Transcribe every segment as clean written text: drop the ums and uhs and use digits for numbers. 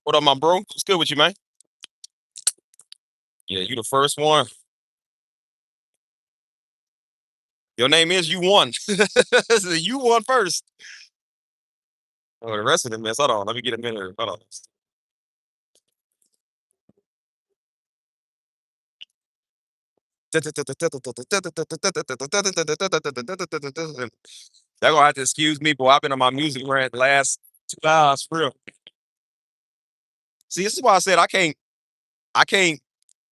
What up, my bro? What's good with you, man? Yeah, you the first one. Your name is You Won. You won first. Oh, the rest of them mess. Hold on. Let me get a minute. Hold on. Y'all gonna have to excuse me, boy. I've been on my music rant the last 2 hours for real. See, this is why I said I can't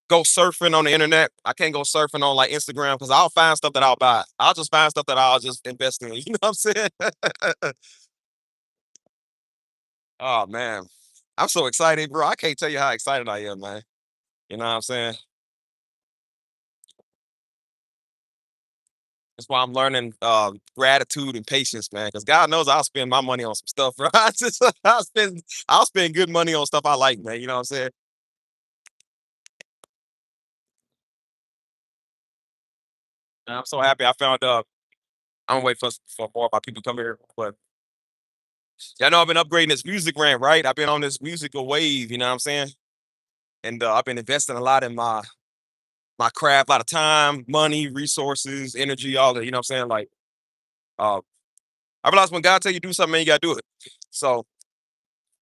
go surfing on the internet. I can't go surfing on like Instagram because I'll find stuff that I'll buy. I'll just find stuff that I'll just invest in. You know what I'm saying? Oh man. I'm so excited, bro. I can't tell you how excited I am, man. You know what I'm saying? That's why I'm learning gratitude and patience, man. Because God knows I'll spend my money on some stuff, bro. I'll spend good money on stuff I like, man. You know what I'm saying? And I'm so happy I found I'm gonna wait for more of my people to come here. But y'all know I've been upgrading this music rant, right? I've been on this musical wave, you know what I'm saying? And I've been investing a lot in my craft, a lot of time, money, resources, energy, all that, you know what I'm saying? Like uh I realize when God tell you do something, man, you gotta do it. So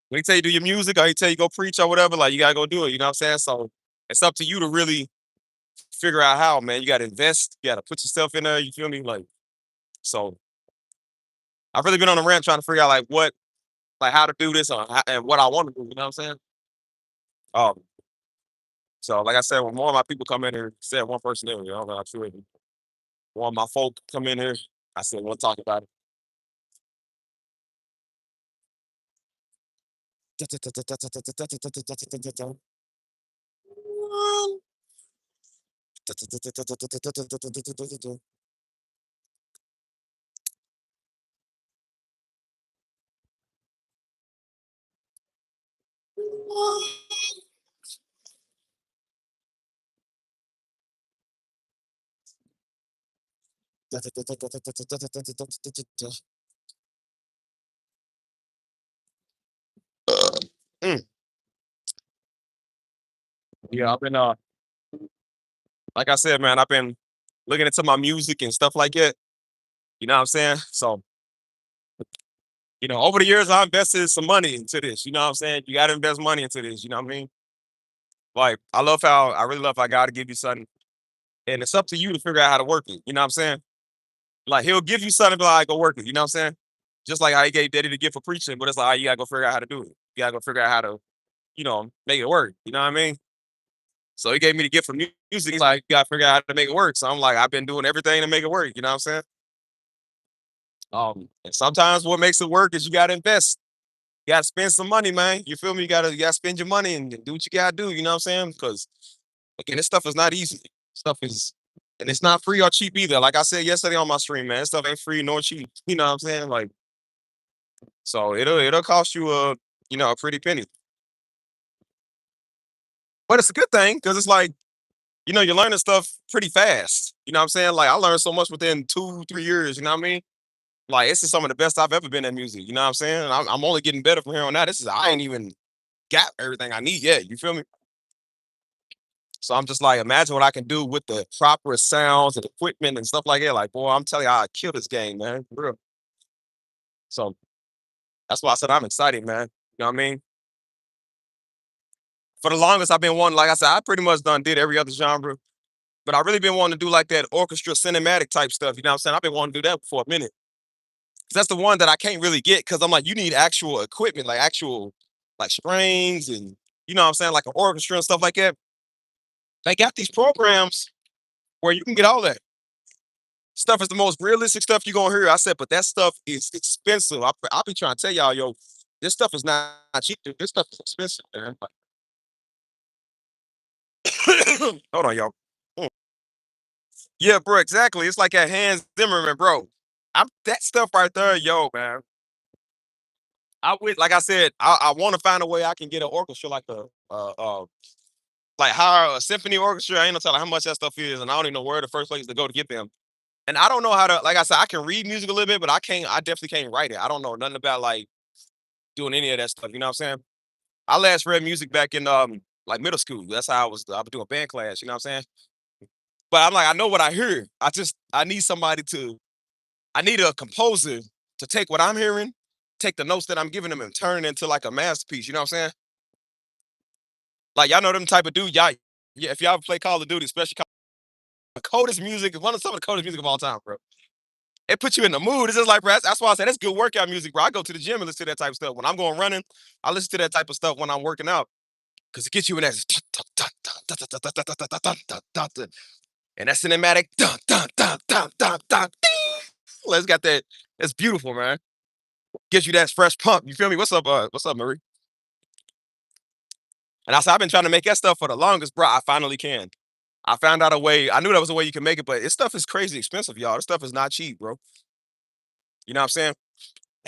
when he tell you do your music or he tell you go preach or whatever, like you gotta go do it. You know what I'm saying? So it's up to you to really figure out how, man. You gotta invest, you gotta put yourself in there, you feel me? Like so I've really been on a rant trying to figure out like how to do this or and what I want to do, you know what I'm saying? Um so like I said, when more of my people come in here, said one person there, you know, I'm sure one of my folk come in here, I said we'll talk about it. Mm. Yeah, I've been like I said, man, I've been looking into my music and stuff like that. You know what I'm saying? So, over the years I invested some money into this. You know what I'm saying? You gotta invest money into this, you know what I mean? Like I really love how God give you something. And it's up to you to figure out how to work it. You know what I'm saying? Like he'll give you something, but like go work it. You know what I'm saying? Just like how he gave Daddy the gift for preaching, but it's like you gotta go figure out how to do it. You gotta go figure out how to, make it work. You know what I mean? So he gave me the gift for music. He's like, you gotta figure out how to make it work. So I'm like, I've been doing everything to make it work. You know what I'm saying? And sometimes what makes it work is you gotta invest. You gotta spend some money, man. You feel me? You gotta spend your money and do what you gotta do. You know what I'm saying? Because again, this stuff is not easy. Stuff is, and it's not free or cheap either. Like I said yesterday on my stream, man, this stuff ain't free nor cheap. You know what I'm saying? Like, so it'll cost you a pretty penny. But it's a good thing because it's like, you're learning stuff pretty fast. You know what I'm saying? Like I learned so much within 2, 3 years. You know what I mean? Like this is some of the best I've ever been in music. You know what I'm saying? I'm only getting better from here on out. I ain't even got everything I need yet. You feel me? So I'm just like, imagine what I can do with the proper sounds and equipment and stuff like that. Like, boy, I'm telling you, I kill this game, man. For real. So that's why I said I'm excited, man. You know what I mean? For the longest, I've been wanting, like I said, I pretty much done did every other genre, but I really been wanting to do like that orchestra cinematic type stuff. You know what I'm saying? I've been wanting to do that for a minute. 'Cause that's the one that I can't really get because I'm like, you need actual equipment, like actual like strings and you know what I'm saying, like an orchestra and stuff like that. They got these programs where you can get all that stuff. Is the most realistic stuff you're gonna hear. I said, but that stuff is expensive. I'll be trying to tell y'all, yo, this stuff is not cheap. Dude. This stuff is expensive, man. Hold on, y'all. Mm. Yeah, bro, exactly. It's like at Hans Zimmerman, bro. I'm that stuff right there, yo, man. I would, like I said, I want to find a way I can get an orchestra like like hire a symphony orchestra. I ain't no telling how much that stuff is, and I don't even know where the first place to go to get them. And I don't know how to, like I said, I can read music a little bit, but I can't. I definitely can't write it. I don't know nothing about like doing any of that stuff. You know what I'm saying? I last read music back in like middle school. That's how I was doing band class. You know what I'm saying? But I'm like, I know what I hear. I need somebody to. I need a composer to take what I'm hearing, take the notes that I'm giving them, and turn it into like a masterpiece. You know what I'm saying? Like y'all know them type of dude. Y'all, yeah. If y'all ever play Call of Duty, especially the coldest music, one of some of the coldest music of all time, bro. It puts you in the mood. It's just like, bro, that's why I said that's good workout music, bro. I go to the gym and listen to that type of stuff. When I'm going running, I listen to that type of stuff when I'm working out because it gets you in that and that cinematic. Let's got that. It's beautiful, man. Gives you that fresh pump. You feel me? What's up, Marie? And I said I've been trying to make that stuff for the longest, bro. I finally can. I found out a way. I knew there was a way you can make it, but this stuff is crazy expensive, y'all. This stuff is not cheap, bro. You know what I'm saying?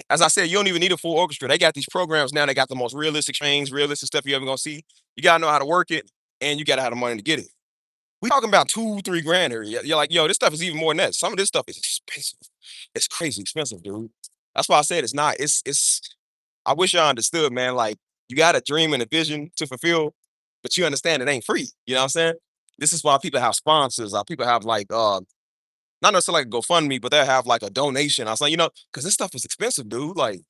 As I said, you don't even need a full orchestra. They got these programs now. They got the most realistic strings, realistic stuff you ever gonna see. You gotta know how to work it, and you gotta have the money to get it. We talking about 2, 3 grand here. You're like, yo, this stuff is even more than that. Some of this stuff is expensive. It's crazy expensive, dude. That's why I said it's not. It's. I wish y'all understood, man. Like you got a dream and a vision to fulfill, but you understand it ain't free. You know what I'm saying? This is why people have sponsors. People have like not necessarily like a GoFundMe, but they'll have like a donation. I was like, because this stuff is expensive, dude. Like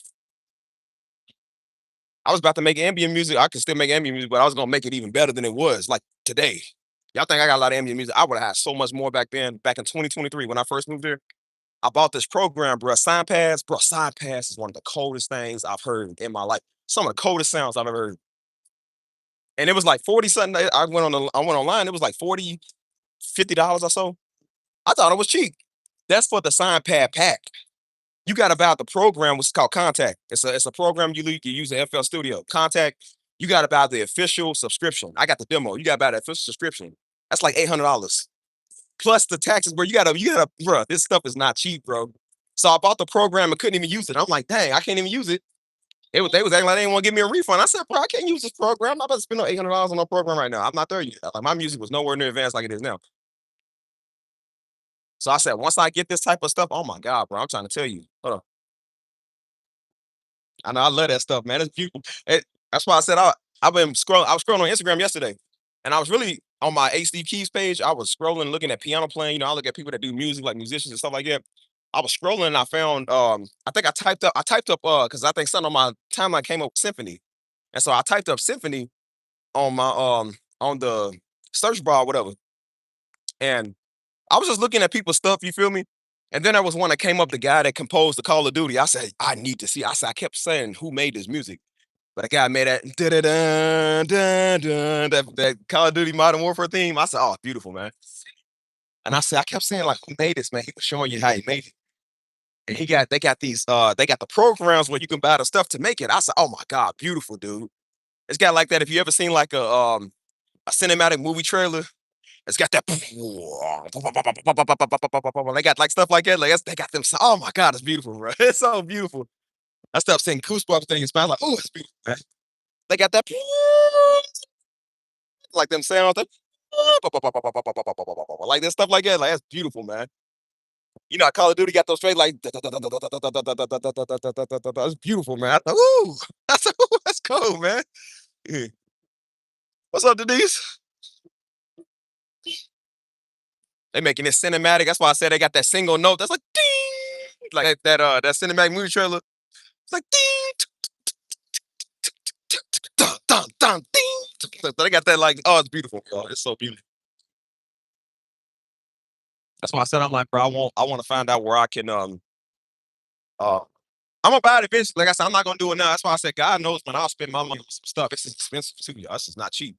I was about to make ambient music. I could still make ambient music, but I was gonna make it even better than it was, like today. Y'all think I got a lot of ambient music? I would have had so much more back then, back in 2023 when I first moved here. I bought this program, bro. Sign Pass, bro. Sign Pass is one of the coldest things I've heard in my life. Some of the coldest sounds I've ever heard. And it was like 40 something. I went online, it was like 40, $50 or so. I thought it was cheap. That's for the Sign Pad pack. You got to buy the program, which is called Contact. It's a program you use in FL Studio. Contact. You got to buy the official subscription. I got the demo. You got to buy the official subscription. That's like $800 plus the taxes. Bro, bro. This stuff is not cheap, bro. So I bought the program and couldn't even use it. I'm like, dang, I can't even use it. They was acting like they didn't want to give me a refund. I said, bro, I can't use this program. I'm not about to spend no $800 on a program right now. I'm not there yet. Like my music was nowhere near advanced like it is now. So I said, once I get this type of stuff, oh my God, bro, I'm trying to tell you. Hold on. I know I love that stuff, man. It's beautiful. That's why I said I've been scrolling. I was scrolling on Instagram yesterday, and I was really on my HD Keys page. I was scrolling, looking at piano playing. I look at people that do music, like musicians and stuff like that. I was scrolling and I found I think I typed up because I think something on my timeline came up with symphony. And so I typed up symphony on my on the search bar or whatever. And I was just looking at people's stuff, you feel me? And then there was one that came up, the guy that composed the Call of Duty. I said, I need to see. I kept saying who made this music. But the guy made that that Call of Duty Modern Warfare theme. I said, oh, beautiful, man. And I kept saying, like, who made this, man? He was showing you how he made it. And they got these they got the programs where you can buy the stuff to make it. I said, oh my God, beautiful, dude. It's got like that. If you ever seen like a cinematic movie trailer, it's got that. They got like stuff like that. Like they got them. Oh my God, it's beautiful, bro. It's so beautiful. I stopped saying goosebumps thing in Spanish. Like, oh, it's beautiful, man. They got that like them sounds. Like that stuff like that. Like that's beautiful, man. Call of Duty got those straight like it's beautiful, man. I thought, ooh, that's cool, man. Yeah. What's up, Denise? They making it cinematic. That's why I said they got that single note. That's like ding, like that cinematic movie trailer. It's like ding, dun, dun, dun, ding. So they got that like, oh, it's beautiful, bro. It's so beautiful. That's why I said I'm like, bro, I want to find out where I can uh I'm gonna buy it eventually. Like I said, I'm not gonna do it now. That's why I said, God knows when I'll spend my money on some stuff. It's expensive too, y'all. This is not cheap.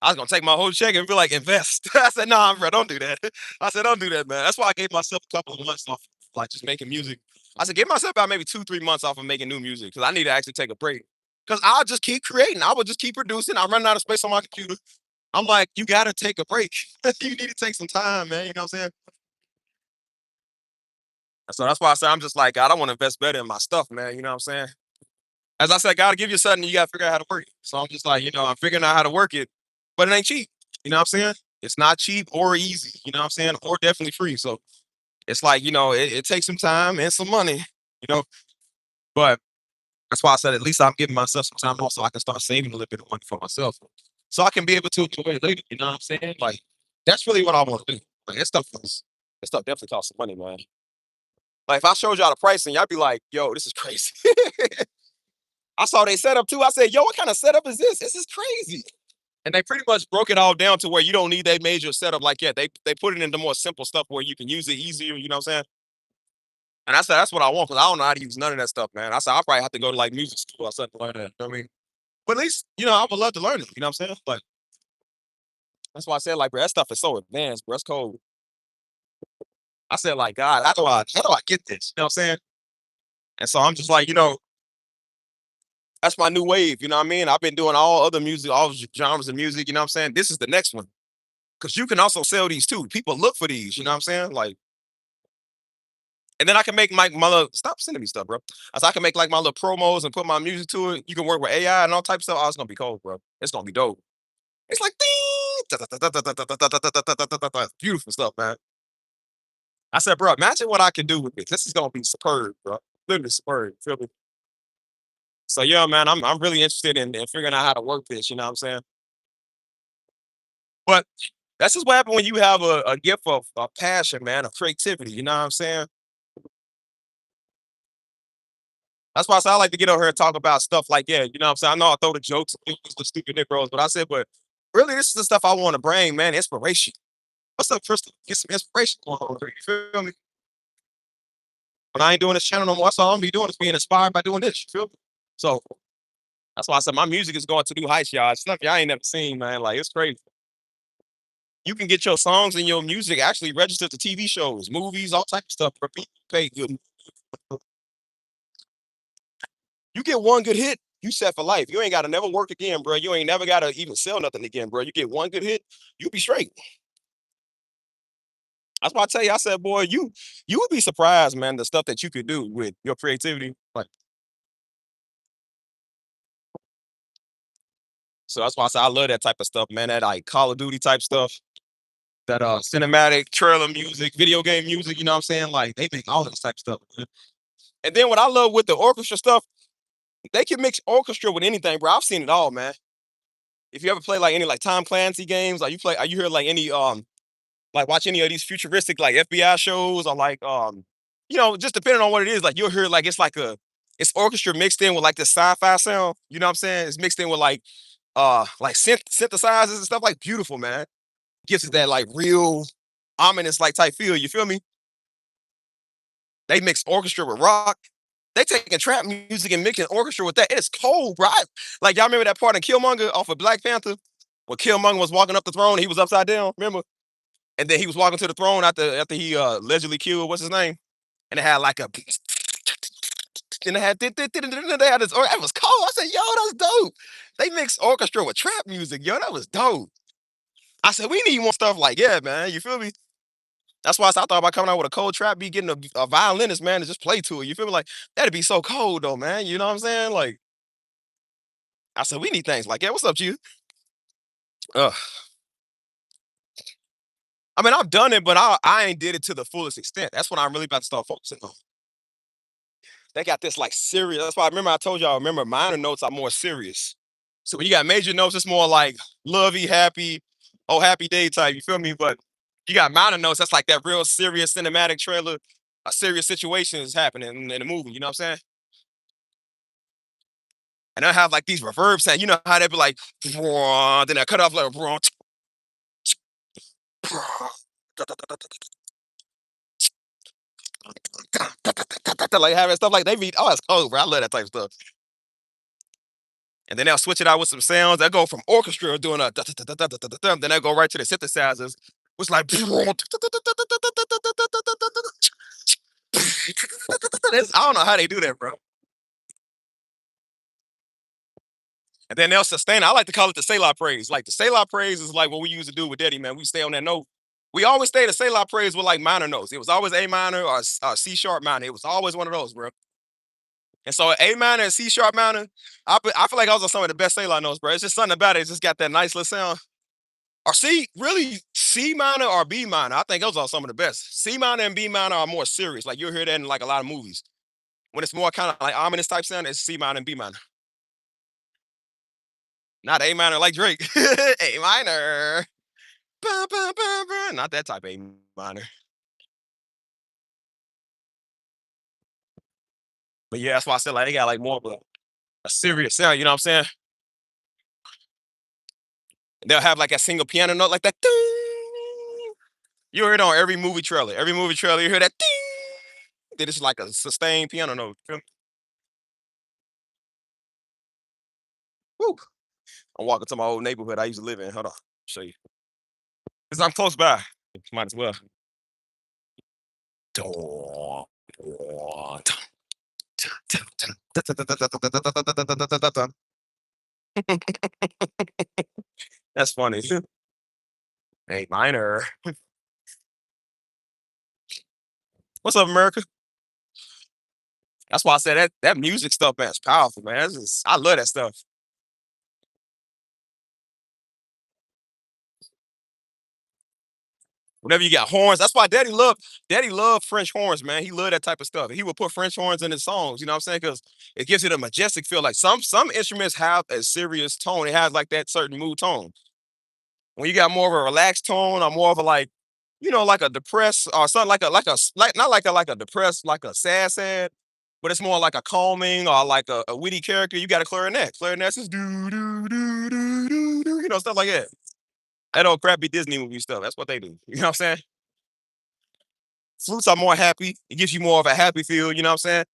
I was gonna take my whole check and be like, invest. I said, nah, bro, don't do that. I said, don't do that, man. That's why I gave myself a couple of months off, like just making music. I said, give myself about maybe 2, 3 months off of making new music because I need to actually take a break. Because I'll just keep creating. I will just keep producing. I'm running out of space on my computer. I'm like, you gotta take a break. You need to take some time, man. You know what I'm saying? So that's why I say I'm just like, God, I want to invest better in my stuff, man. You know what I'm saying? As I said, God will give you something, you gotta figure out how to work it. So I'm just like, I'm figuring out how to work it, but it ain't cheap. You know what I'm saying? It's not cheap or easy, you know what I'm saying? Or definitely free. So it's like, it takes some time and some money, you know. But that's why I said at least I'm giving myself some time off so I can start saving a little bit of money for myself. So I can be able to enjoy it later. You know what I'm saying? Like that's really what I want to do. Like that stuff definitely costs some money, man. Like if I showed y'all the pricing, y'all be like, yo, this is crazy. I saw they setup too. I said, yo, what kind of setup is this? This is crazy. And they pretty much broke it all down to where you don't need that major setup like that. They put it into more simple stuff where you can use it easier, you know what I'm saying? And I said that's what I want because I don't know how to use none of that stuff, man. I said I'll probably have to go to like music school or something to learn that. You know what I mean? But at least, I would love to learn it, you know what I'm saying? But that's why I said, like, bro, that stuff is so advanced, bro. It's cold. I said, like, God, how do I get this? You know what I'm saying? And so I'm just like, that's my new wave, you know what I mean? I've been doing all other music, all genres of music, you know what I'm saying? This is the next one. Because you can also sell these too. People look for these, you know what I'm saying? Like, and then I can make my little stop sending me stuff, bro. As I can make like my little promos and put my music to it. You can work with AI and all types of stuff. Oh, it's gonna be cold, bro. It's gonna be dope. It's like beautiful stuff, man. I said, bro, imagine what I can do with this. This is gonna be superb, bro. Literally superb. Feel me? So yeah, man, I'm really interested in figuring out how to work this, you know what I'm saying? But that's just what happens when you have a gift of passion, man, of creativity, you know what I'm saying? That's why I said I like to get over here and talk about stuff like that. You know what I'm saying? I know I throw the jokes the stupid Nick Rose, but I said, but really, this is the stuff I want to bring, man. Inspiration. What's up, Crystal? Get some inspiration going on here. You feel me? When I ain't doing this channel no more, that's all I'm be doing is being inspired by doing this. You feel me? So that's why I said my music is going to new heights, y'all. It's stuff y'all ain't never seen, man. Like it's crazy. You can get your songs and your music actually registered to TV shows, movies, all type of stuff. For people pay good. You get one good hit, you set for life. You ain't got to never work again, bro. You ain't never got to even sell nothing again, bro. You get one good hit, you be straight. That's why I tell you, I said, boy, you would be surprised, man, the stuff that you could do with your creativity. Like, so that's why I say I love that type of stuff, man. That like Call of Duty type stuff, that cinematic trailer music, video game music. You know what I'm saying? Like they make all this type of stuff. Man. And then what I love with the orchestra stuff, they can mix orchestra with anything, bro. I've seen it all, man. If you ever play like any like Tom Clancy games, like are you hear like any like watch any of these futuristic like FBI shows or like just depending on what it is, like you'll hear like it's orchestra mixed in with like this sci-fi sound. You know what I'm saying? It's mixed in with like synthesizers and stuff like beautiful, man. Gives it that like real ominous like type feel. You feel me? They mix orchestra with rock. They taking trap music and mixing orchestra with that. It's cold, bro. Like y'all remember that part in Killmonger off of Black Panther? When Killmonger was walking up the throne, he was upside down. Remember? And then he was walking to the throne after he allegedly killed what's his name, and it had like a and it had they had this. That was cold. I said, "Yo, that's dope." They mixed orchestra with trap music. Yo, that was dope. I said, "We need more stuff like yeah, man." You feel me? That's why I thought about coming out with a cold trap beat, getting a violinist, man, to just play to it. You feel me? Like that'd be so cold though, man. You know what I'm saying? Like I said, we need things like yeah. What's up, you? Ugh. I mean, I've done it, but I ain't did it to the fullest extent. That's what I'm really about to start focusing on. They got this like serious. That's why I remember I told y'all. Remember, minor notes are more serious. So when you got major notes, it's more like lovey, happy, oh happy day type. You feel me? But you got minor notes. That's like that real serious cinematic trailer. A serious situation is happening in the movie. You know what I'm saying? And I have like these reverb sound. You know how they be like, then I cut off like, to like having stuff like they be. Oh, it's cold, bro. I love that type of stuff. And then they'll switch it out with some sounds. They'll go from orchestra doing a then they'll go right to the synthesizers, which like I don't know how they do that, bro. And then they'll sustain. I like to call it the Selah praise. Like the Selah praise is like what we used to do with Daddy, man. We stay on that note. We always stay the Selah praise with like minor notes. It was always A minor or C sharp minor. It was always one of those, bro. And so A minor and C sharp minor, I feel like those are some of the best Selah notes, bro. It's just something about it. It's just got that nice little sound. Or really C minor or B minor. I think those are some of the best. C minor and B minor are more serious. Like you'll hear that in like a lot of movies. When it's more kind of like ominous type sound, it's C minor and B minor. Not A minor like Drake. A minor. Ba, ba, ba, ba. Not that type A minor. But yeah, that's why I said like they got like more of a serious sound, you know what I'm saying? They'll have like a single piano note like that. Ding. You hear it on every movie trailer. Every movie trailer, you hear that ding. Then it's like a sustained piano note. Woo. I'm walking to my old neighborhood I used to live in. Hold on, show you. Because I'm close by. Might as well. That's funny. Hey, minor. What's up, America? That's why I said that music stuff, man, is powerful, man. I love that stuff. Whenever you got horns, that's why Daddy loved French horns, man. He loved that type of stuff. He would put French horns in his songs, you know what I'm saying? Because it gives it a majestic feel. Like some instruments have a serious tone. It has like that certain mood tone. When you got more of a relaxed tone or more of a like, like a depressed or something like not like a depressed, like a sad, but it's more like a calming or like a witty character. You got a clarinet. Clarinets is do do do do do do, stuff like that. That old crappy Disney movie stuff. That's what they do. You know what I'm saying? Flutes are more happy. It gives you more of a happy feel. You know what I'm saying?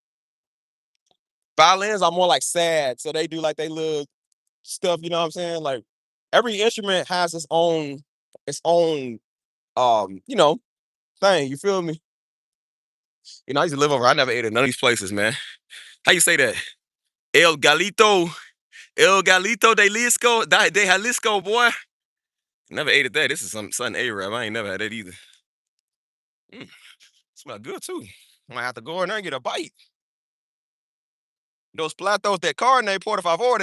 Violins are more like sad. So they do like they little stuff. You know what I'm saying? Like every instrument has its own thing. You feel me? I used to live over. I never ate at none of these places, man. How you say that? El Galito, El Galito de Lisco, de Jalisco, boy. Never ate at that. This is something Arab. I ain't never had that either. Mm, smell good too. Might have to go in there and get a bite. Those platos de carne, por favor.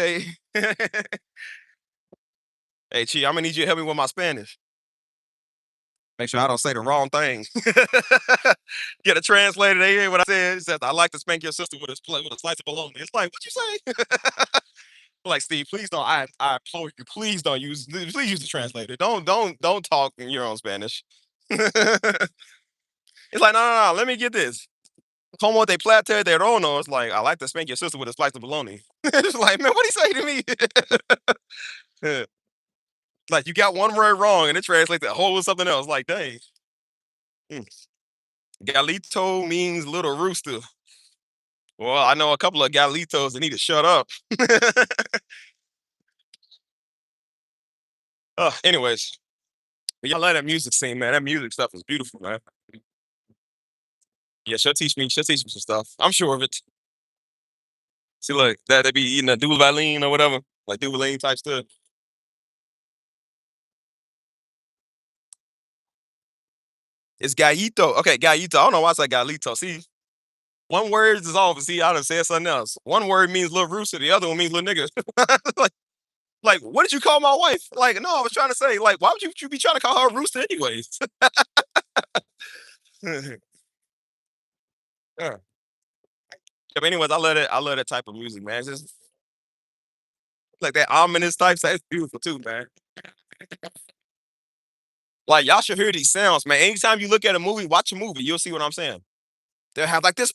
Hey, Chi, I'm gonna need you to help me with my Spanish. Make sure I don't say the wrong thing. Get a translator. They hear what I said. It says, "I like to spank your sister with a slice of bologna." It's like, what you say? Like, Steve, please don't. I implore you, please don't please use the translator. Don't talk in your own Spanish. It's like, no. Let me get this. Como de plater de rono. It's like, I like to spank your sister with a slice of bologna. It's like, man, what do you say to me? Like, you got one word wrong and it translates the whole something else. Like, dang. Mm. Galito means little rooster. Well, I know a couple of Galitos that need to shut up. Anyways, y'all let that music scene, man. That music stuff is beautiful, man. Yeah, she'll teach me some stuff. I'm sure of it. See, look, that they be eating a Duvaline or whatever, like Duvaline type stuff. It's Gallito. Okay, Gallito. I don't know why I said Gallito. See, one word is off. See, I done said something else. One word means little rooster, the other one means little nigga. like, what did you call my wife? Like, no, I was trying to say, like, why would you be trying to call her a rooster anyways? Yeah. But anyways, I love that type of music, man. It's just like that ominous type. That's beautiful too, man. Like y'all should hear these sounds, man. Anytime you look at a movie, watch a movie, you'll see what I'm saying. They'll have like this,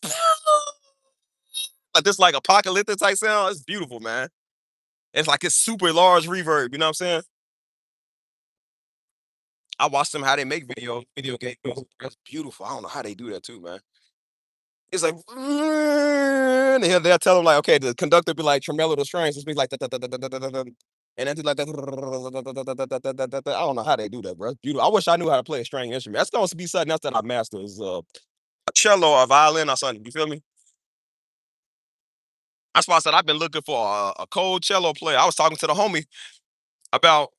like this, like apocalyptic type sound. It's beautiful, man. It's like it's super large reverb. You know what I'm saying? I watched them how they make video game music. That's beautiful. I don't know how they do that too, man. It's like hearing? They'll tell them like, okay, the conductor be like tremolo the strings, it's be like and then do like that. I don't know how they do that, bro. It's beautiful. I wish I knew how to play a string instrument. That's gonna be something else that I master is a cello or a violin or something. You feel me? That's why I said I've been looking for a cold cello player. I was talking to the homie about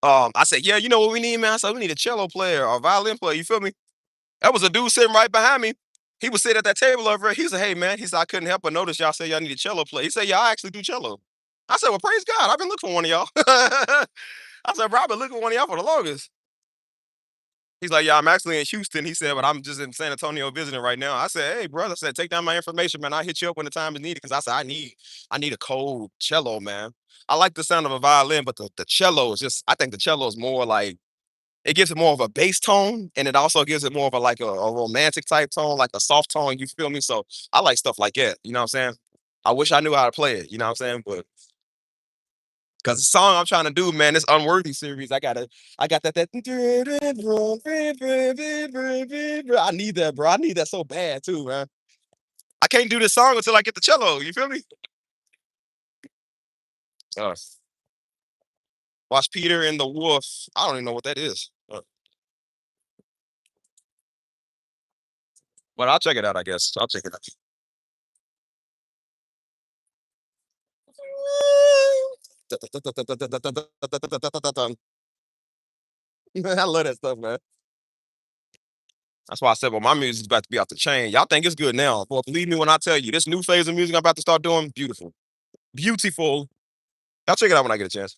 I said, yeah, you know what we need, man? I said, we need a cello player or a violin player, you feel me? That was a dude sitting right behind me. He was sitting at that table over there. He said, hey man, he said, I couldn't help but notice y'all say y'all need a cello player. He said, yeah, I actually do cello. I said, well, praise God. I've been looking for one of y'all. I said, bro, I've been looking for one of y'all for the longest. He's like, yeah, I'm actually in Houston. He said, but I'm just in San Antonio visiting right now. I said, hey, brother, I said, take down my information, man. I'll hit you up when the time is needed. Cause I said, I need a cold cello, man. I like the sound of a violin, but the cello is just, I think the cello is more like, it gives it more of a bass tone, and it also gives it more of a like a romantic type tone, like a soft tone. You feel me? So I like stuff like that. You know what I'm saying? I wish I knew how to play it. You know what I'm saying? But because the song I'm trying to do, man, this Unworthy series, I got that. I need that, bro. I need that so bad too, man. I can't do this song until I get the cello. You feel me? Uh, Watch Peter and the Wolf. I don't even know what that is. But I'll check it out, I guess. I'll check it out. I love that stuff, man. That's why I said, well, my music's about to be off the chain. Y'all think it's good now. But believe me when I tell you, this new phase of music I'm about to start doing, beautiful. Beautiful. Y'all check it out when I get a chance.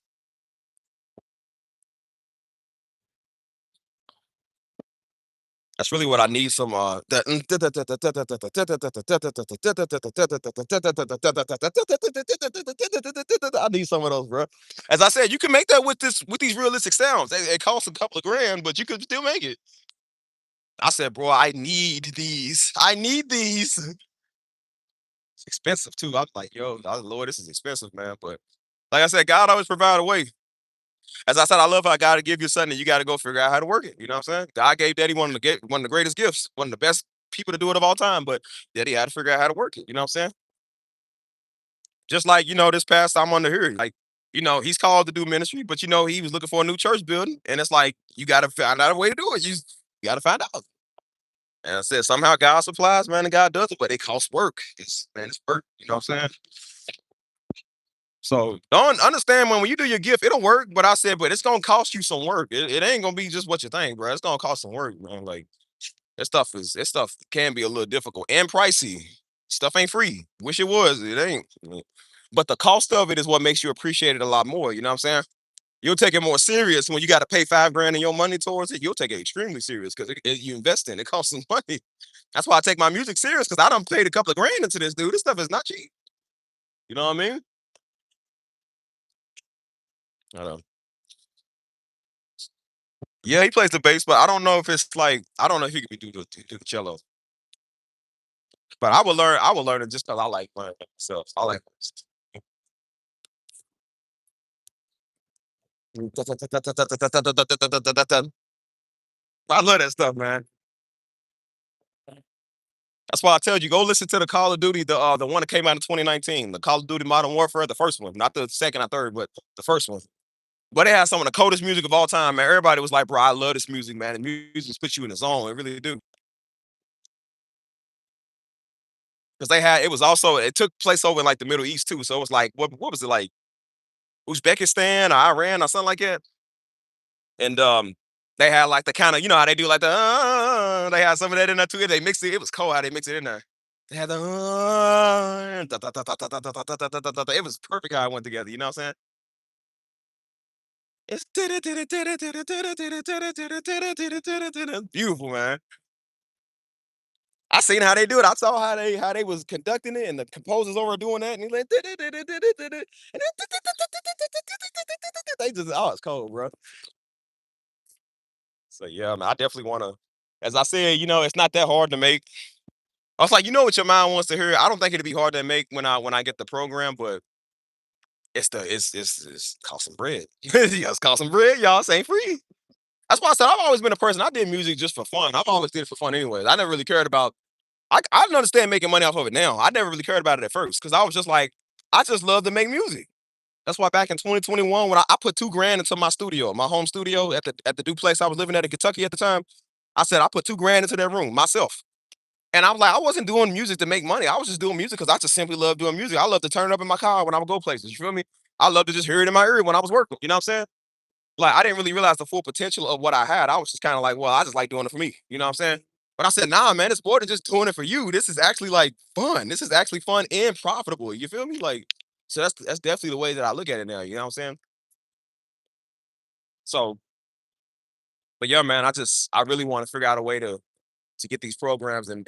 That's really what I need some I need some of those, bro. As I said, you can make that with these realistic sounds. It costs a couple of grand, but you could still make it. I said, bro, I need these. I need these. It's expensive too. I was like, yo, Lord, this is expensive, man. But like I said, God always provide a way. As I said, I love how God to give you something, and you got to go figure out how to work it. You know what I'm saying? God gave Daddy one of the greatest gifts, one of the best people to do it of all time, but Daddy had to figure out how to work it. You know what I'm saying? Just like this past time on the here, like he's called to do ministry, but he was looking for a new church building, and it's like you got to find out a way to do it. You got to find out. And I said somehow God supplies, man, and God does it, but it costs work. It's work. You know what I'm saying? So don't understand when you do your gift, it'll work. But I said, but it's gonna cost you some work. It ain't gonna be just what you think, bro. It's gonna cost some work, man. Like that stuff can be a little difficult and pricey. Stuff ain't free. Wish it was. It ain't. But the cost of it is what makes you appreciate it a lot more. You know what I'm saying? You'll take it more serious when you got to pay 5 grand in your money towards it. You'll take it extremely serious because you invest in it. It costs some money. That's why I take my music serious because I done paid a couple of grand into this, dude. This stuff is not cheap. You know what I mean? I know. Yeah, he plays the bass, but I don't know if it's like I don't know if he could do the cello. But I would learn. I would learn it just because I like learning it myself. I like. I love that stuff, man. That's why I tell you, go listen to the Call of Duty, the one that came out in 2019, the Call of Duty Modern Warfare, the first one, not the second or third, but the first one. But it has some of the coldest music of all time, man. Everybody was like, bro, I love this music, man. The music puts you in the zone. It really do. Because it was also, it took place over in like the Middle East too. So it was like, what was it like? Uzbekistan or Iran or something like that. And they had like the kind of, how they do like they had some of that in there too. They mixed it. It was cold how they mixed it in there. They had the it was perfect how it went together. You know what I'm saying? It's beautiful, man. I seen how they do it. I saw how they was conducting it, and the composers over doing that, and he like, they just it's cold, bro. So yeah, man, I definitely want to. As I said, it's not that hard to make. I was like, what your mind wants to hear. I don't think it'd be hard to make when I get the program, but it's cost some bread. Yeah, it's cost some bread, y'all. It ain't free. That's why I said I've always been a person. I did music just for fun. I've always did it for fun, anyways. I never really cared about. I don't understand making money off of it now. I never really cared about it at first because I was just like, I just love to make music. That's why back in 2021, when I put 2 grand into my studio, my home studio at the duplex I was living at in Kentucky at the time, I said I put 2 grand into that room myself. And I was like, I wasn't doing music to make money. I was just doing music because I just simply love doing music. I love to turn it up in my car when I would go places. You feel me? I love to just hear it in my ear when I was working. You know what I'm saying? Like I didn't really realize the full potential of what I had. I was just kind of like, well, I just like doing it for me. You know what I'm saying? But I said, nah, man, it's more than just doing it for you. This is actually like fun. This is actually fun and profitable. You feel me? Like, so that's definitely the way that I look at it now. You know what I'm saying? So, but yeah, man, I really want to figure out a way to get these programs and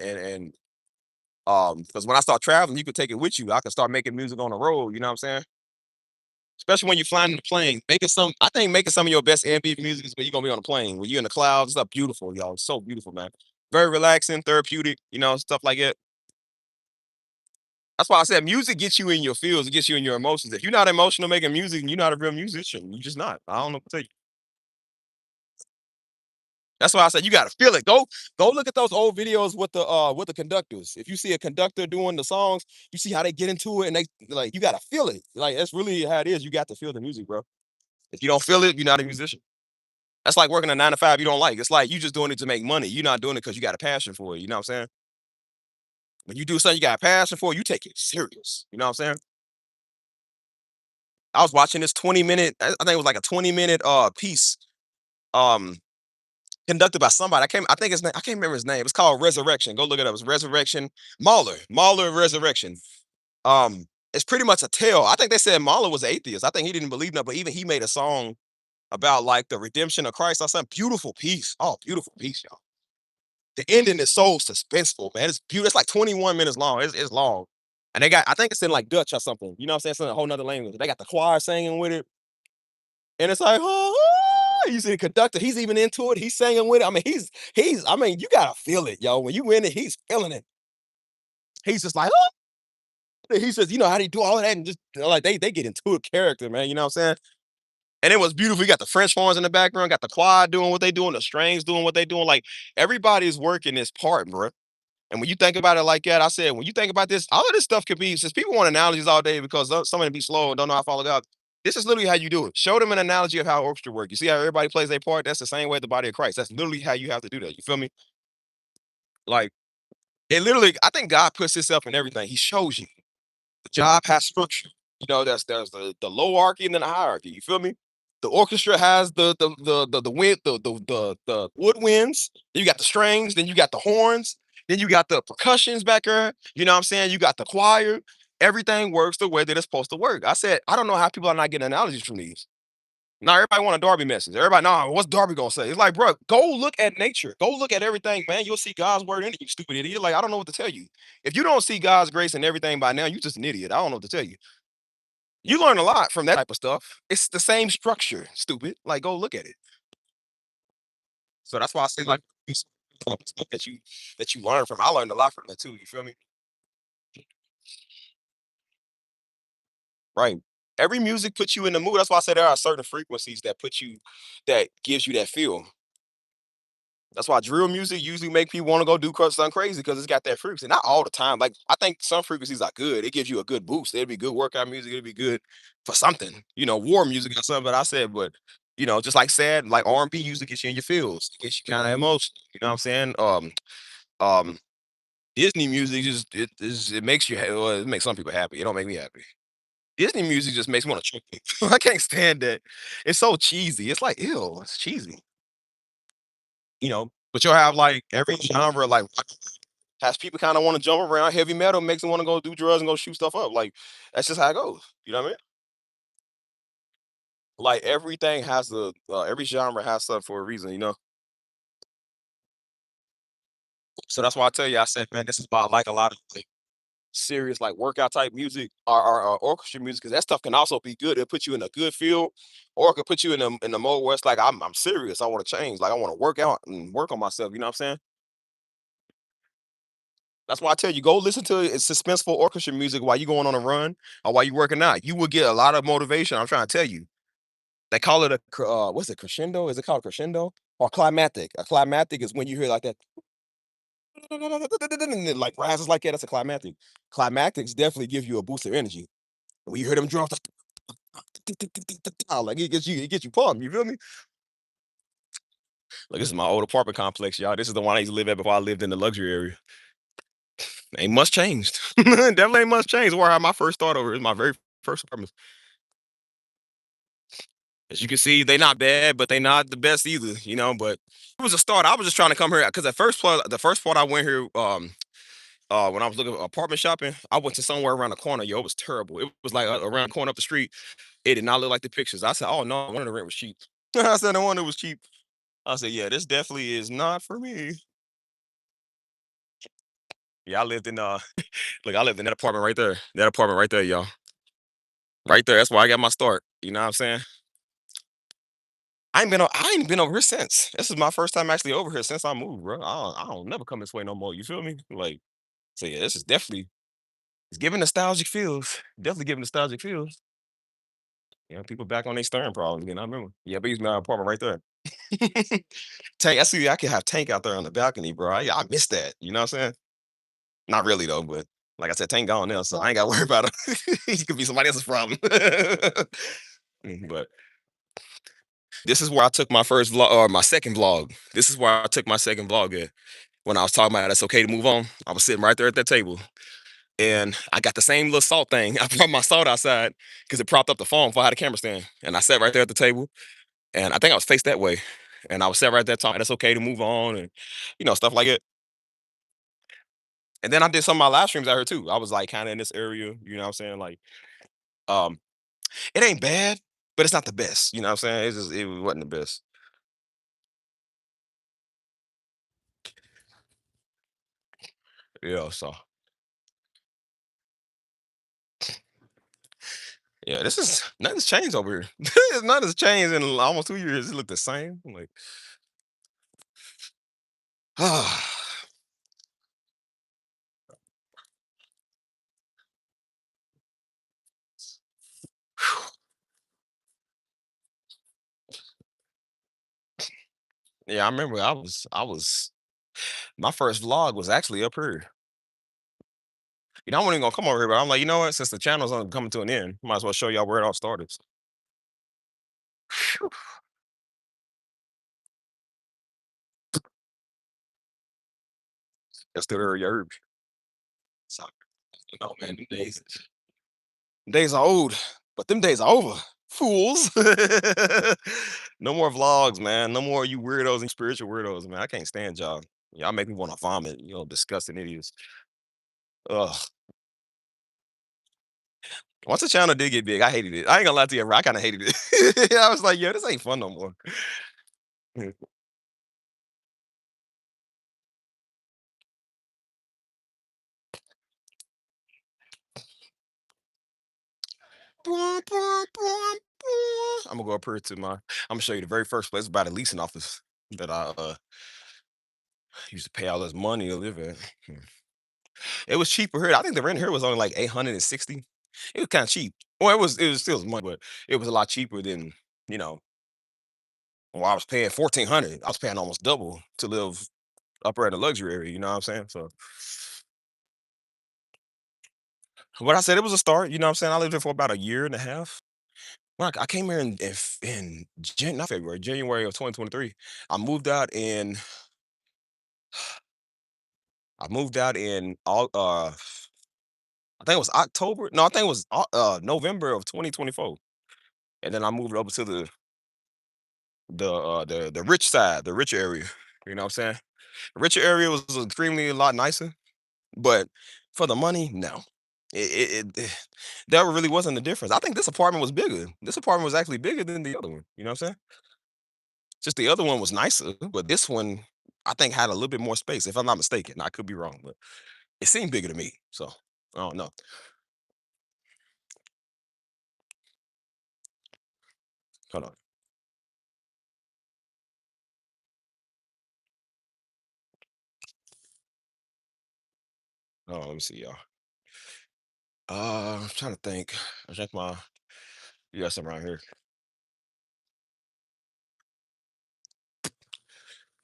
because when I start traveling, you could take it with you. I can start making music on the road. You know what I'm saying? Especially when you're flying in the plane. I think making some of your best ambient music is when you're gonna be on a plane. When you're in the clouds, it's up beautiful, y'all. It's so beautiful, man. Very relaxing, therapeutic, stuff like that. That's why I said music gets you in your feels, it gets you in your emotions. If you're not emotional making music, and you're not a real musician. You're just not. I don't know what to tell you. That's why I said you gotta feel it. Go look at those old videos with the conductors. If you see a conductor doing the songs, you see how they get into it and they like you gotta feel it. Like that's really how it is. You got to feel the music, bro. If you don't feel it, you're not a musician. That's like working a 9 to 5 you don't like. It's like you just doing it to make money. You're not doing it because you got a passion for it. You know what I'm saying? When you do something you got a passion for, you take it serious. You know what I'm saying? I was watching this 20-minute, I think it was like a 20-minute piece um conducted by somebody. I think his name, I can't remember his name. It's called Resurrection. Go look it up. It's Resurrection. Mahler Resurrection. It's pretty much a tale. I think they said Mahler was atheist. I think he didn't believe that, but even he made a song about like the redemption of Christ. I said, beautiful piece. Oh, beautiful piece, y'all. The ending is so suspenseful, man. It's beautiful. It's like 21 minutes long. It's long. And they got, I think it's in like Dutch or something. You know what I'm saying? It's in a whole nother language. They got the choir singing with it. And it's like, oh, oh," you see the conductor, he's even into it. He's singing with it. I mean, I mean, you gotta feel it, yo. When you in it, he's feeling it. He's just like, oh, he says, how do you do all of that? And just like they get into a character, man. You know what I'm saying? And it was beautiful. You got the French horns in the background, got the quad doing what they doing, the strings doing what they doing. Like everybody's working this part, bro. And when you think about it like that, I said, when you think about this, all of this stuff could be, since people want analogies all day because some of them be slow and don't know how to follow God. This is literally how you do it. Show them an analogy of how orchestra work. You see how everybody plays their part? That's the same way the body of Christ. That's literally how you have to do that. You feel me? Like, it literally, I think God puts himself in everything. He shows you. The job has structure. There's the lowarchy and then the hierarchy. You feel me? The orchestra has the wind, the woodwinds. Then you got the strings. Then you got the horns. Then you got the percussions back there. You know what I'm saying? You got the choir. Everything works the way that it's supposed to work. I said, I don't know how people are not getting analogies from these. Now everybody want a Darby message. Everybody, nah, what's Darby gonna say? It's like, bro, go look at nature. Go look at everything, man. You'll see God's word in it, you stupid idiot. Like, I don't know what to tell you. If you don't see God's grace in everything by now, you just an idiot. I don't know what to tell you. You learn a lot from that type of stuff. It's the same structure, stupid. Like, go look at it. So that's why I say, like, stuff that you learn from. I learned a lot from that too. You feel me? Right. Every music puts you in the mood. That's why I say there are certain frequencies that gives you that feel. That's why drill music usually make people want to go do something crazy because it's got that frequency. Not all the time. Like I think some frequencies are good. It gives you a good boost. It'd be good workout music. It'd be good for something. War music or something. But I said, but just like sad, like R&B usually gets you in your feels. It gets you kind of emotional. You know what I'm saying? Um, Disney music it makes you well, it makes some people happy. It don't make me happy. Disney music just makes me want to choke. I can't stand that. It's so cheesy. It's like ew. It's cheesy. But you'll have like every genre like has people kind of want to jump around. Heavy metal makes them want to go do drugs and go shoot stuff up. Like that's just how it goes. You know what I mean? Like everything has every genre has something for a reason. So that's why I tell you, I said, man, this is why I like a lot of like serious like workout type music or orchestra music because that stuff can also be good. It put you in a good feel, or it could put you in a mode where it's like I'm serious. I want to change. Like I want to work out and work on myself. You know what I'm saying? That's why I tell you, go listen to suspenseful orchestra music while you going on a run or while you working out. You will get a lot of motivation. I'm trying to tell you. They call it what's it, crescendo? Is it called crescendo or climatic? A climatic is when you hear like that. and then, like rises like that. That's a climactic. Climactics definitely give you a boost of energy. When you hear them drums, like it gets you pumped. You feel me? Like this is my old apartment complex, y'all. This is the one I used to live at before I lived in the luxury area. Ain't much changed. Definitely ain't much changed. Where I had my first start over. It's my very first apartment. As you can see, they not bad, but they not the best either, you know. But it was a start. I was just trying to come here because the first part I went here, when I was looking at apartment shopping, I went to somewhere around the corner. Yo, it was terrible. It was like around the corner up the street. It did not look like the pictures. I said, "Oh no, one of the rent was cheap." I said, "The one that was cheap." I said, "Yeah, this definitely is not for me." Yeah, I lived in look, I lived in that apartment right there. That apartment right there, y'all. Right there. That's where I got my start. You know what I'm saying? I ain't been over here since. This is my first time actually over here since I moved, bro. I don't never come this way no more. You feel me? Like, so yeah, this is definitely it's giving nostalgic feels. Definitely giving nostalgic feels. Yeah, people back on their stern problems again. I remember. Yeah, but he's my apartment right there. Tank, I see I could have Tank out there on the balcony, bro. I miss that. You know what I'm saying? Not really though, but like I said, Tank gone now, so I ain't gotta worry about him. He could be somebody else's problem. But this is where I took my first vlog or my second vlog. This is where I took my second vlog at. When I was talking about it's okay to move on, I was sitting right there at that table. And I got the same little salt thing. I brought my salt outside because it propped up the phone before I had a camera stand. And I sat right there at the table. And I think I was faced that way. And I was sat right there talking, it's okay to move on and stuff like it. And then I did some of my live streams out here too. I was like kind of in this area, you know what I'm saying? Like, um, it ain't bad, but it's not the best. You know what I'm saying? It wasn't the best. Yeah, so yeah, this is nothing's changed over here. Nothing's changed in almost 2 years. It looked the same. I'm like, yeah, I remember I was my first vlog was actually up here. I wasn't even gonna come over here, but I'm like, you know what? Since the channel's on coming to an end, might as well show y'all where it all started. Phew. It's still there, you heard me. So, man, them days are old, but them days are over. Fools. No more vlogs, man. No more you weirdos and spiritual weirdos, man. I can't stand y'all. Y'all make me want to vomit, disgusting idiots. Ugh. Once the channel did get big, I hated it. I ain't gonna lie to you, bro. I kind of hated it. I was like, yo, this ain't fun no more. I'm gonna go up here to I'm gonna show you the very first place by the leasing office that I used to pay all this money to live at. It was cheaper here. I think the rent here was only like 860. It was kind of cheap. Well, it was still money, but it was a lot cheaper than you know. Well, I was paying 1400. I was paying almost double to live up there in the luxury area. You know what I'm saying? So, what I said, it was a start. You know what I'm saying? I lived here for about a year and a half. When I came here in not February, January of 2023. I moved out in I moved out in all I think it was October. No, I think it was November of 2024. And then I moved over to the rich side, the rich area. You know what I'm saying? The richer area was extremely a lot nicer, but for the money, no. There really wasn't a difference. I think this apartment was bigger. This apartment was actually bigger than the other one. You know what I'm saying? Just the other one was nicer, but this one I think had a little bit more space, if I'm not mistaken. I could be wrong, but it seemed bigger to me. So I don't know. Hold on. Oh, let me see, y'all. I'm trying to think. I check my yes, I'm right here.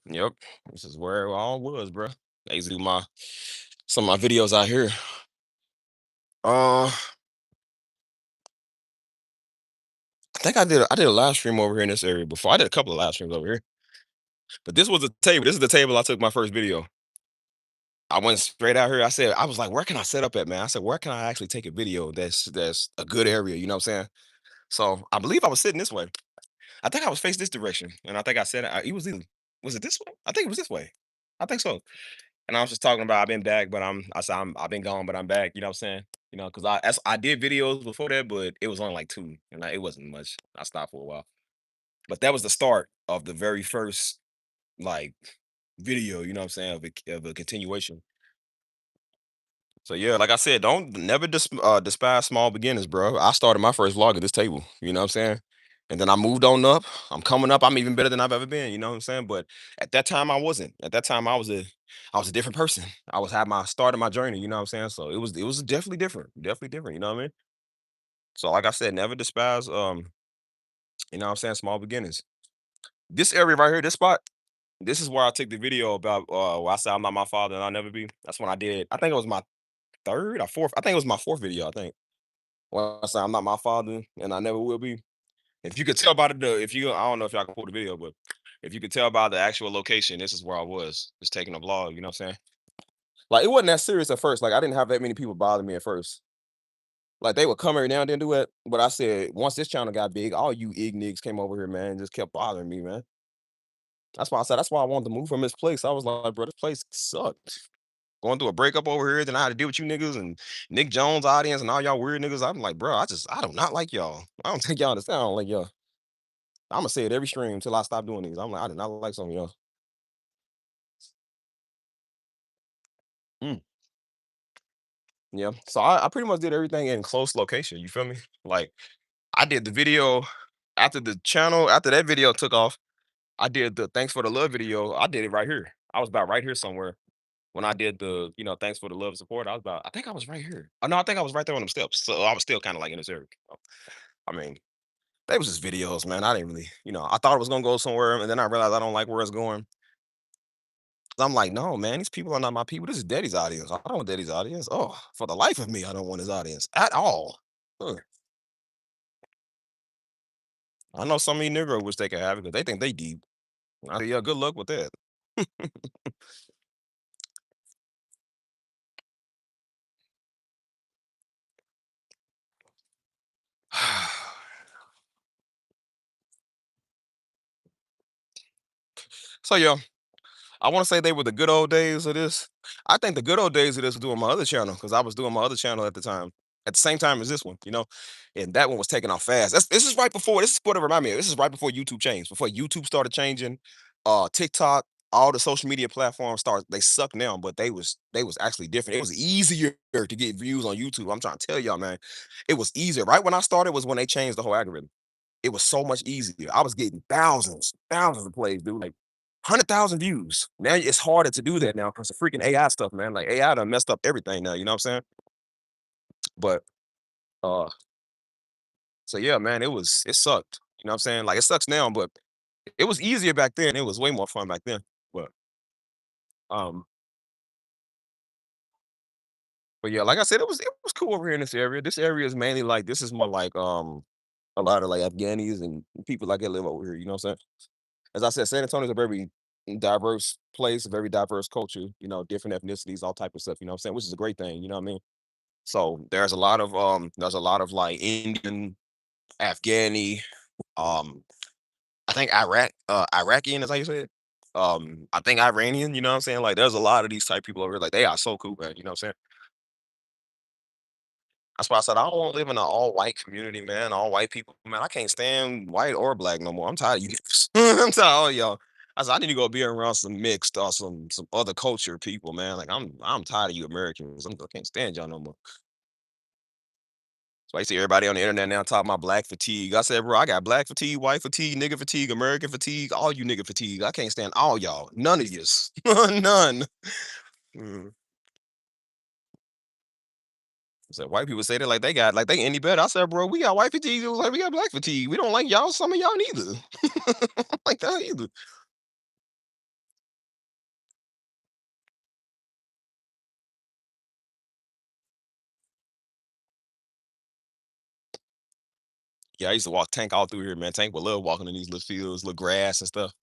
Yep. This is where it all was, bro. I used to do my some of my videos out here. Uh, I think I did a live stream over here in this area before. I did a couple of live streams over here, but this was the table. This is the table I took my first video. I went straight out here. I said, I was like, where can I set up at, man? I said, where can I actually take a video that's a good area? You know what I'm saying? So I believe I was sitting this way. I think I was faced this direction, and I think I said it was either was it this way? I think it was this way. I think so. And I was just talking about I've been back, but I said I've been gone, but I'm back. You know what I'm saying? You know, because I did videos before that, but it was only like two, and it wasn't much. I stopped for a while, but that was the start of the very first like video. You know what I'm saying of a continuation. So yeah, like I said, don't never despise small beginners, bro. I started my first vlog at this table. You know what I'm saying? And then I moved on up. I'm coming up. I'm even better than I've ever been. You know what I'm saying? But at that time, I wasn't. At that time, I was a different person. I was had my start of my journey. You know what I'm saying? So it was definitely different. Definitely different. You know what I mean? So like I said, never despise you know what I'm saying, small beginnings. This area right here, this spot, this is where I took the video about where I said I'm not my father and I'll never be. That's when I did. I think it was my third or fourth. I think it was my fourth video. I think. When I say I'm not my father and I never will be. If you could tell by if you, I don't know if y'all can pull the video, but if you could tell by the actual location, this is where I was, just taking a vlog. You know what I'm saying? Like it wasn't that serious at first. Like I didn't have that many people bother me at first. Like they would come every now and then do it, but I said once this channel got big, all you ignigs came over here, man, and just kept bothering me, man. That's why I said that's why I wanted to move from this place. I was like, bro, this place sucked. Going through a breakup over here, then I had to deal with you niggas and Nick Jones audience and all y'all weird niggas. I'm like, bro, I do not like y'all. I don't think y'all understand. I don't like y'all. I'ma say it every stream until I stop doing these. I'm like, I do not like some of y'all. Mm, yeah. So I pretty much did everything in close location. You feel me? Like I did the video after the channel, after that video took off, I did the thanks for the love video. I did it right here. I was about right here somewhere when I did the, thanks for the love and support. I think I was right here. Oh, no, I think I was right there on them steps. So I was still kind of like in this area. I mean, they was just videos, man. I didn't really, I thought it was gonna go somewhere, and then I realized I don't like where it's going. I'm like, no, man, these people are not my people. This is Daddy's audience. I don't want Daddy's audience. Oh, for the life of me, I don't want his audience at all. Ugh. I know some of you Negro wish they could have it because they think they deep. I say, yeah, good luck with that. So yeah, I want to say they were the good old days of this. I think the good old days of this was doing my other channel because I was doing my other channel at the time, at the same time as this one, and that one was taking off fast. This is right before. This is what it remind me of. This is right before YouTube changed. Before YouTube started changing, TikTok, all the social media platforms start. They suck now, but they was actually different. It was easier to get views on YouTube. I'm trying to tell y'all, man, it was easier. Right when I started was when they changed the whole algorithm. It was so much easier. I was getting thousands of plays, dude. Like 100,000 views. Now it's harder to do that now because of freaking AI stuff, man. Like AI done messed up everything now, you know what I'm saying? But uh so yeah, man, it sucked. You know what I'm saying? Like it sucks now, but it was easier back then. It was way more fun back then. But um but yeah, like I said, it was cool over here in this area. This area is mainly like this is more like a lot of like Afghanis and people like that live over here, you know what I'm saying? As I said, San Antonio is a very diverse place, a very diverse culture, different ethnicities, all type of stuff, you know what I'm saying? Which is a great thing, you know what I mean? So there's a lot of like Indian, Afghani, um, I think Iraqian is how you say it. I think Iranian, you know what I'm saying? Like there's a lot of these type people over here. Like they are so cool, man. You know what I'm saying? That's why I said I don't want to live in an all white community, man. All white people, man. I can't stand white or black no more. I'm tired of you. niggas. I'm tired of all y'all. I said I need to go be around some mixed or some other culture people, man. Like I'm tired of you Americans. I can't stand y'all no more. So I see everybody on the internet now talking about black fatigue. I said, bro, I got black fatigue, white fatigue, nigga fatigue, American fatigue, all you nigga fatigue. I can't stand all y'all. None of yous. None. Mm. I said, white people say that like they got like they any better. I said, bro, we got white fatigue, like we got black fatigue. We don't like y'all, some of y'all neither. Like that either. Yeah, I used to walk Tank all through here, man. Tank would love walking in these little fields, little grass and stuff.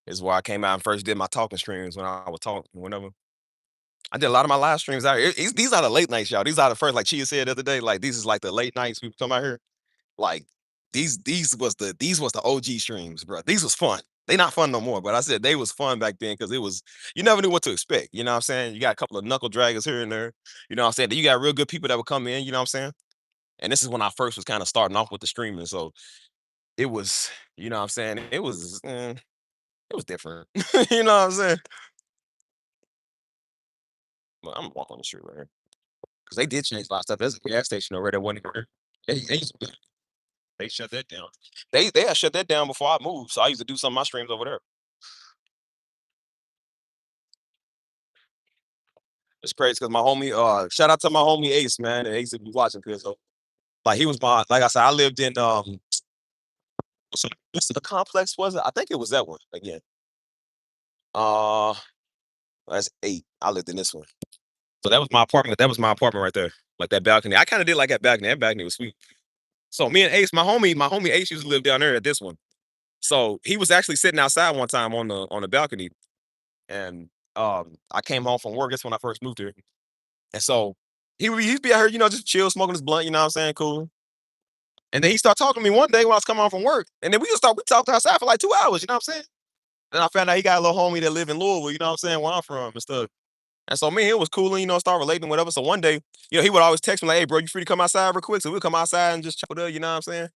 Is where I came out and first did my talking streams when I would talk whenever. I did a lot of my live streams out here. These are the late nights, y'all. These are the first, like Chia said the other day. Like these is like the late nights we come out here. Like these was the OG streams, bro. These was fun. They not fun no more, but I said they was fun back then because it was you never knew what to expect. You know what I'm saying? You got a couple of knuckle draggers here and there. You know what I'm saying? Then you got real good people that would come in. You know what I'm saying? And this is when I first was kind of starting off with the streaming, so it was, you know what I'm saying? It was different. You know what I'm saying? Well, I'm walking on the street right here because they did change a lot of stuff. There's a gas station over there that wasn't here. They shut that down. They had shut that down before I moved, so I used to do some of my streams over there. It's crazy because my homie, shout out to my homie Ace, man. Ace if you watching this, so like he was my like I said, I lived in so what's the complex was it? I think it was that one again. Uh that's 8. I lived in this one. So that was my apartment. That was my apartment right there. Like that balcony. I kind of did like that balcony. That balcony was sweet. So me and Ace, my homie Ace used to live down there at this one. So he was actually sitting outside one time on the balcony, and I came home from work. That's when I first moved here, and so he'd be out here, just chill, smoking his blunt. You know what I'm saying? Cool. And then he started talking to me one day when I was coming home from work, and then we talked outside for like 2 hours. You know what I'm saying? Then I found out he got a little homie that live in Louisville. You know what I'm saying? Where I'm from and stuff. And so me and him was cool and start relating, whatever. So one day, he would always text me like, "Hey, bro, you free to come outside real quick?" So we'll come outside and just chill there. You know what I'm saying?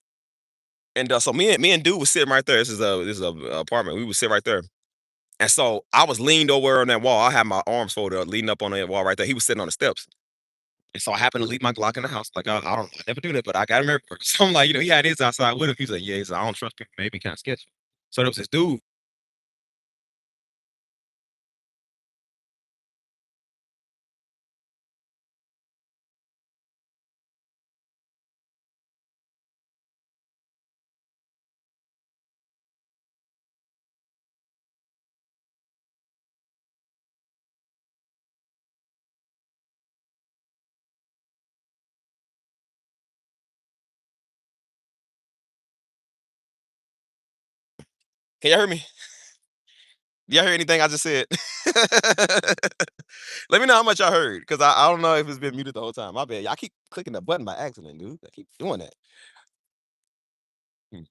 And so me and dude was sitting right there. This is a apartment. We would sit right there. And so I was leaned over on that wall. I had my arms folded up, leaning up on that wall right there. He was sitting on the steps. And so I happened to leave my Glock in the house. Like I never do that, but I got him everywhere. So I'm like, he had his outside with him. He's like, yeah, he's like, I don't trust people. Maybe kind of sketchy. So there was this dude. Can y'all hear me? Y'all hear anything I just said? Let me know how much I heard, because I don't know if it's been muted the whole time. My bad. Y'all keep clicking the button by accident, dude. I keep doing that. Hmm.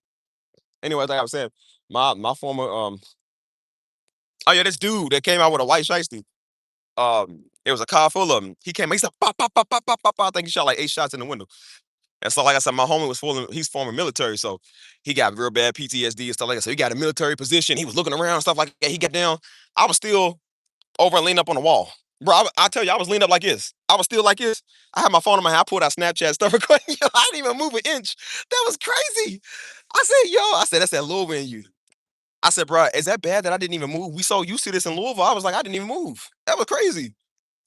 Anyways, like I was saying, my former oh yeah, this dude that came out with a white shiesty. It was a car full of them. He came, he said, pop, pop, pop, pop, pop, pop, pop. I think he shot like 8 shots in the window. And so, like I said, my homie was full. He's former military, so he got real bad PTSD and stuff like that. So he got a military position. He was looking around and stuff like that. He got down. I was still over and leaned up on the wall. Bro, I tell you, I was leaned up like this. I was still like this. I had my phone in my hand. I pulled out Snapchat stuff recording. Yo, I didn't even move an inch. That was crazy. I said, that's that Louisville in you. I said, bro, is that bad that I didn't even move? We so used to this in Louisville. I was like, I didn't even move. That was crazy.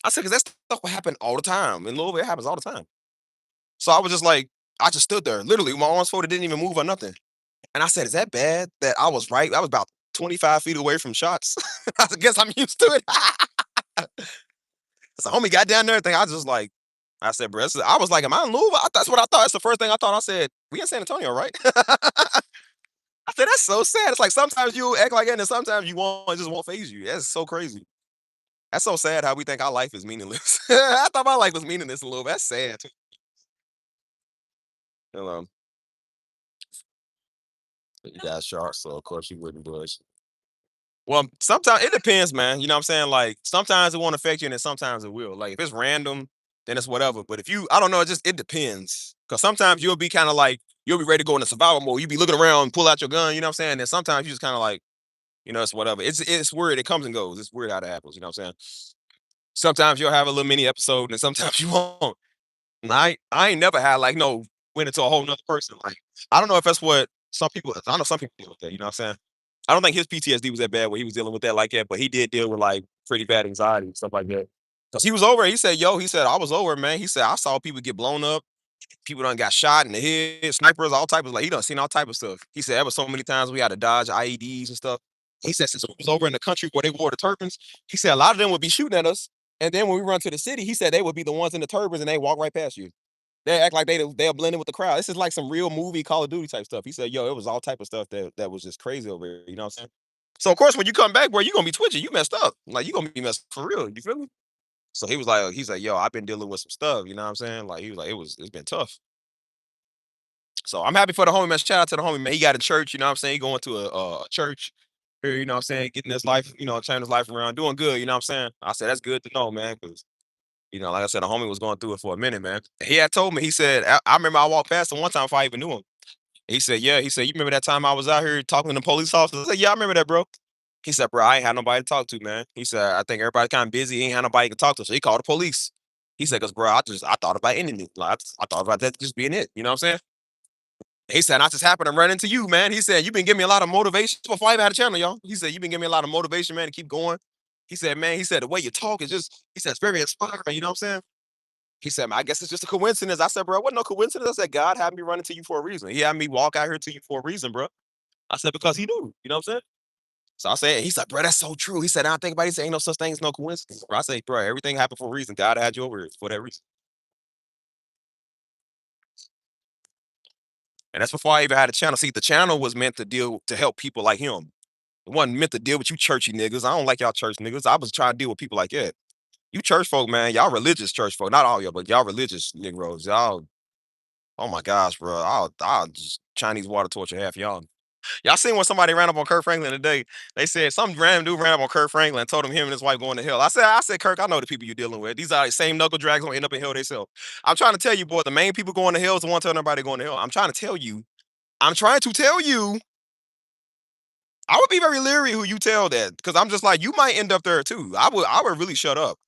I said, because that stuff will happen all the time. In Louisville, it happens all the time. So I was just like, I just stood there. Literally, my arms folded, didn't even move or nothing. And I said, is that bad that I was right? I was about 25 feet away from shots. I guess I'm used to it. So homie got down there and I was just like, I said, bro, I was like, am I in Louisville? That's what I thought. That's the first thing I thought. I said, we in San Antonio, right? I said, that's so sad. It's like sometimes you act like that, and sometimes you won't, it just won't phase you. That's so crazy. That's so sad how we think our life is meaningless. I thought my life was meaningless a little bit. That's sad. You know, you got sharks, so of course you wouldn't budge. Well, sometimes it depends, man. You know what I'm saying? Like sometimes it won't affect you, and then sometimes it will. Like if it's random, then it's whatever. But if I don't know, it depends. Cause sometimes you'll be kind of like you'll be ready to go into survival mode. You be looking around, pull out your gun. You know what I'm saying? And then sometimes you just kind of like, it's whatever. It's weird. It comes and goes. It's weird how that happens. You know what I'm saying? Sometimes you'll have a little mini episode, and sometimes you won't. And I ain't never had like no went into a whole nother person. Like I don't know if that's what some people. I know some people deal with that. You know what I'm saying? I don't think his PTSD was that bad where he was dealing with that like that, but he did deal with like pretty bad anxiety and stuff like that. Cause he was over. He said, "Yo," he said, "I was over, man." He said, "I saw people get blown up. People done got shot in the head, snipers, all types of like he done seen all type of stuff." He said, "Ever so many times we had to dodge IEDs and stuff." He said, "Since we was over in the country where they wore the turbans, he said a lot of them would be shooting at us, and then when we run to the city, he said they would be the ones in the turbans and they walk right past you." They act like they're blending with the crowd. This is like some real movie Call of Duty type stuff. He said, "Yo, it was all type of stuff that was just crazy over here." You know what I'm saying? So of course, when you come back, bro, you gonna be twitching. You messed up. Like you gonna be messed for real. You feel me? So he's like, "Yo, I've been dealing with some stuff." You know what I'm saying? Like he was like, it's been tough. So I'm happy for the homie, man. Shout out to the homie, man. He got a church. You know what I'm saying? He going to a church here. You know what I'm saying? Getting his life, turning his life around, doing good. You know what I'm saying? I said that's good to know, man, because like I said, the homie was going through it for a minute, man. He had told me, he said, I remember I walked past him one time before I even knew him. He said, yeah, he said, you remember that time I was out here talking to police officers? I said, yeah, I remember that, bro. He said, bro, I ain't had nobody to talk to, man. He said, I think everybody kind of busy. He ain't had nobody to talk to. So he called the police. He said, because, bro, I thought about ending it. Like, I thought about that just being it. You know what I'm saying? He said, I just happened to run into you, man. He said, you've been giving me a lot of motivation before I even had a channel, y'all. He said, you've been giving me a lot of motivation, man, to keep going. He said, man, he said, the way you talk is just, he said, it's very inspiring. You know what I'm saying? He said, I guess it's just a coincidence. I said, bro, it wasn't no coincidence. I said, God had me running to you for a reason. He had me walk out here to you for a reason, bro. I said, because he knew. You know what I'm saying? So I said, he said, bro, that's so true. He said, I don't think about it. He said, ain't no such thing as no coincidence. Bro, I say, bro, everything happened for a reason. God had you over here for that reason. And that's before I even had a channel. See, the channel was meant to help people like him. It wasn't meant to deal with you churchy niggas. I don't like y'all church niggas. I was trying to deal with people like that. You church folk, man, y'all religious church folk. Not all y'all, but y'all religious Negroes. Y'all, oh my gosh, bro. I'll just Chinese water torture half y'all. Y'all seen when somebody ran up on Kirk Franklin today? They said some random dude ran up on Kirk Franklin and told him and his wife going to hell. I said, Kirk, I know the people you're dealing with. These are the same knuckle drags gonna end up in hell themselves. I'm trying to tell you, boy, the main people going to hell is the one telling everybody going to hell. I'm trying to tell you. I'm trying to tell you. I would be very leery who you tell that because I'm just like you might end up there too. I would really shut up.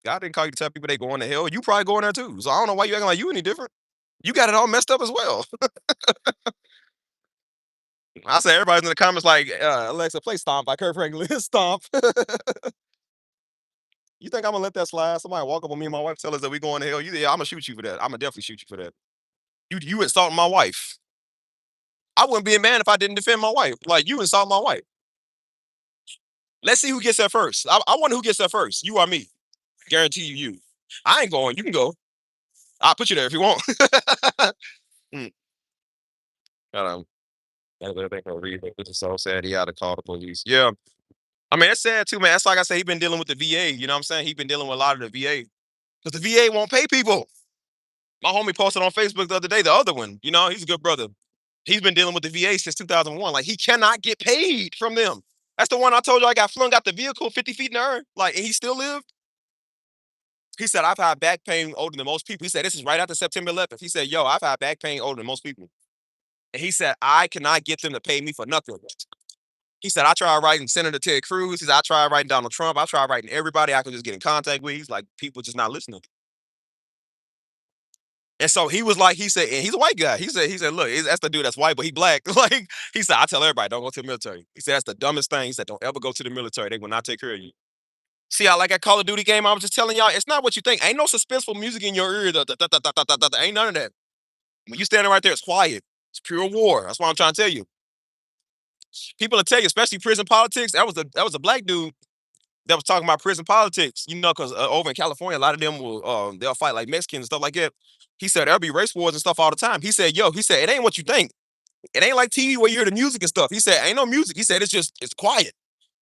God didn't call you to tell people they going to hell. You probably going there too. So I don't know why you acting like you any different. You got it all messed up as well. I say everybody's in the comments like Alexa, play Stomp by Kirk Franklin. Stomp. You think I'm gonna let that slide? Somebody walk up on me and my wife tell us that we going to hell. Yeah, I'm gonna shoot you for that. I'm gonna definitely shoot you for that. You insulting my wife. I wouldn't be a man if I didn't defend my wife. Like you insult my wife. Let's see who gets there first. I wonder who gets there first. You or me? Guarantee you. I ain't going. You can go. I'll put you there if you want. Mm. Um, I think I'll read it. This is so sad. He had to call the police. Yeah. I mean, that's sad too, man. That's like I said, he been dealing with the VA. You know what I'm saying? He been dealing with a lot of the VA because the VA won't pay people. My homie posted on Facebook the other day, the other one, he's a good brother. He's been dealing with the VA since 2001. Like, he cannot get paid from them. That's the one I told you I got flung out the vehicle 50 feet in the air. Like, and he still lived. He said, I've had back pain older than most people. He said, this is right after September 11th. He said, yo, I've had back pain older than most people. And he said, I cannot get them to pay me for nothing. He said, I tried writing Senator Ted Cruz. He said, I tried writing Donald Trump. I tried writing everybody I could just get in contact with. He's like, people just not listening. And so he was like, he said, and he's a white guy. He said, look, that's the dude that's white, but he black. Like, he said, I tell everybody, don't go to the military. He said, that's the dumbest thing. He said, don't ever go to the military. They will not take care of you. See, I like that Call of Duty game. I was just telling y'all, it's not what you think. Ain't no suspenseful music in your ear. Ain't none of that. When you standing right there, it's quiet. It's pure war. That's what I'm trying to tell you. People will tell you, especially prison politics. That was a black dude that was talking about prison politics. Because over in California, a lot of them will they'll fight like Mexicans and stuff like that. He said there'll be race wars and stuff all the time. He said, yo, it ain't what you think. It ain't like TV where you hear the music and stuff. He said, ain't no music. He said, it's quiet.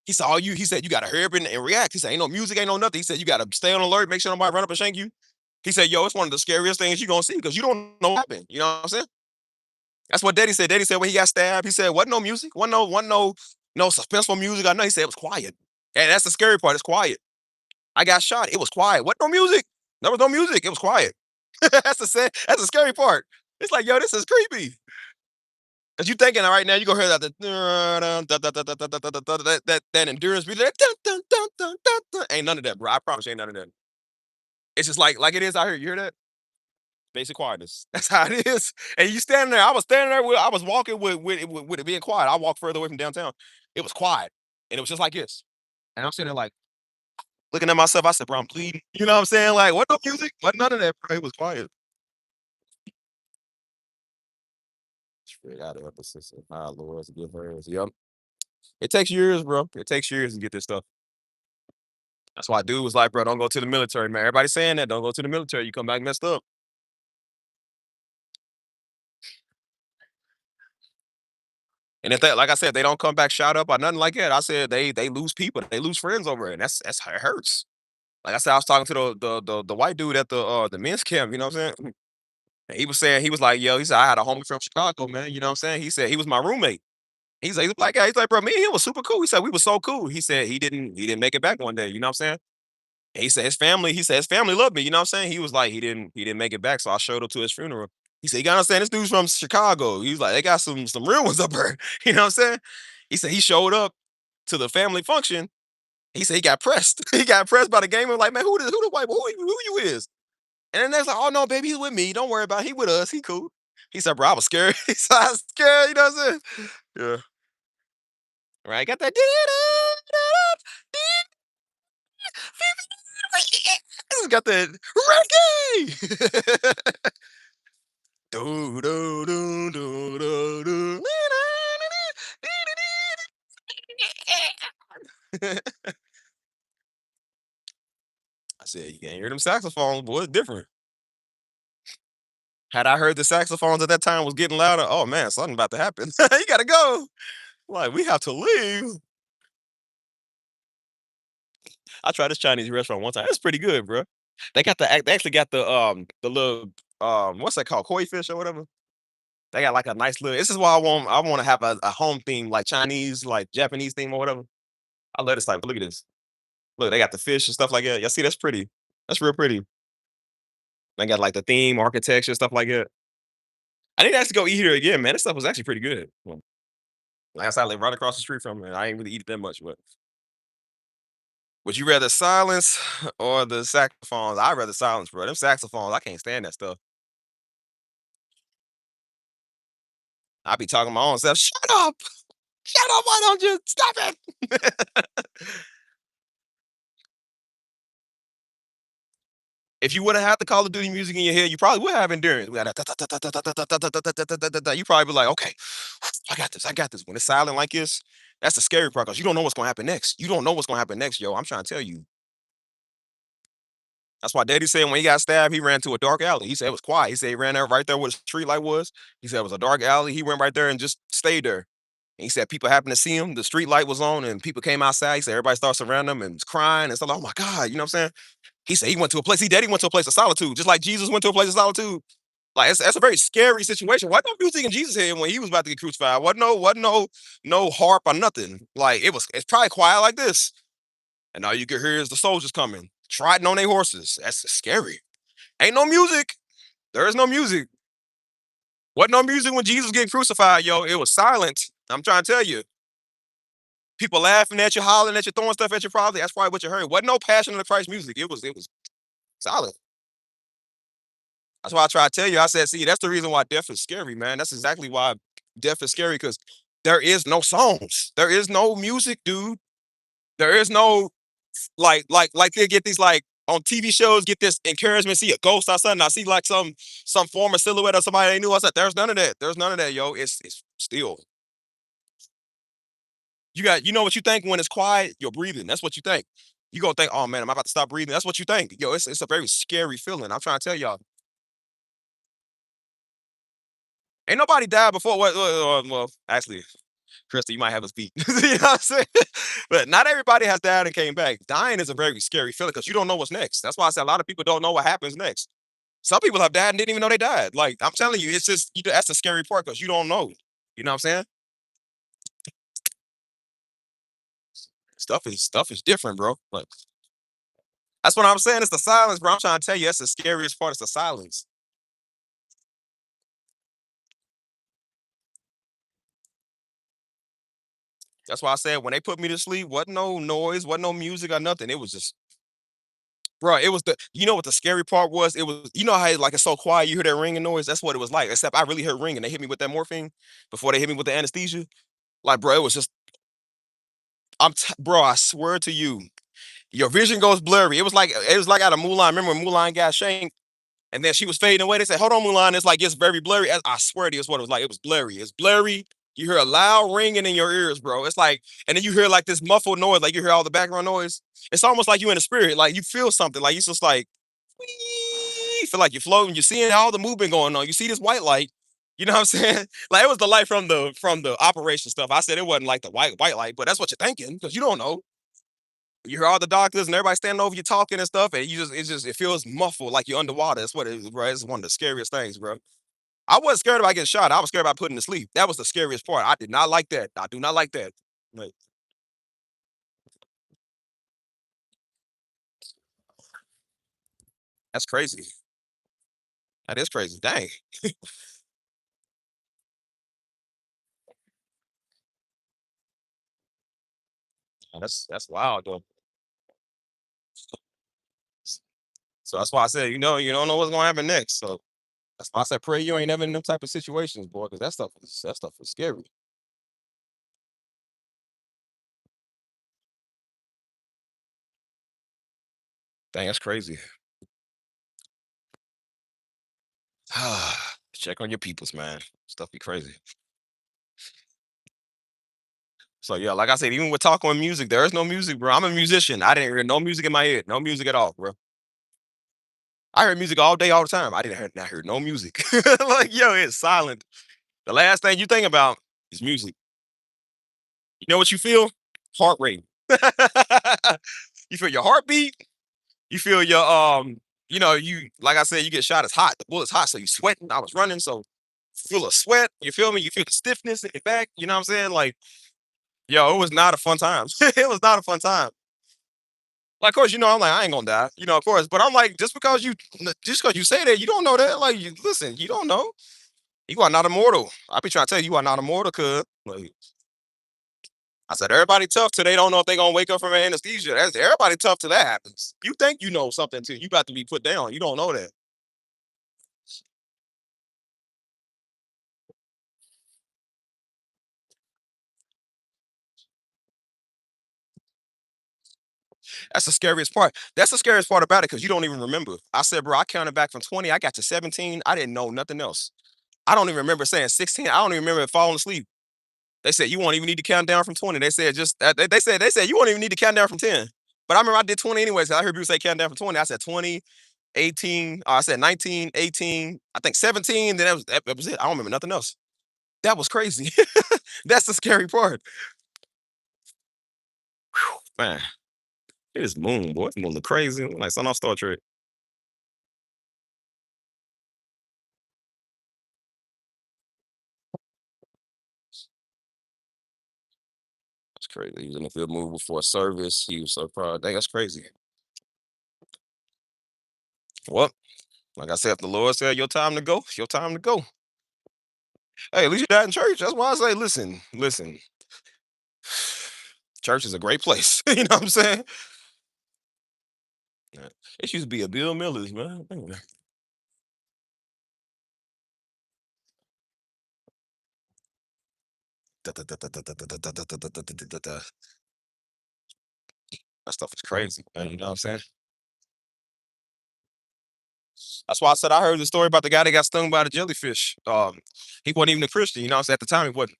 He said, he said, you got to hurry up and react. He said, ain't no music, ain't no nothing. He said, you got to stay on alert, make sure nobody run up and shank you. He said, yo, it's one of the scariest things you're going to see because you don't know what happened. You know what I'm saying? That's what Daddy said. Daddy said when he got stabbed, he said, wasn't no music, wasn't no suspenseful music. I know. He said it was quiet. And that's the scary part. It's quiet. I got shot. It was quiet. What no music? There was no music. It was quiet. That's the scary part. It's like, yo, this is creepy. Cause you thinking right now, you gonna hear that endurance music. Ain't none of that, bro. I promise you ain't none of that. It's just like it is out here. You hear that? Basic quietness. That's how it is. And you standing there. I was standing there. I was walking with it being quiet. I walked further away from downtown. It was quiet, and it was just like this. And I'm sitting there like looking at myself. I said, "Bro, I'm bleeding." You know what I'm saying? Like, what no music? What none of that, bro. It was quiet. Straight out of emphasis. Ah, Lord, it's a good prayers. Yep. It takes years, bro. It takes years to get this stuff. That's why dude was like, bro, don't go to the military, man. Everybody saying that, don't go to the military. You come back messed up. And if they, like I said, they don't come back shot up or nothing like that, I said they lose people, they lose friends over it. And that's how it hurts. Like I said, I was talking to the white dude at the men's camp, you know what I'm saying? And he was saying, he was like, yo, he said, I had a homie from Chicago, man. You know what I'm saying? He said he was my roommate. He's a black guy. He's like, bro, me and him was super cool. He said we were so cool. He said he didn't make it back one day. You know what I'm saying? And he said his family loved me. You know what I'm saying? He was like, he didn't make it back. So I showed up to his funeral. He said, you gotta understand, this dude's from Chicago. He was like, they got some real ones up here. You know what I'm saying? He said he showed up to the family function. He said he got pressed. He got pressed by the game. Like, man, who the white boy, who you is? And then they're like, oh no, baby, he's with me. Don't worry about it. He with us. He cool. He said, bro, I was scared. He said, I was scared. You know what I'm saying? Yeah. Right. Got that. Got that reggae. Do, do, do, do, do, do. I said, you can't hear them saxophones, boy. It's different. Had I heard the saxophones at that time was getting louder, oh man, something about to happen. You gotta go. Like, we have to leave. I tried this Chinese restaurant one time. It's pretty good, bro. They actually got the little what's that called? Koi fish or whatever. They got like a nice little. This is why I want to have a home theme like Chinese, like Japanese theme or whatever. I love this type. Look at this. Look, they got the fish and stuff like that. Y'all see that's pretty. That's real pretty. They got like the theme, architecture, stuff like that. I need to actually go eat here again, man. This stuff was actually pretty good. Well, last I live right across the street from it. I ain't really eat it that much, but would you rather silence or the saxophones? I'd rather silence, bro. Them saxophones, I can't stand that stuff. I be talking to my own self. Shut up! Shut up! Why don't you stop it? If you would have had the Call of Duty music in your head, you probably would have endurance. You probably be like, okay, I got this. I got this. When it's silent like this, that's the scary part because you don't know what's gonna happen next. You don't know what's gonna happen next, yo. I'm trying to tell you. That's why Daddy said when he got stabbed, he ran to a dark alley. He said it was quiet. He said he ran there right there where the street light was. He said it was a dark alley. He went right there and just stayed there. And he said people happened to see him. The street light was on and people came outside. He said everybody started surrounding him and was crying and stuff. Like, oh my God, you know what I'm saying? He said he went to a place. He daddy went to a place of solitude, just like Jesus went to a place of solitude. Like that's a very scary situation. Why don't music in Jesus' head when he was about to get crucified? Wasn't no harp or nothing. Like it's probably quiet like this. And all you could hear is the soldiers coming, trotting on their horses. That's scary. Ain't no music. There is no music. Wasn't no music when Jesus getting crucified, yo. It was silent. I'm trying to tell you. People laughing at you, hollering at you, throwing stuff at you. Probably that's probably what you heard. Wasn't no Passion of the Christ music. It was silent. That's why I try to tell you. I said, see, that's the reason why death is scary, man. That's exactly why death is scary because there is no songs. There is no music, dude. There is no like they get these like on TV shows, get this encouragement, see a ghost or something. I see like some form of silhouette of somebody they knew. I said, there's none of that. There's none of that, yo. It's still. You know what you think when it's quiet? You're breathing. That's what you think. You gonna think, oh man, am I about to stop breathing? That's what you think. Yo, it's a very scary feeling. I'm trying to tell y'all. Ain't nobody died before. Well, actually, Krista, you might have a speak. You know what I'm saying? But not everybody has died and came back. Dying is a very scary feeling because you don't know what's next. That's why I said a lot of people don't know what happens next. Some people have died and didn't even know they died. Like I'm telling you, it's just that's the scary part because you don't know. You know what I'm saying? Stuff is different, bro. But that's what I'm saying. It's the silence, bro. I'm trying to tell you, that's the scariest part. It's the silence. That's why I said when they put me to sleep, wasn't no noise, wasn't no music or nothing. It was just, bro. It was you know what the scary part was? It was, you know how like it's so quiet, you hear that ringing noise. That's what it was like. Except I really heard ringing. They hit me with that morphine before they hit me with the anesthesia. Like, bro, it was just, bro. I swear to you, your vision goes blurry. It was like out of Mulan. Remember when Mulan got shanked and then she was fading away? They said, "Hold on, Mulan." It's like it's very blurry. I swear to you, it's what it was like. It was blurry. It's blurry. You hear a loud ringing in your ears, bro. It's like, and then you hear like this muffled noise, like you hear all the background noise. It's almost like you in the spirit, like you feel something, like you just like, you feel like you're floating. You're seeing all the movement going on. You see this white light. You know what I'm saying? Like it was the light from the operation stuff. I said it wasn't like the white light, but that's what you're thinking because you don't know. You hear all the doctors and everybody standing over you talking and stuff, and it feels muffled like you're underwater. That's what it is, bro. It's one of the scariest things, bro. I wasn't scared about getting shot. I was scared about putting to sleep. That was the scariest part. I did not like that. I do not like that. Like, that's crazy. That is crazy. Dang. That's wild though. So that's why I said, you don't know what's gonna happen next. So that's why I said, pray you ain't never in them type of situations, boy, because that stuff is scary. Dang, that's crazy. Check on your peoples, man. Stuff be crazy. So yeah, like I said, even with talking on music, there is no music, bro. I'm a musician. I didn't hear no music in my head, no music at all, bro. I heard music all day, all the time. I didn't hear, not hear no music. Like, yo, it's silent. The last thing you think about is music. You know what you feel? Heart rate. You feel your heartbeat. You feel your you like I said, you get shot. It's hot. The bullet's hot, so you sweating. I was running, so feel a sweat. You feel me? You feel the stiffness in your back. You know what I'm saying? Like, yo, it was not a fun time. It was not a fun time. Like, of course, I'm like, I ain't gonna die, of course. But I'm like, just because you say that, you don't know that. Like, listen, you don't know. You are not immortal. I be trying to tell you, you are not immortal, cuz. Like, I said, everybody tough till they don't know if they gonna wake up from anesthesia. That's everybody tough till that happens. You think you know something till you about to be put down. You don't know that. That's the scariest part. That's the scariest part about it because you don't even remember. I said, bro, I counted back from 20. I got to 17. I didn't know nothing else. I don't even remember saying 16. I don't even remember falling asleep. They said you won't even need to count down from 20. They said they said you won't even need to count down from 10. But I remember I did 20 anyways. I heard people say count down from 20. I said 20, 18. I said 19, 18. I think 17. Then that was it. I don't remember nothing else. That was crazy. That's the scary part. Man, it is moon, boy. It's moon look crazy. Like something off Star Trek. That's crazy. He was in the field movie before service. He was so proud. Dang, that's crazy. Well, like I said, if the Lord said your time to go, it's your time to go. Hey, at least you died in church. That's why I say, listen, listen. Church is a great place. You know what I'm saying? Yeah. It used to be a Bill Miller's, man. That stuff is crazy, man. You know what I'm saying? That's why I said I heard the story about the guy that got stung by the jellyfish. He wasn't even a Christian, you know what I'm saying? At the time, he wasn't.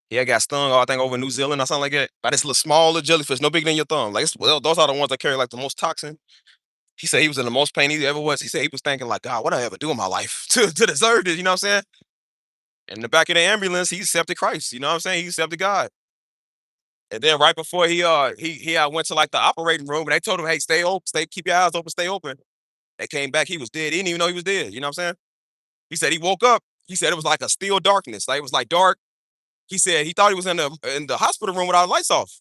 He had got stung, I think, over in New Zealand or something like that. By this little small little jellyfish, no bigger than your thumb. Like, those are the ones that carry like the most toxin. He said he was in the most pain he ever was. He said he was thinking, like, God, what did I ever do in my life to deserve this? You know what I'm saying? In the back of the ambulance, he accepted Christ. You know what I'm saying? He accepted God. And then right before he went to like the operating room, and they told him, "Hey, stay open, keep your eyes open, stay open." They came back, he was dead. He didn't even know he was dead. You know what I'm saying? He said he woke up. He said it was like a steel darkness, like it was like dark. He said he thought he was in the hospital room without the lights off.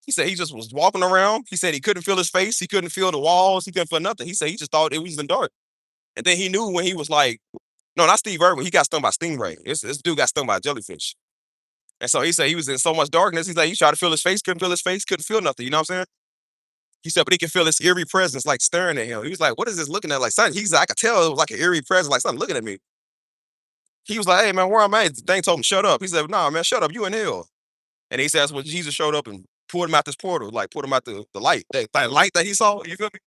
He said he just was walking around. He said he couldn't feel his face. He couldn't feel the walls. He couldn't feel nothing. He said he just thought it was in dark. And then he knew when he was like, no, not Steve Irwin. He got stung by stingray. This dude got stung by a jellyfish. And so he said he was in so much darkness. He's like, he tried to feel his face, couldn't feel his face, couldn't feel nothing. You know what I'm saying? He said, but he could feel this eerie presence like staring at him. He was like, what is this looking at? Like, something. He's like, I could tell it was like an eerie presence, like something looking at me. He was like, hey, man, where am I at? The thing told him, shut up. He said, nah, man, shut up. You in hell. And he said, that's when Jesus showed up and pulled him out this portal, like pulled him out the light, that light that he saw. You feel me?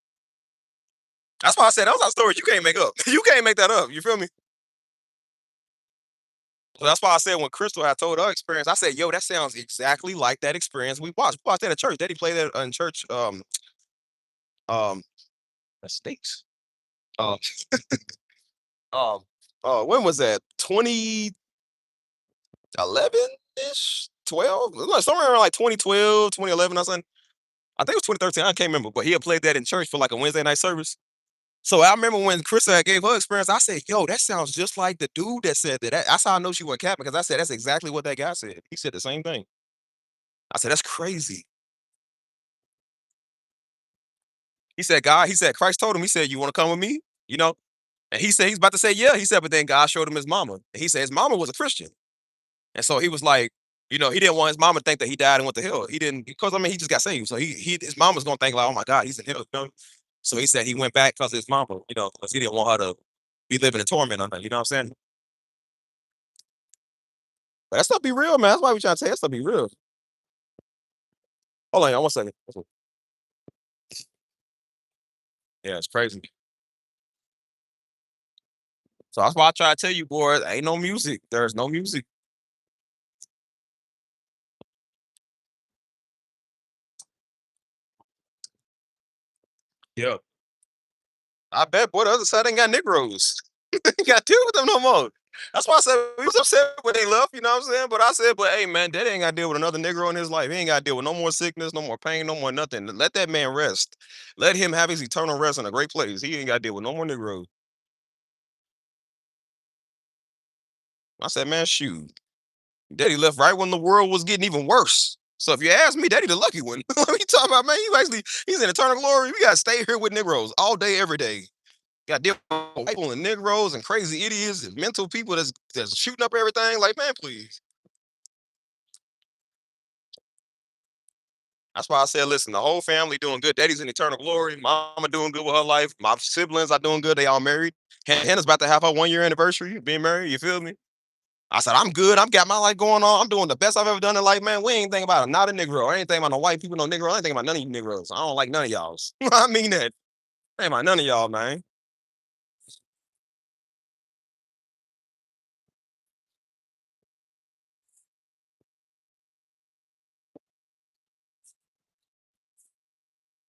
That's why I said, those are stories you can't make up. You can't make that up. You feel me? So that's why I said when Crystal had told her experience, I said, "Yo, that sounds exactly like that experience we watched. We watched that at church. Daddy played that in church. Um, that stinks. Um, um, when was that? 2011 ish, 12, somewhere around like 2012, 2011 or something. I think it was 2013. I can't remember, but he had played that in church for like a Wednesday night service. So I remember when Krista had gave her experience, I said, "Yo, that sounds just like the dude that said that." That's how I know she went Catholic because I said that's exactly what that guy said. He said the same thing. I said that's crazy. He said, "God," he said, "Christ told him." He said, "You want to come with me?" You know, and he said he's about to say yeah. He said, but then God showed him his mama. And he said his mama was a Christian, and so he was like, he didn't want his mama to think that he died and went to hell. He didn't because I mean he just got saved, so he his mom was gonna think like, oh my God, he's in hell. So he said he went back because his mama, because he didn't want her to be living in torment on that. You know what I'm saying? But that stuff be real, man. That's why we trying to say that stuff be real. Hold on, one second. Yeah, it's crazy. So that's why I try to tell you, boys, ain't no music. There's no music. Yeah. I bet, boy, the other side ain't got Negroes. Ain't got to deal with them no more. That's why I said we was upset when they left, you know what I'm saying? But I said, but hey, man, that ain't got to deal with another Negro in his life. He ain't got to deal with no more sickness, no more pain, no more nothing. Let that man rest. Let him have his eternal rest in a great place. He ain't got to deal with no more Negroes. I said, man, shoot. Daddy left right when the world was getting even worse. So if you ask me, Daddy the lucky one. What are you talking about, man? He's in eternal glory. We gotta stay here with Negroes all day, every day. Got different white people and Negroes and crazy idiots and mental people that's shooting up everything. Like, man, please. That's why I said, listen, the whole family doing good. Daddy's in eternal glory. Mama doing good with her life. My siblings are doing good. They all married. Hannah's about to have her 1 year anniversary of being married. You feel me? I said, I'm good. I've got my life going on. I'm doing the best I've ever done in life, man. We ain't thinking about not a Negro. I ain't thinking about no white people, no Negro. I ain't thinking about none of you Negroes. I don't like none of y'all. I mean that. I ain't about none of y'all, man.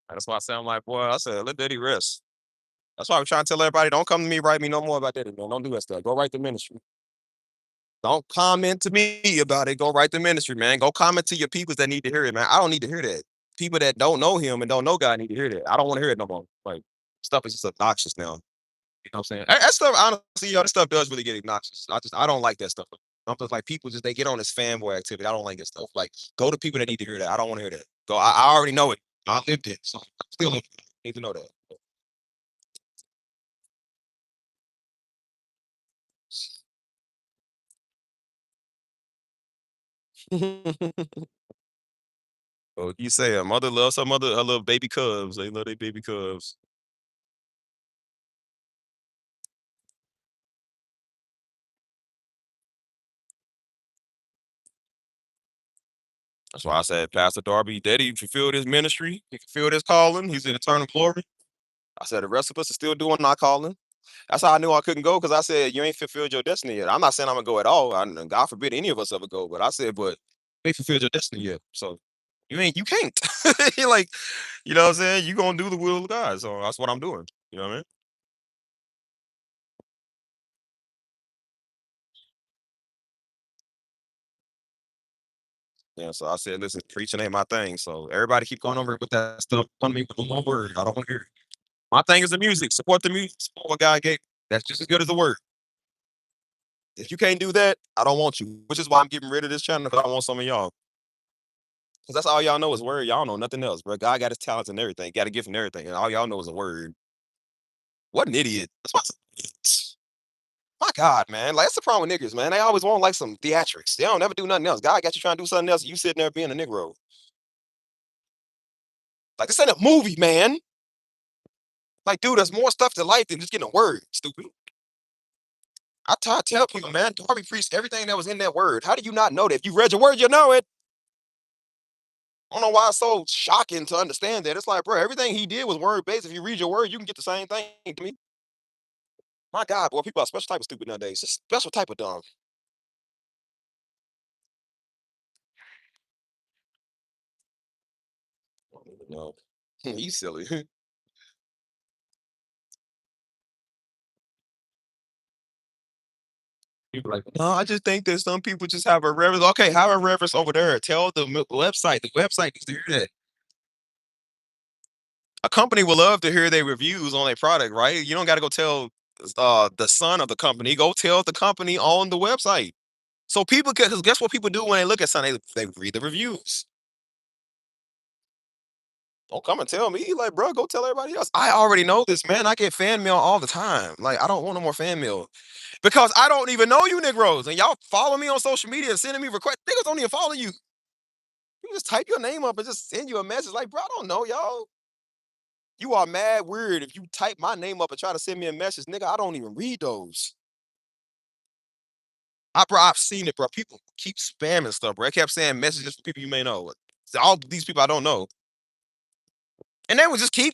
That's why I sound like, boy, I said, let Daddy rest. That's why I'm trying to tell everybody, don't come to me, write me no more about Daddy, man. Don't do that stuff. Go write the ministry. Don't comment to me about it. Go write the ministry, man. Go comment to your people that need to hear it, man. I don't need to hear that. People that don't know him and don't know God need to hear that. I don't want to hear it no more. Like, stuff is just obnoxious now. You know what I'm saying? That stuff, honestly, that stuff does really get obnoxious. I don't like that stuff. I'm just like people just they get on this fanboy activity. I don't like that stuff. Like, go to people that need to hear that. I don't want to hear that. Go. I already know it. I lived it. So I still need to know that. Oh, you say a mother loves her little baby cubs. They love their baby cubs. That's why I said Pastor Darby, Daddy fulfilled his ministry. He fulfilled his calling. He's in eternal glory. I said the rest of us are still doing our calling. That's how I knew I couldn't go because I said you ain't fulfilled your destiny yet. I'm not saying I'm gonna go at all. God forbid any of us ever go, but I said, but you ain't fulfilled your destiny yet. So you can't. You're like, you know what I'm saying? You gonna do the will of God. So that's what I'm doing. You know what I mean? Yeah. So I said, listen, preaching ain't my thing. So everybody keep going over with that stuff. Come to me with one word. I don't want to hear it. My thing is the music. Support the music. Support what God gave. That's just as good as the word. If you can't do that, I don't want you. Which is why I'm getting rid of this channel because I want some of y'all. Because that's all y'all know is word. Y'all know nothing else, bro. God got his talents and everything, got a gift and everything. And all y'all know is a word. What an idiot. My God, man. Like, that's the problem with niggas, man. They always want like some theatrics. They don't never do nothing else. God got you trying to do something else. You sitting there being a Negro. Like, this ain't a movie, man. Like, dude, there's more stuff to life than just getting a word, stupid. I tell people, man, Darby preached everything that was in that word. How do you not know that? If you read your word, you know it. I don't know why it's so shocking to understand that. It's like, bro, everything he did was word based. If you read your word, you can get the same thing to me. My God, boy, people are a special type of stupid nowadays. Just special type of dumb. No, he's silly. People like, no, I just think that some people just have a reverence. Okay, have a reverence over there. Tell the website. The website needs to hear that. A company would love to hear their reviews on their product, right? You don't got to go tell the son of the company. Go tell the company on the website. So people can, because guess what people do when they look at something? They read the reviews. Don't come and tell me, like, bro, go tell everybody else. I already know this, man. I get fan mail all the time. Like, I don't want no more fan mail because I don't even know you, Negroes, and y'all follow me on social media, sending me requests. Niggas don't even follow you. You just type your name up and just send you a message. Like, bro, I don't know y'all. You are mad weird if you type my name up and try to send me a message, nigga. I don't even read those. Bro, I've seen it, bro. People keep spamming stuff, bro. I kept saying messages from people you may know. All these people I don't know. And they just keep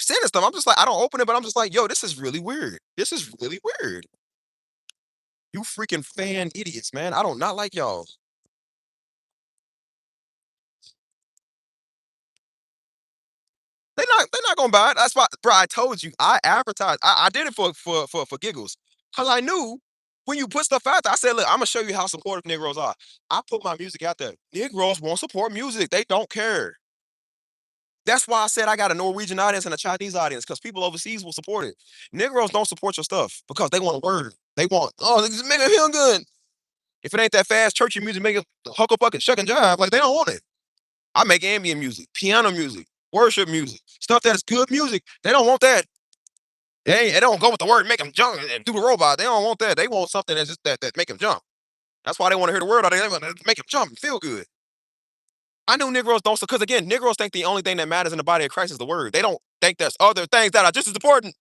sending stuff. I'm just like, I don't open it, but I'm just like, yo, this is really weird. This is really weird. You freaking fan idiots, man. I don't not like y'all. They're not gonna buy it. That's why, bro. I told you, I advertised. I did it for giggles. Cause I knew when you put stuff out there, I said, look, I'm gonna show you how supportive Negroes are. I put my music out there. Negroes won't support music. They don't care. That's why I said I got a Norwegian audience and a Chinese audience, because people overseas will support it. Negroes don't support your stuff because they want a word. They want, oh, this make it feel good. If it ain't that fast, churchy music, make it huckle bucket, shuck and jive. Like they don't want it. I make ambient music, piano music, worship music, stuff that is good music. They don't want that. They don't go with the word, make them jump and do the robot. They don't want that. They want something that's just that make them jump. That's why they want to hear the word. They want to make them jump and feel good. I know Negroes don't, because again, Negroes think the only thing that matters in the body of Christ is the word. They don't think there's other things that are just as important.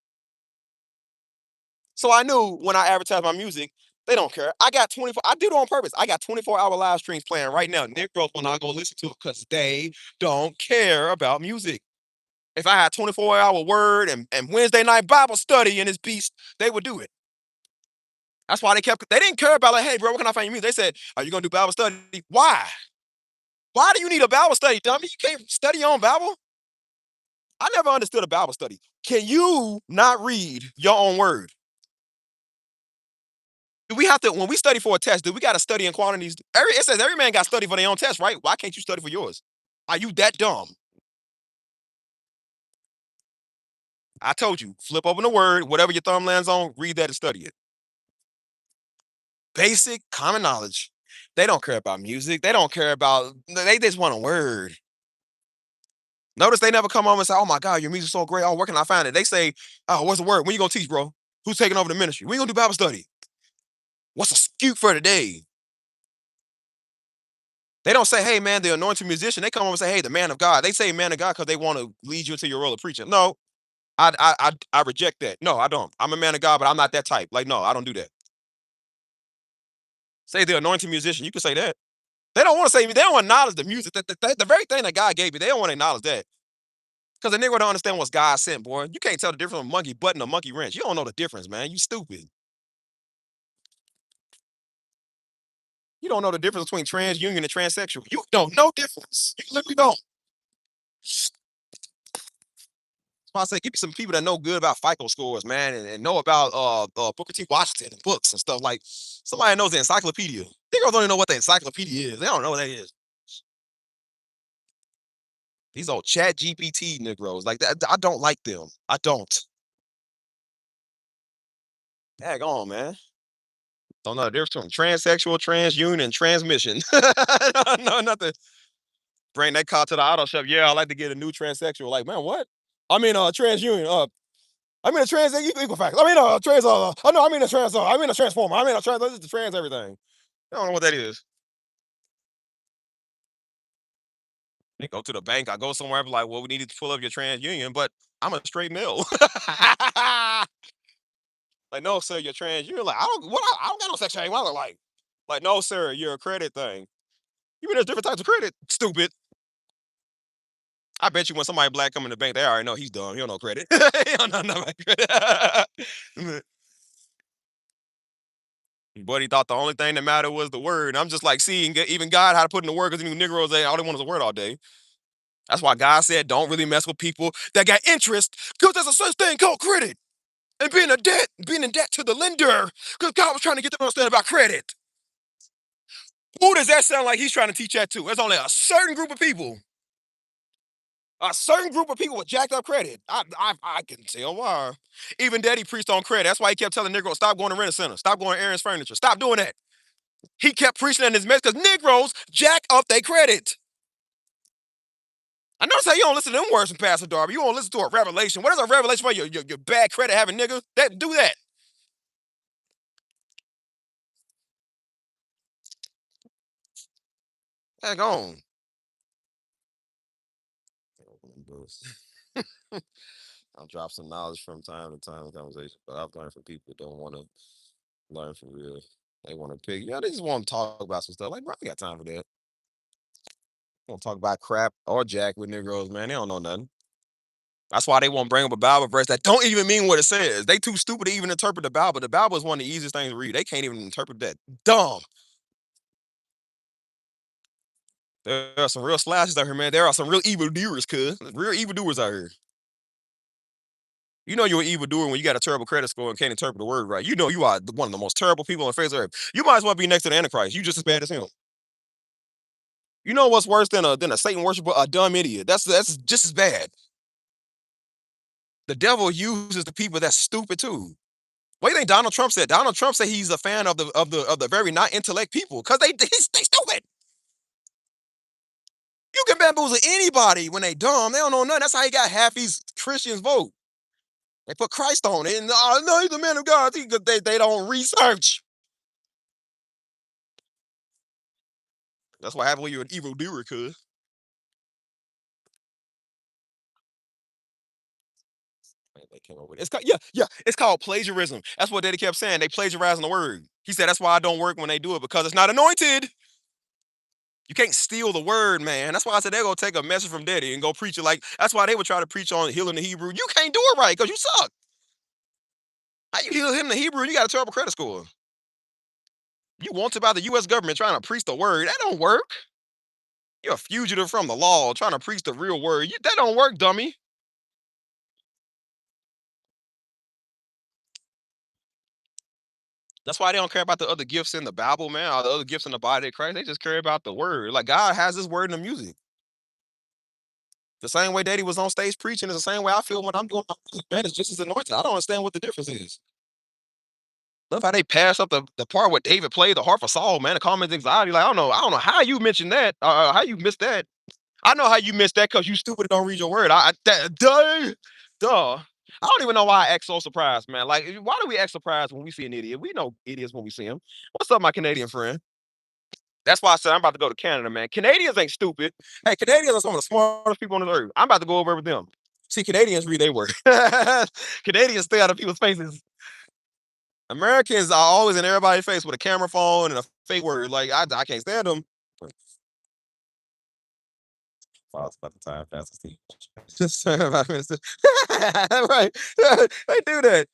So I knew when I advertised my music, they don't care. I got 24, I did it on purpose. I got 24-hour live streams playing right now. Negroes will not go listen to it because they don't care about music. If I had 24-hour word and Wednesday night Bible study in this beast, they would do it. That's why they didn't care about, like, hey, bro, what can I find your music? They said, are you going to do Bible study? Why? Why do you need a Bible study, dummy? You can't study your own Bible? I never understood a Bible study. Can you not read your own word? Do we have to, when we study for a test, do we got to study in quantities? It says every man got to study for their own test, right? Why can't you study for yours? Are you that dumb? I told you, flip open the word, whatever your thumb lands on, read that and study it. Basic common knowledge. They don't care about music. They don't care about, they just want a word. Notice they never come on and say, oh my God, your music's so great. Oh, where can I find it? They say, oh, what's the word? When you gonna teach, bro? Who's taking over the ministry? When you gonna do Bible study? What's a scoop for today? They don't say, hey man, the anointed musician. They come over and say, hey, the man of God. They say man of God because they want to lead you into your role of preaching. No, I reject that. No, I don't. I'm a man of God, but I'm not that type. Like, no, I don't do that. Say the anointed musician. You can say that. They don't want to say, they don't acknowledge the music. The very thing that God gave you, they don't want to acknowledge that. Because the nigga don't understand what's God sent, boy. You can't tell the difference from a monkey button and a monkey wrench. You don't know the difference, man. You stupid. You don't know the difference between transunion and transsexual. You don't know difference. You literally don't. I say, give me some people that know good about FICO scores, man, and know about Booker T. Washington and books and stuff. Like somebody knows the encyclopedia. Niggas don't even know what the encyclopedia is. They don't know what that is. These old Chat GPT Negroes, like that, I don't like them. I don't. Dag on, man. Don't know the difference between transsexual, transunion, and transmission. No, nothing. Bring that car to the auto shop. Yeah, I like to get a new transsexual. Like, man, what? I mean, transunion. I mean a trans Equifax. I mean a trans. Oh no, I mean a trans. I mean a transformer. I mean a trans. This is the trans everything. I don't know what that is. They go to the bank. I go somewhere. I'm like, well, we needed to pull up your TransUnion, but I'm a straight male. Like, no, sir, you're trans. You're like, I don't got no sex change. I look like, no, sir, you're a credit thing. You mean there's different types of credit? Stupid. I bet you when somebody black come in the bank, they already know he's dumb. He don't know credit. He don't know nothing about credit. But he thought the only thing that mattered was the word. And I'm just like, see, even God had to put in the word because he knew Negroes, all they want is a word all day. That's why God said, don't really mess with people that got interest, because there's a such thing called credit. And being in debt to the lender, because God was trying to get them to understand about credit. Who does that sound like he's trying to teach that to? There's only a certain group of people. A certain group of people with jacked up credit. I can tell why. Even Daddy preached on credit. That's why he kept telling Negroes, stop going to rent a center. Stop going to Aaron's Furniture. Stop doing that. He kept preaching in his message because Negroes jack up their credit. I notice how you don't listen to them words from Pastor Darby. You don't listen to a revelation. What is a revelation for your bad credit having niggas? Do that. Heck on. I'll drop some knowledge from time to time in conversation, but I've learned from people that don't want to learn for real. They want to pick. Yeah, they just want to talk about some stuff. Like, bro, I got time for that. Want to talk about crap or jack with Negroes, man. They don't know nothing. That's why they won't bring up a Bible verse that don't even mean what it says. They too stupid to even interpret the Bible. The Bible is one of the easiest things to read. They can't even interpret that. Dumb. There are some real slashes out here, man. There are some real evildoers, cuz. Real evildoers out here. You know you're an evildoer when you got a terrible credit score and can't interpret the word right. You know you are one of the most terrible people on the face of earth. You might as well be next to the Antichrist. You just as bad as him. You know what's worse than a Satan worshiper? A dumb idiot. That's just as bad. The devil uses the people that's stupid too. What do you think Donald Trump said? Donald Trump said he's a fan of the very not intellect people because they stupid. You can bamboozle anybody when they dumb. They don't know nothing. That's how he got half these Christians vote. They put Christ on it. And no, he's a man of God. They don't research. That's what happens when you're an evildoer, cuz. They came up with it. It's called, yeah. It's called plagiarism. That's what Daddy kept saying. They plagiarizing the word. He said that's why I don't work when they do it because it's not anointed. You can't steal the word, man. That's why I said they're gonna take a message from Daddy and go preach it like that's why they would try to preach on healing the Hebrew. You can't do it right because you suck. How you heal him the Hebrew and you got a terrible credit score? You want to by the US government trying to preach the word. That don't work. You're a fugitive from the law trying to preach the real word. That don't work, dummy. That's why they don't care about the other gifts in the Bible, man, or the other gifts in the body of Christ. They just care about the word. Like God has his word in the music. The same way Daddy was on stage preaching is the same way I feel when I'm doing my music, man. It's just as anointed. I don't understand what the difference is. Love how they pass up the part where David played the harp of Saul, man. The common anxiety. Like, I don't know how you mentioned that. How you missed that. I know how you missed that because you stupid and don't read your word. Duh. I don't even know why I act so surprised, man. Like, why do we act surprised when we see an idiot? We know idiots when we see him. What's up, my Canadian friend? That's why I said I'm about to go to Canada, man. Canadians ain't stupid. Hey, Canadians are some of the smartest people on the earth. I'm about to go over with them. See, Canadians read their word. Canadians stay out of people's faces. Americans are always in everybody's face with a camera phone and a fake word. Like I can't stand them. False about the time fastest team. Just about minutes. Right. They do that.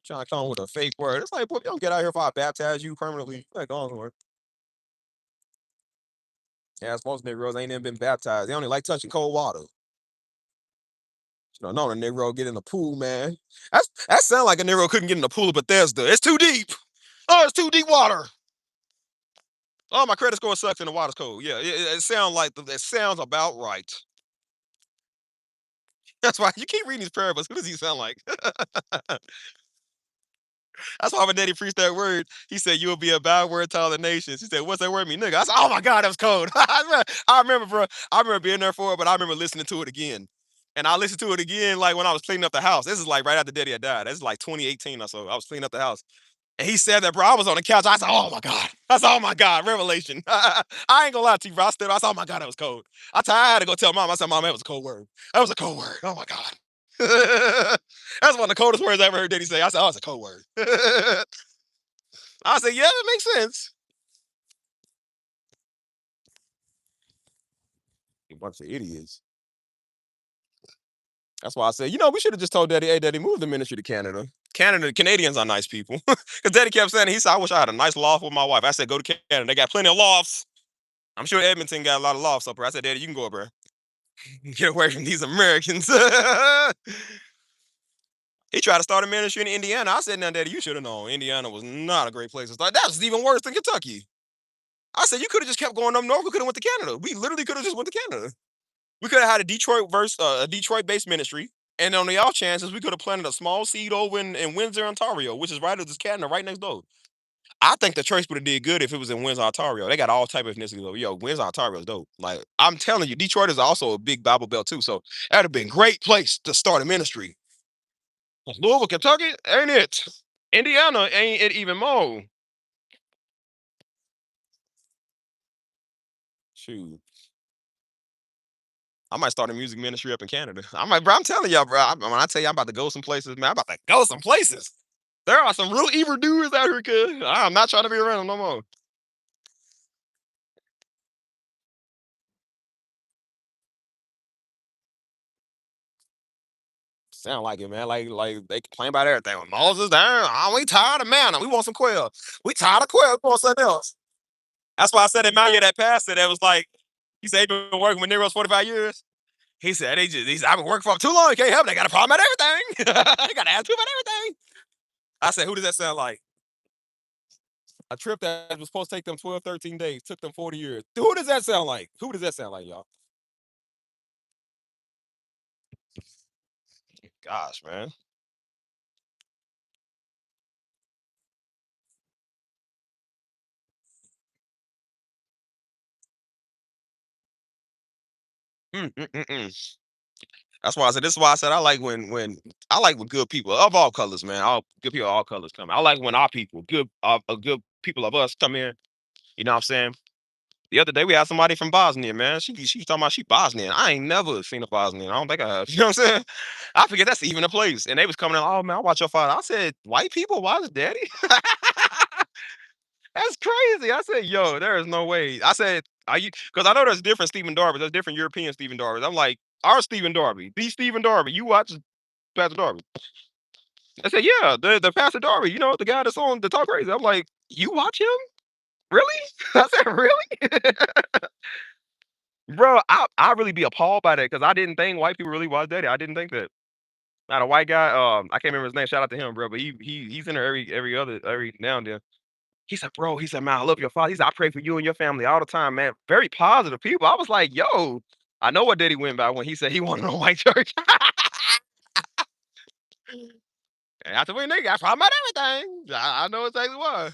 Trying to come with a fake word. It's like, boy, you don't get out here if I baptize you permanently. Like, go on, Lord. Yeah, most Negroes ain't even been baptized. They only like touching cold water. You know, a Negro get in the pool, man. That sound like a Negro couldn't get in the pool of Bethesda. It's too deep. Oh, it's too deep water. Oh, my credit score sucks and the water's cold. Yeah, it sounds like it sounds about right. That's why you keep reading these parables. Who does he sound like? That's why when Daddy preached that word, he said, "You'll be a bad word to all the nations." He said, "What's that word mean, nigga?" I said, "Oh my God, that was cold." I remember, bro. I remember being there for it, but I remember listening to it again. And I listened to it again, like when I was cleaning up the house. This is like right after Daddy had died. This is like 2018 or so. I was cleaning up the house. And he said that, bro. I was on the couch. I said, "Oh my God." I said, "Oh my God, revelation." I ain't gonna lie to you, bro. I said, "Oh my God, that was cold." I had to go tell mom. I said, "Mom, that was a cold word. That was a cold word. Oh my God." That's one of the coldest words I ever heard Daddy say. I said, "Oh, it's a cold word." I said, "Yeah, that makes sense." A bunch of idiots. That's why I said, we should have just told Daddy, hey, Daddy, move the ministry to Canada. Canadians are nice people. Because Daddy kept saying, he said, I wish I had a nice loft with my wife. I said, go to Canada. They got plenty of lofts. I'm sure Edmonton got a lot of lofts up there. I said, Daddy, you can go up there. Get away from these Americans. He tried to start a ministry in Indiana. I said, now, Daddy, you should have known. Indiana was not a great place to start. That was even worse than Kentucky. I said, you could have just kept going up north. We could have went to Canada. We literally could have just went to Canada. We could have had a a Detroit-based ministry. And on the off chances, we could have planted a small seed over in Windsor, Ontario, which is right at this Canada, right next door. I think the church would have did good if it was in Windsor, Ontario. They got all type of ethnicities over. Yo, Windsor, Ontario is dope. Like I'm telling you, Detroit is also a big Bible belt too. So that'd have been a great place to start a ministry. Louisville, Kentucky, ain't it? Indiana ain't it even more. Shoot. I might start a music ministry up in Canada. I might, bro. I'm telling y'all, bro. When I tell you I'm about to go some places, man, I'm about to go some places. There are some real evil dudes out here, cuz. I'm not trying to be around them no more. Sound like it, man. Like they complain about everything. When Moses down, oh, we tired of manna. We want some quail. We tired of quail. We want something else. That's why I said in Maya that pastor that was like, he said he been working with Negroes 45 years. He said I've been working for them too long. You can't help. They got a problem at everything. They got an attitude about everything. I said, who does that sound like? A trip that was supposed to take them 12, 13 days took them 40 years. Who does that sound like? Who does that sound like, y'all? Gosh, man. Mm, mm, mm, mm. That's why I said this is why I said I like when I like when good people of all colors, man. All good people, of all colors come. I like when our people, good people of us come in. You know what I'm saying? The other day we had somebody from Bosnia, man. She was talking about she Bosnian. I ain't never seen a Bosnian. I don't think I have. You know what I'm saying? I forget that's even a place. And they was coming in, oh man, I watch your father. I said, white people watch daddy? That's crazy. I said, yo, there is no way. I said, are you because I know there's different Stephen Darby, there's different European Stephen Darby. I'm like, our Stephen Darby, the Stephen Darby, you watch Pastor Darby. I said, yeah, the Pastor Darby, you know, the guy that's on the talk crazy. I'm like, you watch him? Really? I said, really? Bro, I really be appalled by that because I didn't think white people really watch Daddy. I didn't think that. Not a white guy. I can't remember his name. Shout out to him, bro. But he's in there every now and then. He said, bro, he said, man, I love your father. He said, I pray for you and your family all the time, man. Very positive people. I was like, yo, I know what Daddy went by when he said he wanted a white church. And after we nigga, I problem about everything. I know exactly why.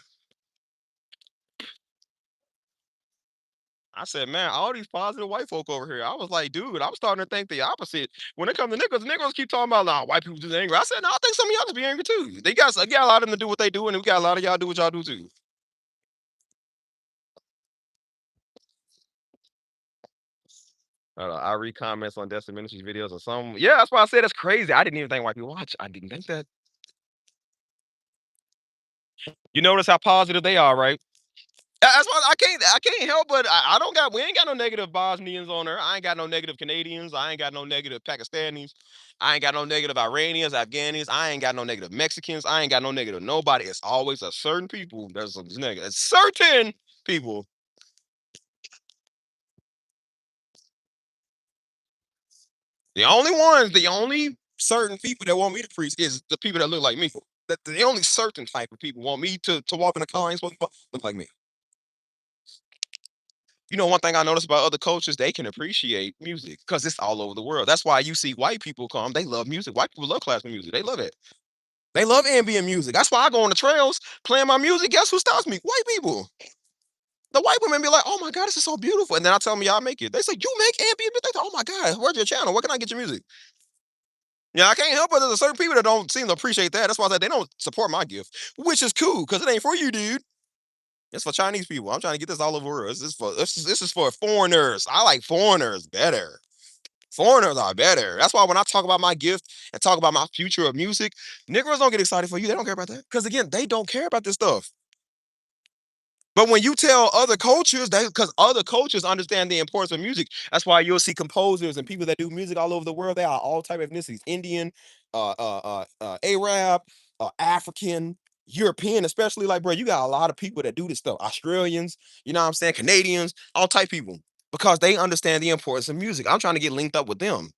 I said, man, all these positive white folk over here. I was like, dude, I'm starting to think the opposite. When it comes to niggas, niggas keep talking about, nah, white people just angry. I said, no, I think some of y'all just be angry too. They got a lot of them to do what they do, and we got a lot of y'all do what y'all do too. I read comments on Destiny Ministries videos or some. Yeah, that's why I said it's crazy. I didn't even think white people watch. I didn't think that. You notice how positive they are, right? That's why I can't help but I don't got we ain't got no negative Bosnians on there. I ain't got no negative Canadians. I ain't got no negative Pakistanis. I ain't got no negative Iranians, Afghans. I ain't got no negative Mexicans. I ain't got no negative nobody. It's always a certain people that's a negative. Certain people. The only certain people that want me to preach is the people that look like me. That the only certain type of people want me to walk in the car ain't supposed to look like me. You know, one thing I noticed about other cultures, they can appreciate music because it's all over the world. That's why you see white people come, they love music. White people love classical music. They love it. They love ambient music. That's why I go on the trails playing my music. Guess who stops me? White people. The white women be like, oh my God, this is so beautiful. And then I tell them, y'all make it. They say, you make ambient music? They say, oh my God, where's your channel? Where can I get your music? Yeah, I can't help it. There's certain people that don't seem to appreciate that. That's why I said they don't support my gift, which is cool because it ain't for you, dude. It's for Chinese people. I'm trying to get this all over the world. This is for foreigners. I like foreigners better. Foreigners are better. That's why when I talk about my gift and talk about my future of music, Negroes don't get excited for you. They don't care about that. Because again, they don't care about this stuff. But when you tell other cultures, that because other cultures understand the importance of music, that's why you'll see composers and people that do music all over the world. They are all type of ethnicities: Indian, Arab, African, European, especially, like, bro, you got a lot of people that do this stuff. Australians, you know what I'm saying? Canadians, all type people. Because they understand the importance of music. I'm trying to get linked up with them.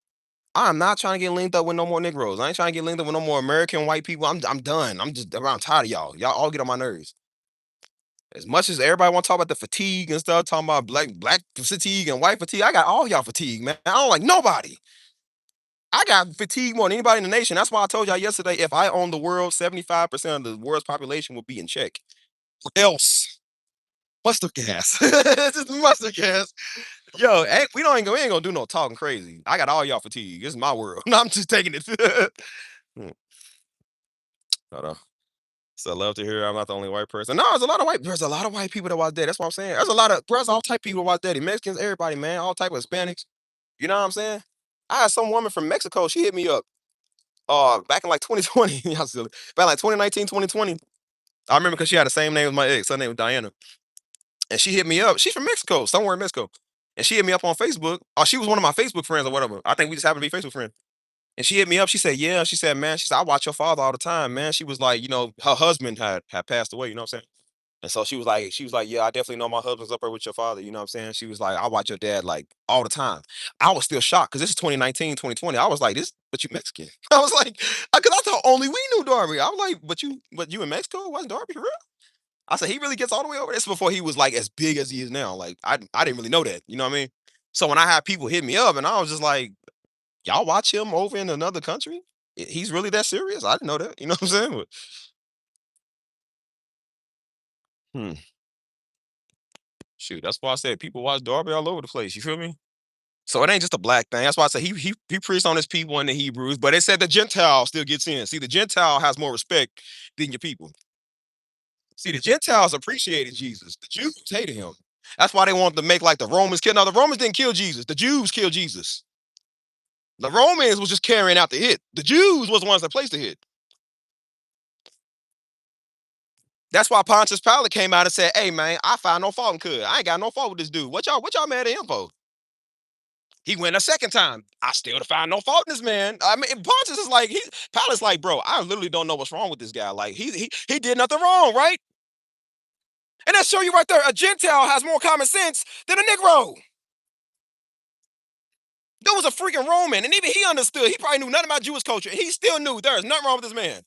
I'm not trying to get linked up with no more Negroes. I ain't trying to get linked up with no more American white people. I'm done. I'm tired of y'all. Y'all all get on my nerves. As much as everybody want to talk about the fatigue and stuff, talking about black fatigue and white fatigue, I got all y'all fatigue, man. I don't like nobody. I got fatigue more than anybody in the nation. That's why I told y'all yesterday, if I own the world, 75% of the world's population will be in check. What else? Mustard gas. Just mustard gas. Yo, we ain't gonna do no talking crazy. I got all y'all fatigue. This is my world. No, I'm just taking it. Hmm, hold on. So I love to hear I'm not the only white person. No, there's a lot of white people that watch that. That's what I'm saying. There's a lot of there's all type of people watch that. Mexicans, everybody, man, all type of Hispanics. You know what I'm saying? I had some woman from Mexico. She hit me up back in like 2020. Y'all silly. Back in like 2019, 2020. I remember because she had the same name as my ex. Her name was Diana. And she hit me up. She's from Mexico, somewhere in Mexico. And she hit me up on Facebook. Oh, she was one of my Facebook friends or whatever. I think we just happened to be Facebook friends. And she hit me up. She said, "Yeah." She said, "Man," she said, "I watch your father all the time, man." She was like, her husband had passed away. You know what I'm saying? And so she was like, "Yeah, I definitely know my husband's up there with your father." You know what I'm saying? She was like, "I watch your dad like all the time." I was still shocked because this is 2019, 2020. I was like, "This, but you Mexican?" I was like, because I thought only we knew Darby. I was like, but you in Mexico? Wasn't Darby for real?" I said, "He really gets all the way over." This before he was like as big as he is now. Like I didn't really know that. You know what I mean? So when I had people hit me up and I was just like, "Y'all watch him over in another country? He's really that serious?" I didn't know that. You know what I'm saying? Hmm. Shoot, that's why I said people watch Darby all over the place. You feel me? So it ain't just a black thing. That's why I said he preached on his people and the Hebrews, but it said the Gentile still gets in. See, the Gentile has more respect than your people. See, the Gentiles appreciated Jesus. The Jews hated him. That's why they wanted to make like the Romans kill. Now the Romans didn't kill Jesus. The Jews killed Jesus. The Romans was just carrying out the hit. The Jews was the ones that placed the hit. That's why Pontius Pilate came out and said, "Hey man, I find no fault in Cud. I ain't got no fault with this dude. What y'all mad at him for?" He went a second time. I still find no fault in this man. I mean, Pontius is like, Pilate's like, "Bro, I literally don't know what's wrong with this guy. Like, he did nothing wrong, right?" And that show you right there, a Gentile has more common sense than a Negro. There was a freaking Roman, and even he understood. He probably knew nothing about Jewish culture. He still knew there is nothing wrong with this man.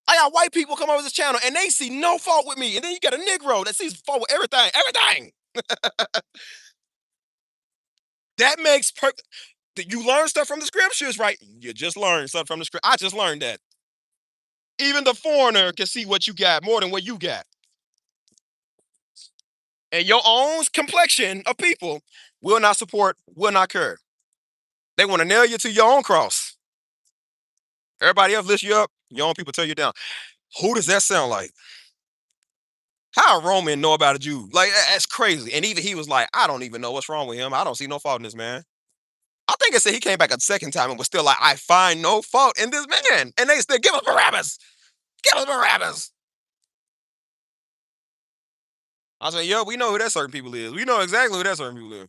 I got white people come over this channel and they see no fault with me. And then you got a Negro that sees fault with everything. Everything. That makes perfect. You learn stuff from the scriptures, right? You just learned stuff from the script. I just learned that. Even the foreigner can see what you got more than what you got. And your own complexion of people will not support, will not care. They want to nail you to your own cross. Everybody else lifts you up, your own people tear you down. Who does that sound like? How a Roman know about a Jew? Like that's crazy. And even he was like, "I don't even know what's wrong with him. I don't see no fault in this man." I think it said he came back a second time and was still like, "I find no fault in this man." And they still give us Barabbas. Give us Barabbas. I said, "Yo, we know who that certain people is. We know exactly who that certain people is."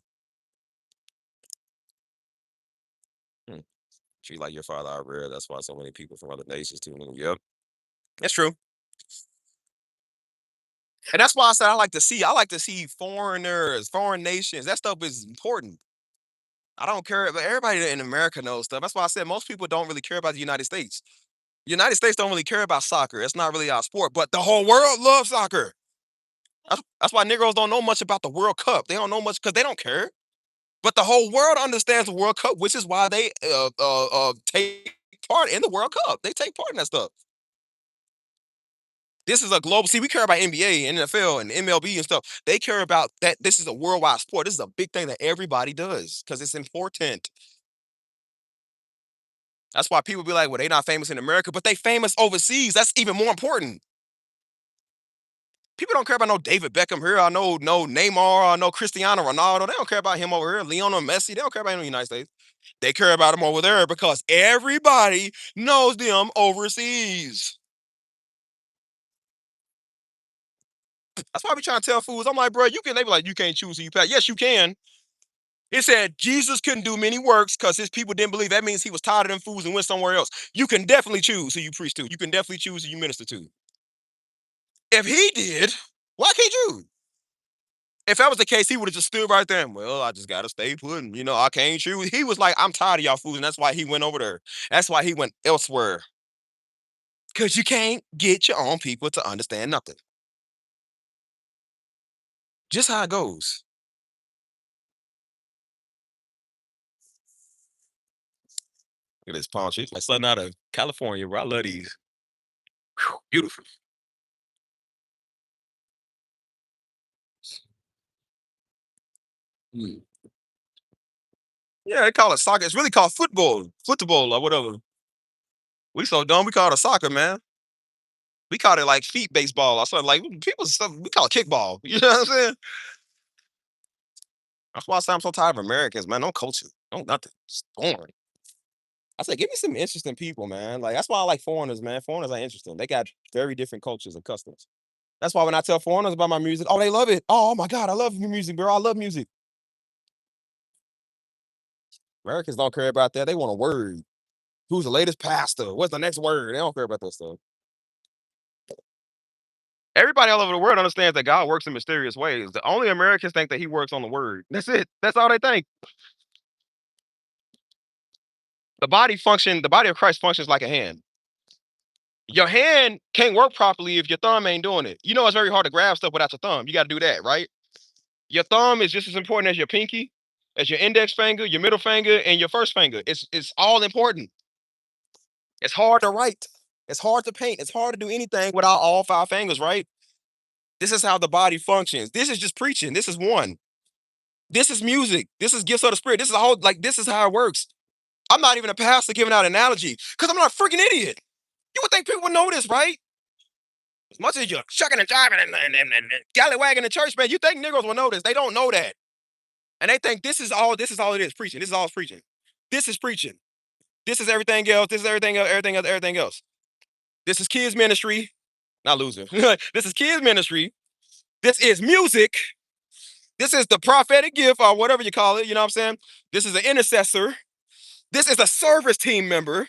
Hmm. Treat like your father are rare. That's why so many people from other nations tune in. Yep, that's true. And that's why I said I like to see foreigners, foreign nations. That stuff is important. I don't care, but everybody in America knows stuff. That's why I said most people don't really care about the United States. United States don't really care about soccer. It's not really our sport, but the whole world loves soccer. That's why Negroes don't know much about the World Cup. They don't know much because they don't care. But the whole world understands the World Cup, which is why they take part in the World Cup. They take part in that stuff. This is a global. See, we care about NBA and NFL and MLB and stuff. They care about that. This is a worldwide sport. This is a big thing that everybody does because it's important. That's why people be like, "Well, they not famous in America, but they famous overseas." That's even more important. People don't care about no David Beckham here. I know no Neymar. I know Cristiano Ronaldo. They don't care about him over here. Lionel Messi. They don't care about him in the United States. They care about him over there because everybody knows them overseas. That's why we trying to tell fools. I'm like, bro, you can. They be like, you can't choose who you pass. Yes, you can. It said Jesus couldn't do many works because his people didn't believe. That means he was tired of them fools and went somewhere else. You can definitely choose who you preach to. You can definitely choose who you minister to. If he did, why can't you? If that was the case, he would have just stood right there. Well, I just gotta stay put. And, I can't choose. He was like, I'm tired of y'all fools, and that's why he went over there. That's why he went elsewhere. Cause you can't get your own people to understand nothing. Just how it goes. Look at this palm trees, like something out of California, bro. I love these. Whew, beautiful. Mm. Yeah, they call it soccer. It's really called football or whatever. We so dumb. We call it a soccer, man. We call it like feet baseball or something. Like people, we call it kickball. You know what I'm saying? That's why I say I'm so tired of Americans, man. No culture, no nothing. It's boring. I say, give me some interesting people, man. Like that's why I like foreigners, man. Foreigners are interesting. They got very different cultures and customs. That's why when I tell foreigners about my music, oh, they love it. Oh my God, I love your music, bro. I love music. Americans don't care about that. They want a word. Who's the latest pastor? What's the next word? They don't care about that stuff. Everybody all over the world understands that God works in mysterious ways. The only Americans think that he works on the word. That's it. That's all they think. The body of Christ functions like a hand. Your hand can't work properly if your thumb ain't doing it. You know it's very hard to grab stuff without your thumb. You got to do that, right? Your thumb is just as important as your pinky, as your index finger, your middle finger, and your first finger. It's all important. It's hard to write. It's hard to paint. It's hard to do anything without all five fingers, right? This is how the body functions. This is just preaching. This is one. This is music. This is gifts of the spirit. This is a whole this is how it works. I'm not even a pastor giving out analogy because I'm not a freaking idiot. You would think people would know this, right? As much as you're shucking and jiving and gallywagging in church, man, you think Negroes will know this. They don't know that. And they think this is all it is, preaching. This is all it's preaching. This is preaching. This is everything else. This is everything else, everything else, everything else. This is kids ministry. Not losing. This is kids ministry. This is music. This is the prophetic gift or whatever you call it. You know what I'm saying? This is an intercessor. This is a service team member.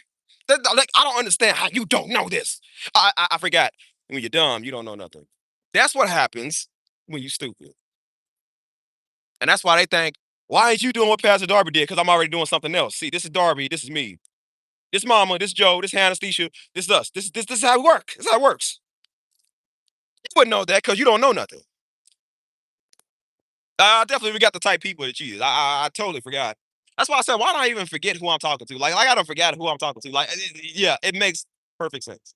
Like, I don't understand how you don't know this. I forgot. When you're dumb, you don't know nothing. That's what happens when you're stupid. And that's why they think, why ain't you doing what Pastor Darby did? Because I'm already doing something else. See, this is Darby. This is me. This Mama. This Joe. This Anesthesia. This is us. This is how it works. This is how it works. You wouldn't know that because you don't know nothing. Definitely we got the type people that cheese. I totally forgot. That's why I said, why don't I even forget who I'm talking to? Like I don't forget who I'm talking to. Like, yeah, it makes perfect sense.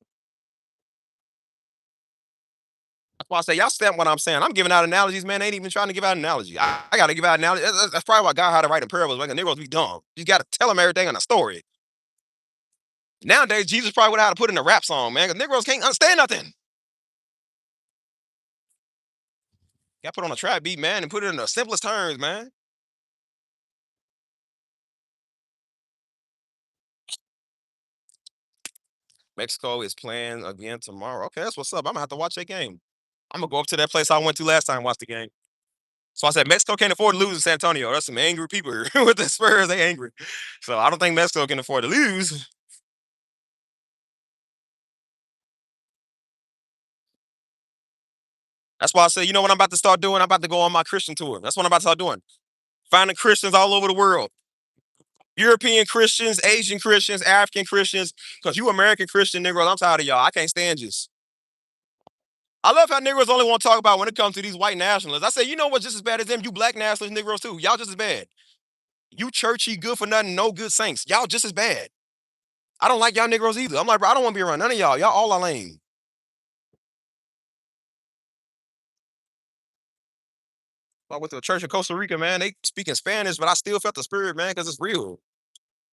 That's why I say, y'all stamp what I'm saying. I'm giving out analogies, man. They ain't even trying to give out an analogy. I got to give out an analogy. That's probably why God had to write in parables. Like, the Negroes be dumb. You got to tell them everything in a story. Nowadays, Jesus probably would have had to put in a rap song, man, because Negroes can't understand nothing. Got to put on a trap beat, man, and put it in the simplest terms, man. Mexico is playing again tomorrow. Okay, that's what's up. I'm gonna have to watch that game. I'm gonna go up to that place I went to last time and watch the game. So I said Mexico can't afford to lose in San Antonio. That's some angry people here with the Spurs. They angry. So I don't think Mexico can afford to lose. That's why I said, you know what I'm about to start doing? I'm about to go on my Christian tour. That's what I'm about to start doing. Finding Christians all over the world. European Christians, Asian Christians, African Christians. Because you American Christian Negroes, I'm tired of y'all. I can't stand you. I love how Negroes only want to talk about when it comes to these white nationalists. I say, you know what's just as bad as them? You black nationalist Negroes too. Y'all just as bad. You churchy, good for nothing, no good saints. Y'all just as bad. I don't like y'all Negroes either. I'm like, bro, I don't want to be around none of y'all. Y'all all are lame. I went to a church in Costa Rica, man. They speak in Spanish, but I still felt the spirit, man, because it's real.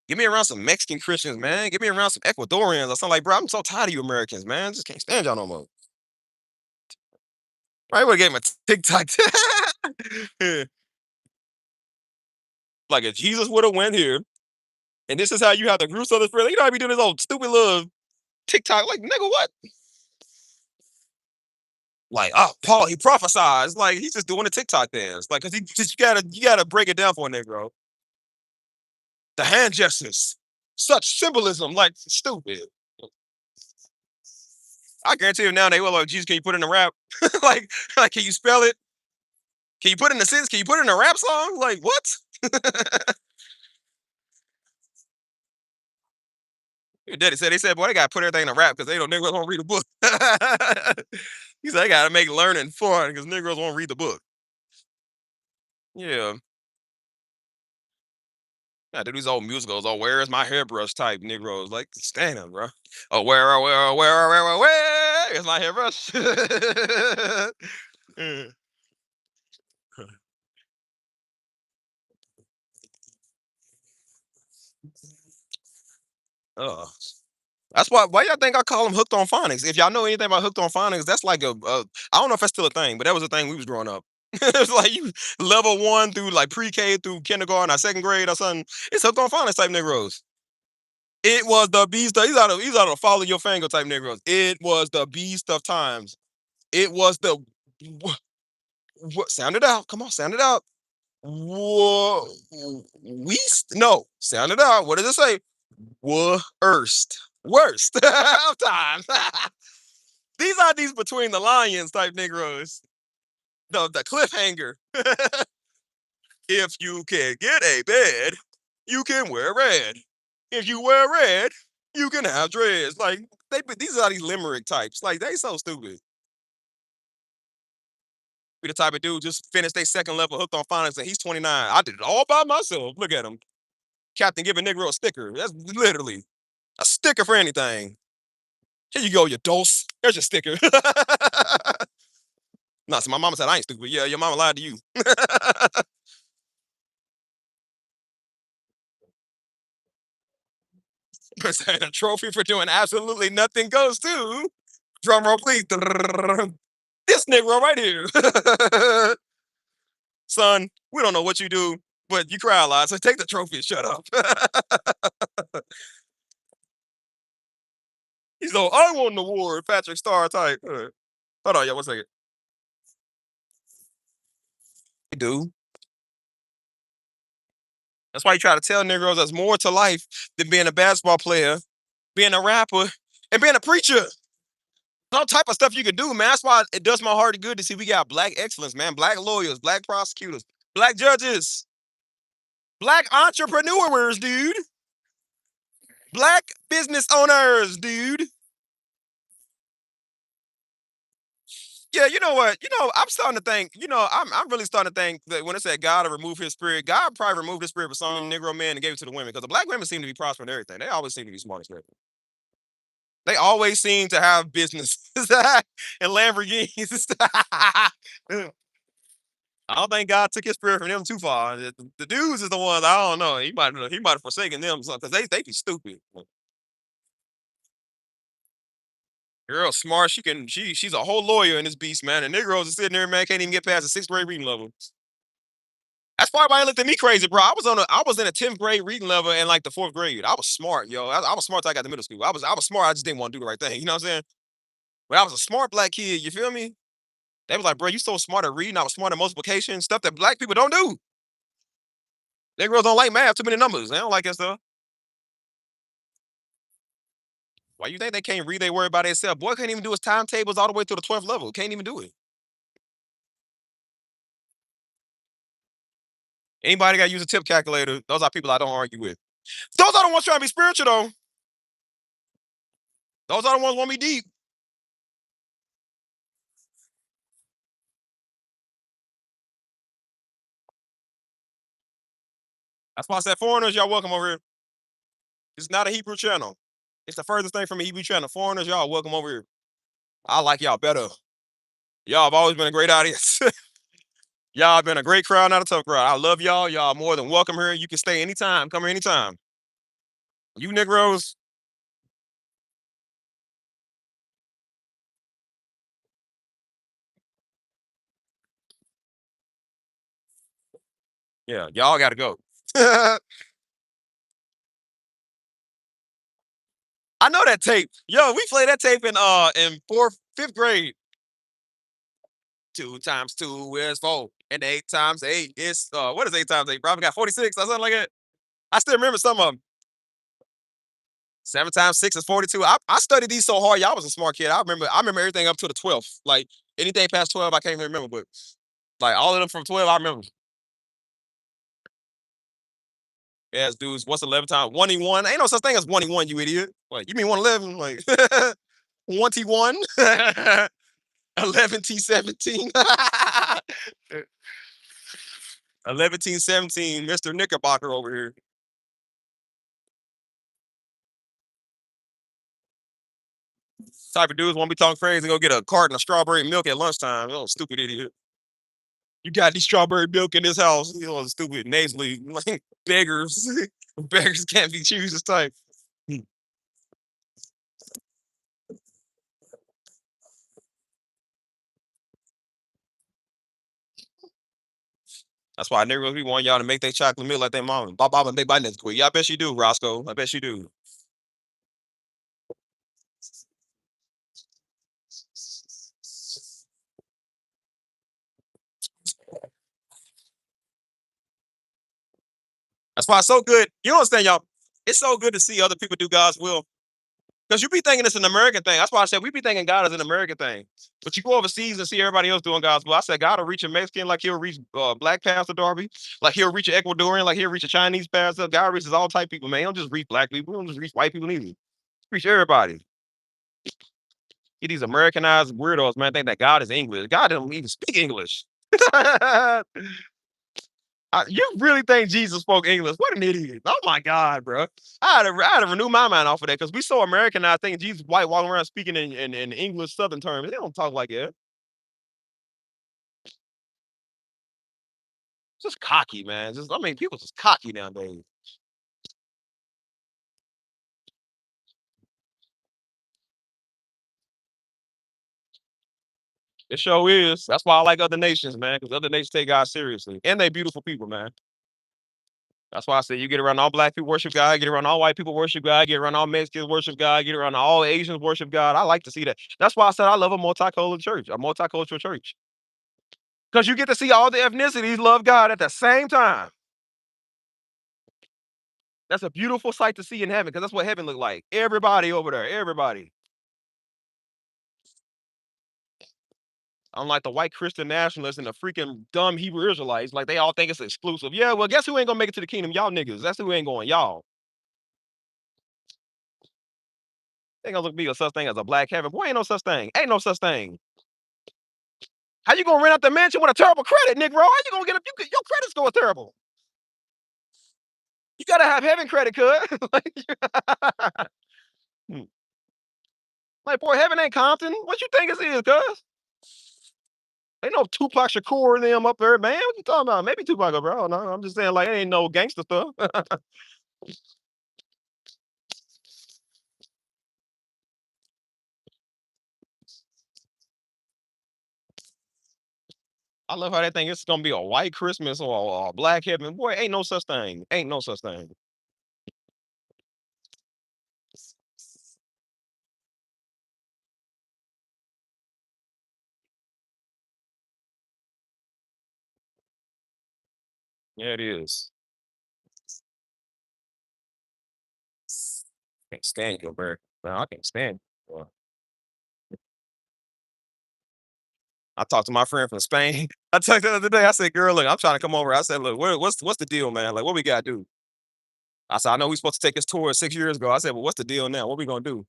Get me around some Mexican Christians, man. Get me around some Ecuadorians or something like, bro, I'm so tired of you Americans, man. Just can't stand y'all no more. I would have gave him a TikTok. Like if Jesus would have went here, and this is how you have the groups of the spirit. You know, I be doing this old stupid little TikTok. Like, nigga, what? Like, oh, Paul, he prophesies. Like he's just doing a TikTok dance. Like, cause he just you gotta break it down for a Negro. The hand gestures, such symbolism, like stupid. I guarantee you now they will like, Jesus, can you put it in a rap? like, can you spell it? Can you put it in a sentence? Can you put it in a rap song? Like, what? Your daddy said, they said, boy, they gotta put everything in a rap because they don't niggas won't read a book. He said, I gotta make learning fun because Negroes won't read the book. Yeah. I do these old musicals. Oh, where is my hairbrush type Negroes? Like, stand them, bro. Oh, where is my hairbrush? Yeah. Oh, that's why y'all think I call them hooked on phonics. If y'all know anything about hooked on phonics, that's like I don't know if that's still a thing, but that was a thing we was growing up. It's like you level one through like pre-K through kindergarten or second grade or something. It's hooked on phonics type Negroes. It was the beast. He's out of follow your finger type Negroes. It was the beast of times. It was the what? Sound it out. Come on, sound it out. Whoa, no, sound it out. What does it say? Worst of times. These are these between the lions type Negroes. The cliffhanger. If you can get a bed, you can wear red. If you wear red, you can have dreads. Like these are these limerick types. Like they so stupid. Be the type of dude just finished their second level hooked on phonics and he's 29. I did it all by myself. Look at him. Captain giving Negro a sticker. That's literally a sticker for anything. Here you go, you dose. There's your sticker. No, so my mama said I ain't stupid. Yeah, your mama lied to you. Saying a trophy for doing absolutely nothing goes to drum roll, please. This Negro right here. Son, we don't know what you do, but you cry a lot, so take the trophy and shut up. He's like, I won an award, Patrick Star type. Hold on, yeah, 1 second. They do. That's why you try to tell Negroes there's more to life than being a basketball player, being a rapper, and being a preacher. All type of stuff you can do, man. That's why it does my heart good to see we got black excellence, man. Black lawyers, black prosecutors, black judges, black entrepreneurs, dude. Black business owners, dude. Yeah, you know what? I'm starting to think, I'm really starting to think that when it said God to remove his spirit, God probably removed his spirit for some Negro man and gave it to the women. Because the black women seem to be prospering and everything. They always seem to be smart as hell. They always seem to have business and Lamborghinis. I don't think God took his spirit from them too far. The dudes is the ones I don't know. He might have forsaken them because they be stupid. Girl, smart. She's a whole lawyer in this beast, man. And Negroes are sitting there, man, can't even get past the sixth grade reading level. That's probably why they looked at me crazy, bro. I was in a 10th grade reading level in like the fourth grade. I was smart, yo. I was smart till I got to middle school. I was smart. I just didn't want to do the right thing. You know what I'm saying? But I was a smart black kid. You feel me? They was like, bro, you so smart at reading. I was smart at multiplication, stuff that black people don't do. Negroes don't like math, too many numbers. They don't like that stuff. Why you think they can't read their word by themselves? Boy can't even do his timetables all the way to the 12th level. Can't even do it. Anybody got to use a tip calculator? Those are people I don't argue with. Those are the ones trying to be spiritual, though. Those are the ones want me deep. That's why I said foreigners, y'all welcome over here. It's not a Hebrew channel. It's the furthest thing from a Hebrew channel. Foreigners, y'all welcome over here. I like y'all better. Y'all have always been a great audience. Y'all have been a great crowd, not a tough crowd. I love y'all. Y'all more than welcome here. You can stay anytime. Come here anytime. You Negroes, yeah, y'all got to go. I know that tape. Yo, we played that tape in fourth, fifth grade. 2 times 2 is 4, and 8 times 8 is what is 8 times 8? Probably got 46 or something like that. I still remember some of them. 7 times 6 is 42. I studied these so hard. Y'all was a smart kid. I remember everything up to the 12th. Like anything past 12, I can't even remember. But like all of them from 12, I remember. Yes, dudes. What's 11 times? 1 Ain't no such thing as 1 you idiot. Like you mean 111? Like 21? 11 T 17. 11 T 17. Mr. Knickerbocker over here. Type of dudes want to be talking crazy and go get a carton of strawberry milk at lunchtime. Oh, stupid idiot. You got these strawberry milk in this house. You know, stupid nasally like beggars. Beggars can't be choosers type. That's why I never really want y'all to make their chocolate milk like their mama. Bob Bob and they buy that quick. Yeah, I bet you do, Roscoe. I bet you do. That's why it's so good. You don't understand, y'all. It's so good to see other people do God's will. Because you be thinking it's an American thing. That's why I said we be thinking God is an American thing. But you go overseas and see everybody else doing God's will. I said God will reach a Mexican like he'll reach Black Pastor Darby, like he'll reach an Ecuadorian, like he'll reach a Chinese pastor. God reaches all type of people, man. He don't just reach black people, he don't just reach white people either. He reach everybody. Get these Americanized weirdos, man, think that God is English. God doesn't even speak English. You really think Jesus spoke English? What an idiot! Oh my God, bro! I had to renew my mind off of that because we so Americanized thinking Jesus white walking around speaking in English Southern terms. They don't talk like that. Just cocky, man. Just I mean, people just cocky nowadays. It sure is. That's why I like other nations, man, because other nations take God seriously, and they beautiful people, man. That's why I say you get around all black people worship God, get around all white people worship God, get around all Mexicans worship God, get around all Asians worship God. I like to see that. That's why I said I love a multicultural church. Because you get to see all the ethnicities love God at the same time. That's a beautiful sight to see in heaven because that's what heaven look like. Everybody over there, everybody. Unlike the white Christian nationalists and the freaking dumb Hebrew Israelites, like they all think it's exclusive. Yeah, well, guess who ain't gonna make it to the kingdom? Y'all niggas. That's who ain't going. Y'all. Ain't gonna be a such thing as a black heaven. Boy, ain't no such thing. Ain't no such thing. How you gonna rent out the mansion with a terrible credit, Negro? How you gonna get up? Your credit's going terrible. You gotta have heaven credit, cuz. Like, boy, heaven ain't Compton. What you think it is, cuz? Ain't no Tupac Shakur and them up there, man. What you talking about? Maybe Tupac, bro. I don't know. I'm just saying, like, it ain't no gangster stuff. I love how they think it's gonna be a white Christmas or a black heaven. Boy, ain't no such thing. Ain't no such thing. Yeah, it is. Can't stand you, bro. Man, I can't stand you. I talked to my friend from Spain. I talked the other day. I said, "Girl, look, I'm trying to come over." I said, "Look, what's the deal, man? Like, what we gotta do?" I said, "I know we supposed to take this tour 6 years ago." I said, "Well, what's the deal now? What we gonna do?"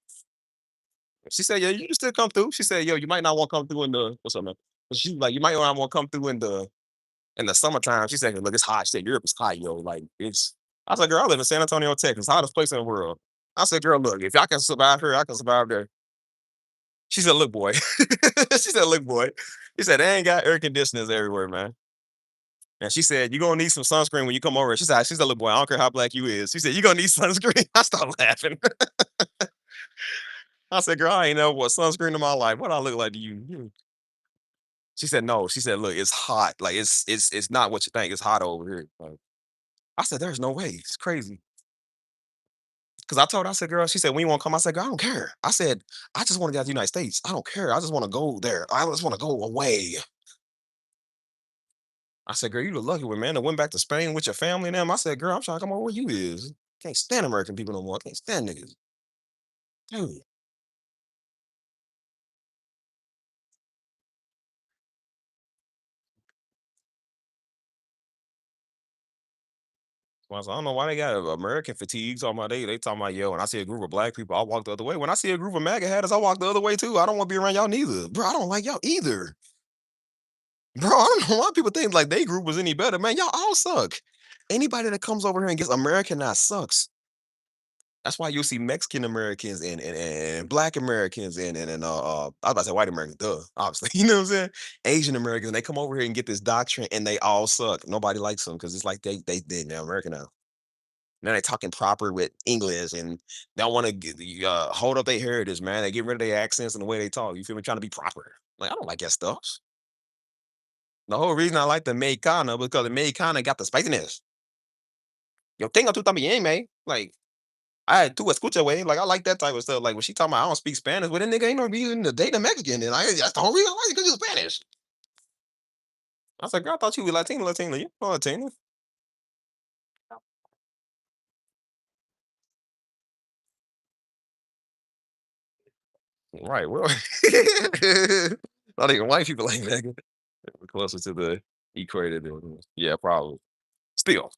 She said, "Yeah, you can still come through." She said, "Yo, you might not want to come through in the what's up, man?" But she like, "You might not want to come through in the summertime." She said, "Look, it's hot." She said, "Europe is hot, yo. Like, it's." I said, "Girl, I live in San Antonio, Texas, hottest place in the world." I said, "Girl, look, if I can survive here, I can survive there." She said, "Look, boy." She said, "Look, boy." He said, "They ain't got air conditioners everywhere, man." And she said, "You're gonna need some sunscreen when you come over." She said, "Look, boy, I don't care how black you is." She said, "You're gonna need sunscreen." I started laughing. I said, "Girl, I ain't never wore sunscreen in my life. What I look like to you?" She said, "No." She said, "Look, it's hot. Like it's not what you think. It's hot over here." Like, I said, "There's no way. It's crazy." Because I told her, I said, "Girl," she said, "When you want to come?" I said, "Girl, I don't care." I said, "I just want to get out of the United States. I don't care. I just want to go there. I just want to go away." I said, "Girl, you the lucky one, man. I went back to Spain with your family and them." I said, "Girl, I'm trying to come over where you is. Can't stand American people no more. I can't stand niggas." Dude. So I was, I don't know why they got American fatigues on my day. They talking about, yo, when I see a group of black people, I walk the other way. When I see a group of MAGA hatters, I walk the other way too. I don't want to be around y'all neither. Bro, I don't like y'all either. Bro, I don't know why people think like they group was any better. Man, y'all all suck. Anybody that comes over here and gets Americanized sucks. That's why you'll see Mexican Americans and Black Americans and I was about to say white Americans, duh, obviously. You know what I'm saying? Asian Americans, they come over here and get this doctrine and they all suck. Nobody likes them because it's like they're Americanized. Now they talking proper with English and they don't want to hold up their heritage, man. They get rid of their accents and the way they talk. You feel me? Trying to be proper. Like, I don't like that stuff. The whole reason I like the Mexicana because the Mexicana got the spiciness. Yo tengo tú también, man. Like, I tú escucha, way. Like, I like that type of stuff. Like, when she talking about I don't speak Spanish, well, that nigga ain't no reason to date a Mexican. And that's the whole reason why because you're Spanish. I was like, girl, I thought you were Latina, Latina. You know Latina. Right. Well, not even white people like that. We're closer to the equator than yeah, probably. Still,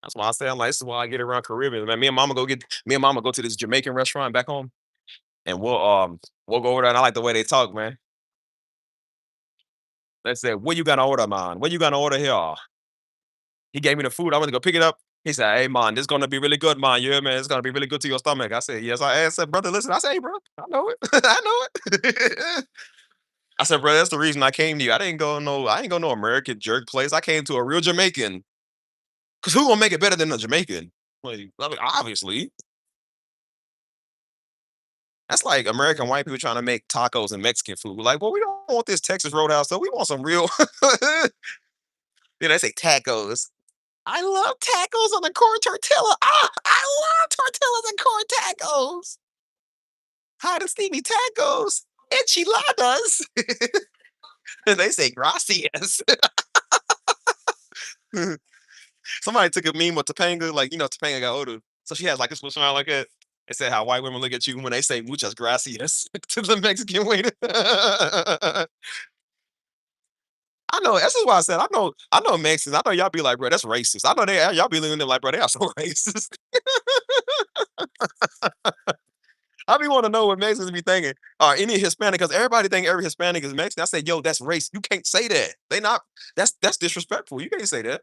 that's why I say I'm like, this is why I get around Caribbean. Man, me and mama go to this Jamaican restaurant back home, and we'll go over there. And I like the way they talk, man. They said, "What you gonna order, man? What you gonna order here?" He gave me the food. I went to go pick it up. He said, "Hey, man, this gonna be really good, man. Yeah, man, it's gonna be really good to your stomach." I said, "Yes." I said, "Brother, listen." I said, "Hey, bro, I know it. I know it." I said, "Bro, that's the reason I came to you. I ain't go no American jerk place. I came to a real Jamaican. Cause who gonna make it better than a Jamaican? Like, I mean, obviously, that's like American white people trying to make tacos and Mexican food. Like, well, we don't want this Texas Roadhouse, so we want some real." Then they say tacos. I love tacos on the corn tortilla. Ah, I love tortillas and corn tacos. Hi to Stevie tacos. Enchiladas. And they say gracias. Somebody took a meme with Topanga, like, Topanga got older. So she has like this little smile like that. It said how white women look at you when they say muchas gracias to the Mexican waiter. I know. This is why I said I know Mexicans. I know y'all be like, bro, that's racist. I know y'all be looking at them like, bro, they are so racist. I be want to know what Mexicans be thinking. Or any Hispanic, because everybody think every Hispanic is Mexican. I say, yo, that's race. You can't say that. They not. That's disrespectful. You can't say that.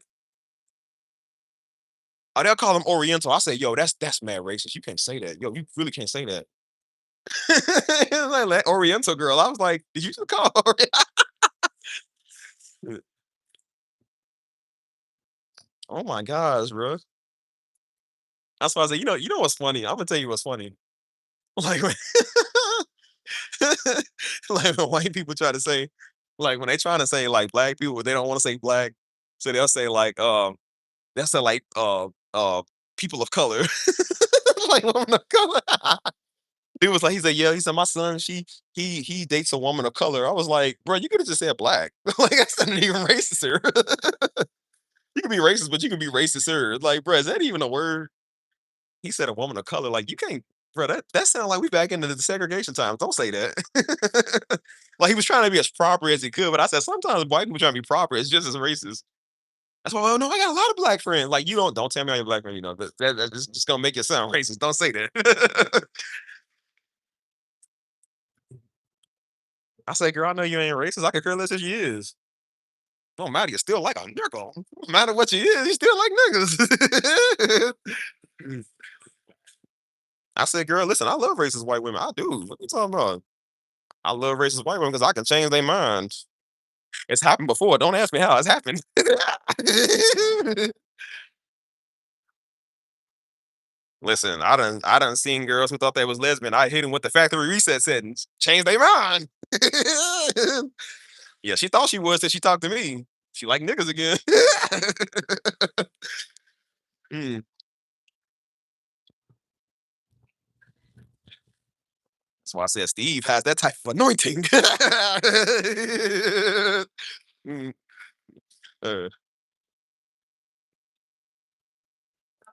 Or they'll call them Oriental. I say, yo, that's mad racist. You can't say that. Yo, you really can't say that. Like Oriental girl. I was like, did you just call her? Oh my gosh, bro. That's why I said, you know what's funny? I'm gonna tell you what's funny. Like when, like when white people try to say, like when they trying to say like black people, but they don't want to say black, so they'll say like people of color, like woman of color. He was like, he said, yeah, he said, my son, he dates a woman of color. I was like, bro, you could have just said black. Like that's not even racist, sir. You can be racist, but you can be racist, sir. Like, bro, is that even a word? He said a woman of color. Like, you can't, bro. That sounds like we back into the segregation times. Don't say that. Like he was trying to be as proper as he could, but I said sometimes white people trying to be proper. It's just as racist. That's why. Oh no, I got a lot of black friends. Like you don't tell me I'm your black friend. That's just gonna make you sound racist. Don't say that. I say, girl, I know you ain't racist. I could care less if you is. Don't matter. You still like a nigga. No matter what you is, you still like niggas. I said, girl, listen, I love racist white women. I do. What you talking about? I love racist white women because I can change their minds. It's happened before. Don't ask me how it's happened. Listen, I done seen girls who thought they was lesbian. I hit them with the factory reset settings. Change their mind. Yeah, she thought she was till she talked to me. She like niggas again. Mm, that's why I said Steve has that type of anointing. Mm. Uh,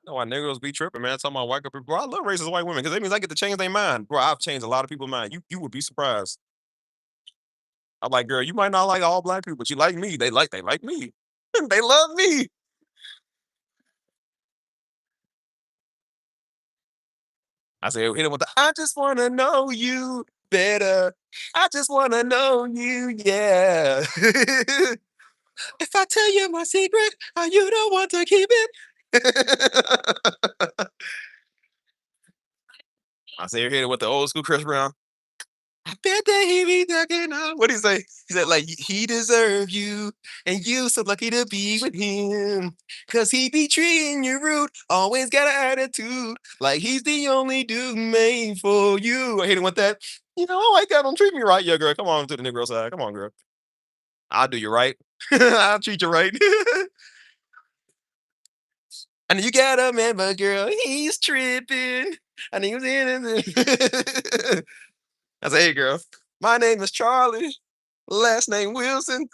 know why niggas be tripping, man. Talking about white people. Bro, I love racist white women because that means I get to change their mind. Bro, I've changed a lot of people's mind. You would be surprised. I'm like, girl, you might not like all black people, but you like me. They like me. They love me. I said, hit him with the I just wanna know you better. I just wanna know you, yeah. If I tell you my secret, you don't want to keep it. I said, hit it with the old school Chris Brown. I bet that he be talking on. What do you say? He said, like, he deserve you, and you so lucky to be with him. Cause he be treating you rude, always got an attitude. Like he's the only dude made for you. I hate it with that. You know, like that don't treat me right. Yeah, girl. Come on to the Negro side. Come on, girl. I'll do you right. I'll treat you right. And you gotta remember, girl, he's tripping. And he was in it. I said, hey, girl, my name is Charlie. Last name Wilson.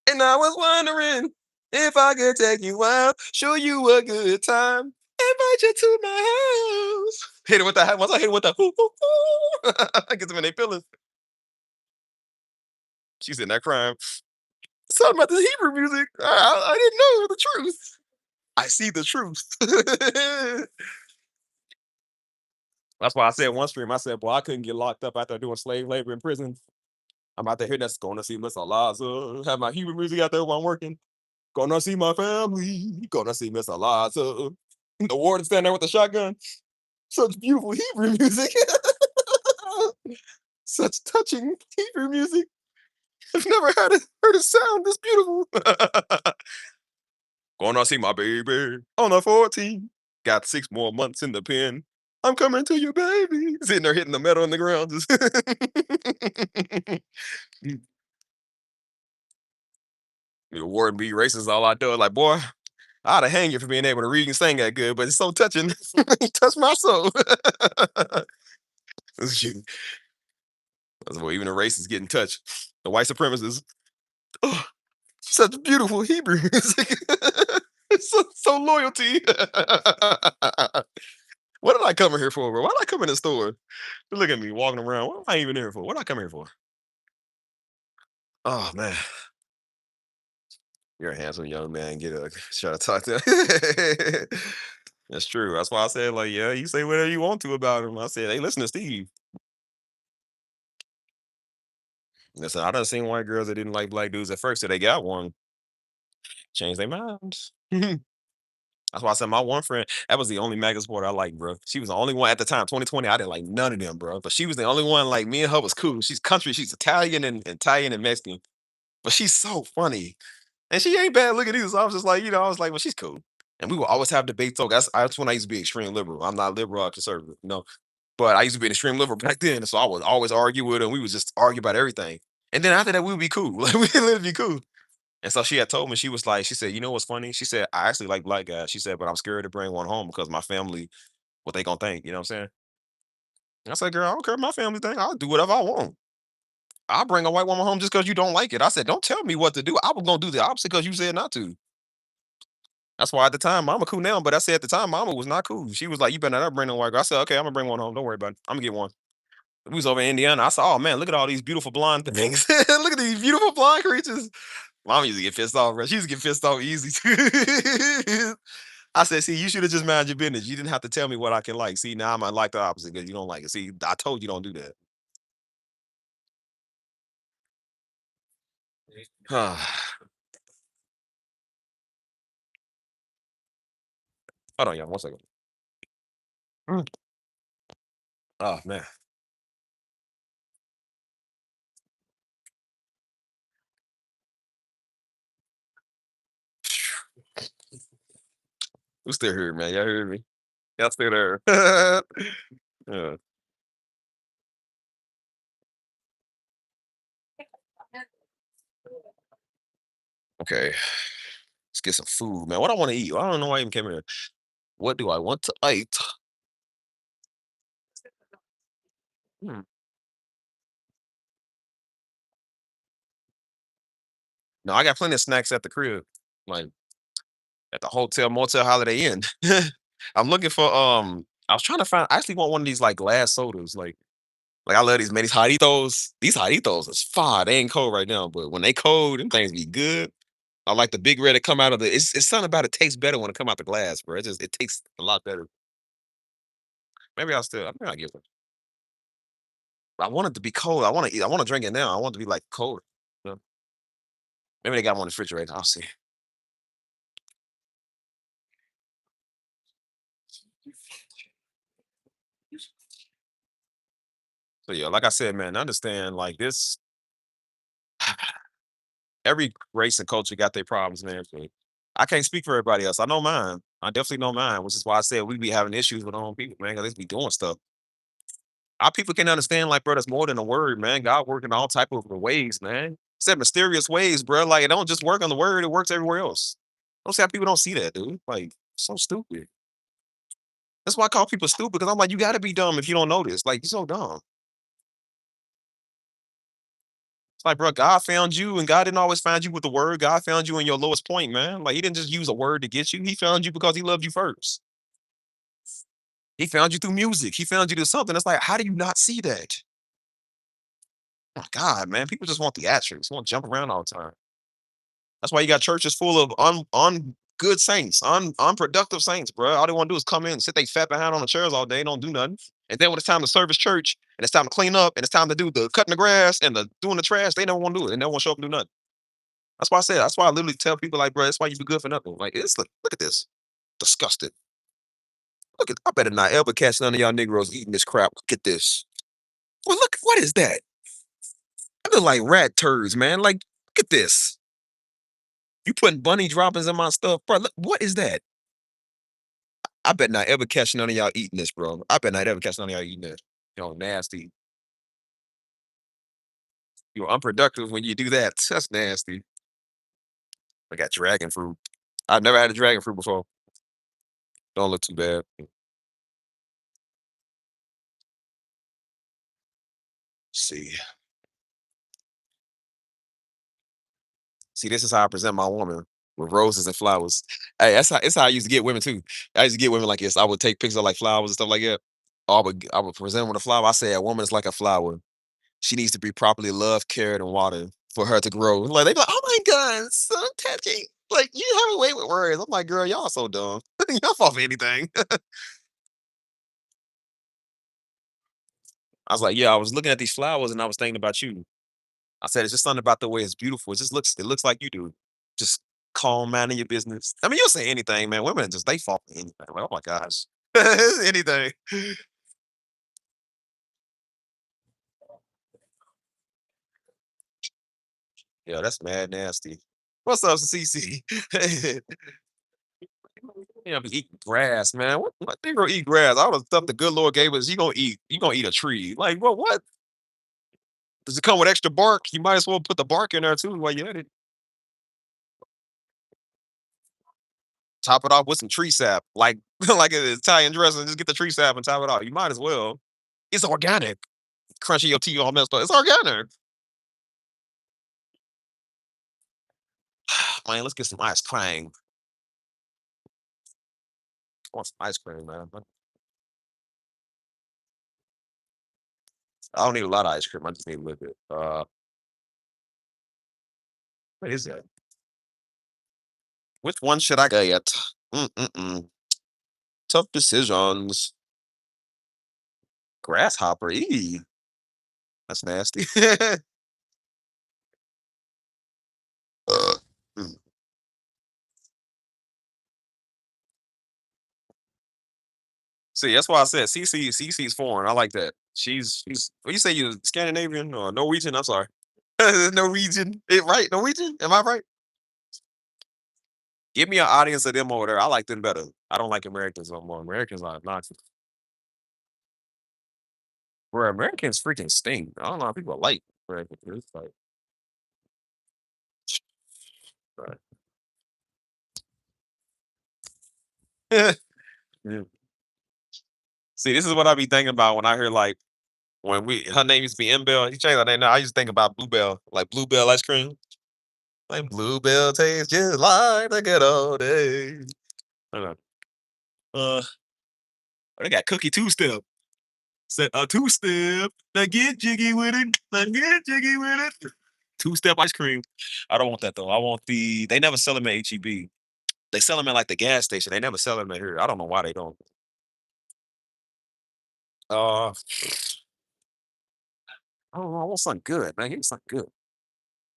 And I was wondering if I could take you out, show you a good time, invite you to my house. Hit it with the once I hit it with the hoo, hoo, hoo. I get them in their feelings. She's in there crying. Something about the Hebrew music. I didn't know the truth. I see the truth. That's why I said one stream, I said, boy, I couldn't get locked up after doing slave labor in prison. I'm out there here that's going to see Miss Eliza. Have my Hebrew music out there while I'm working. Gonna see my family. Gonna see Miss Eliza. The warden standing there with the shotgun. Such beautiful Hebrew music. Such touching Hebrew music. I've never heard a sound this beautiful. Gonna see my baby on the 14th. Got 6 more months in the pen. I'm coming to you, baby. Sitting there hitting the metal on the ground. Just the warden be racist. All I do is like, boy, I'd have hang you for being able to read and sing that good, but it's so touching. It touched my soul. Shoot. Well, even the racists getting touched. The white supremacists. Oh, such beautiful Hebrew music. So loyalty. What did I come in here for, bro? Why did I come in the store? Look at me walking around. What am I even here for? What did I come here for? Oh man, you're a handsome young man. Get a try to talk to. That's true. That's why I said, like, yeah, you say whatever you want to about him. I said, hey, listen to Steve. Listen, I done seen white girls that didn't like black dudes at first, so they got one, changed their minds. That's why I said my one friend, that was the only MAGA supporter I liked, bro. She was the only one at the time, 2020. I didn't like none of them, bro. But she was the only one. Like me and her was cool. She's country. She's Italian and Mexican. But she's so funny, and she ain't bad looking either. So I was just like, I was like, well, she's cool. And we will always have debates. So that's when I used to be extreme liberal. I'm not liberal or conservative, but I used to be an extreme liberal back then. So I would always argue with her. And we would just argue about everything. And then after that, we would be cool. Like we would literally be cool. And so she had told me, she was like, she said, you know what's funny? She said, I actually like black guys. She said, but I'm scared to bring one home because my family, what they gonna think, you know what I'm saying? And I said, girl, I don't care what my family think. I'll do whatever I want. I'll bring a white woman home just because you don't like it. I said, don't tell me what to do. I was gonna do the opposite because you said not to. That's why at the time, mama cool now, but I said at the time, mama was not cool. She was like, you better not bring no white girl. I said, okay, I'm gonna bring one home. Don't worry about it. I'm gonna get one. We was over in Indiana. I said, oh man, look at all these beautiful blonde things. Look at these beautiful blonde creatures. Mama used to get pissed off, bro. She used to get pissed off easy too. I said, see, you should have just mind your business. You didn't have to tell me what I can like. See, now I'm gonna like the opposite because you don't like it. See, I told you don't do that. Hold on, y'all. One second. Mm. Oh man. Who's still here, man? Y'all hear me? Y'all still there? Yeah. Okay. Let's get some food, man. What I want to eat? I don't know why I even came here. What do I want to eat? Hmm. No, I got plenty of snacks at the crib. like at the hotel, motel, Holiday Inn. I'm looking for I was trying to find I actually want one of these like glass sodas. Like I love these man, these Jaritos. These Jaritos is fire. They ain't cold right now, but when they cold, them things be good. I like the big red that come out of the it's something about it tastes better when it come out the glass, bro. It tastes a lot better. Maybe I think I'll get one. I want it to be cold. I want to drink it now. I want it to be like cold. You know? Maybe they got one in the refrigerator. I'll see. So yeah, like I said, man, understand like this every race and culture got their problems, man. But I can't speak for everybody else. I know mine. I definitely know mine, which is why I said we be having issues with our own people, man, because they be doing stuff. Our people can understand, like, bro, that's more than a word, man. God working all type of ways, man. Said mysterious ways, bro. Like, it don't just work on the word, it works everywhere else. Don't see how people don't see that, dude. Like, so stupid. That's why I call people stupid, because I'm like, you gotta be dumb if you don't know this. Like, you're so dumb. It's like, bro, God found you, and God didn't always find you with the word. God found you in your lowest point, man. Like, he didn't just use a word to get you. He found you because he loved you first. He found you through music. He found you through something. It's like, how do you not see that? Oh, God, man, people just want the theatrics, want to jump around all the time. That's why you got churches full of good saints, unproductive saints, bro. All they want to do is come in and sit they fat behind on the chairs all day, don't do nothing. And then when it's time to service church and it's time to clean up and it's time to do the cutting the grass and the doing the trash, they never want to do it. They never want to show up and do nothing. That's why I said. That's why I literally tell people like, bro, that's why you be good for nothing. Like, look at this, disgusted. Look at, I better not ever catch none of y'all Negroes eating this crap. Look at this. Well, look, what is that? I look like rat turds, man. Like, look at this. You putting bunny droppings in my stuff, bro. Look, what is that? I bet not ever catch none of y'all eating this, bro. I bet not ever catch none of y'all eating this. Nasty. You're unproductive when you do that. That's nasty. I got dragon fruit. I've never had a dragon fruit before. Don't look too bad. See. See, this is how I present my woman with roses and flowers. Hey, it's how I used to get women too. I used to get women like this. I would take pictures of like flowers and stuff like that. I would present with a flower. I say a woman is like a flower. She needs to be properly loved, cared, and watered for her to grow. Like they be like, "Oh my god, so touching!" Like you have a way with words. I'm like, "Girl, y'all so dumb. Y'all fall for anything." I was like, "Yeah, I was looking at these flowers and I was thinking about you." I said, "It's just something about the way it's beautiful. It looks like you do. Just calm, minding your business." I mean, you'll say anything, man. Women just they fall for anything. Like, oh my gosh, anything. Yeah, that's mad nasty. What's up, CC? Yeah, be eating grass, man. What they gonna eat grass? All the stuff the good Lord gave us, you gonna eat a tree. Like, well, what? Does it come with extra bark? You might as well put the bark in there too while you at it. Top it off with some tree sap, like like an Italian dressing. Just get the tree sap and top it off. You might as well. It's organic. Crunchy your teeth all messed up. It's organic. Man, let's get some ice cream. I want some ice cream, man. I don't need a lot of ice cream. I just need a little bit. What is that? Which one should I get? Mm-mm-mm. Tough decisions. Grasshopper. Eee. That's nasty. Mm. See, that's why I said CC's foreign. I like that. She's what you say you Scandinavian or Norwegian? I'm sorry. Norwegian. Right? Norwegian? Am I right? Give me an audience of them over there. I like them better. I don't like Americans no more. Americans are obnoxious. Where Americans freaking stink. I don't know how people like Americans. It's like, right. Yeah. See, this is what I be thinking about when I hear like when we her name used to be Mbell. You changed her name now. I used to think about Bluebell, like Bluebell ice cream. Like Bluebell tastes just like the good old days. Hold on. Uh, they got cookie two step. Said a two step. Now get jiggy with it. Now get jiggy with it. Two step ice cream. I don't want that though. I want the. They never sell them at HEB. They sell them at like the gas station. They never sell them at here. I don't know why they don't. Uh, I don't know. I want something good, man. Give me something good.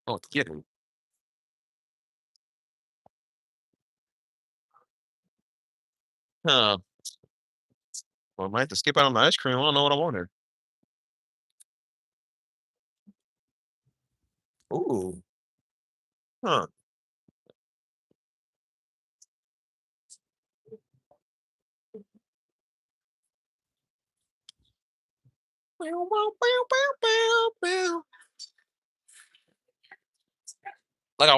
Oh, get me. Huh. Well, I might have to skip out on the ice cream. I don't know what I want here. Ooh. Huh. Bow, bow, bow, bow, bow, bow. Like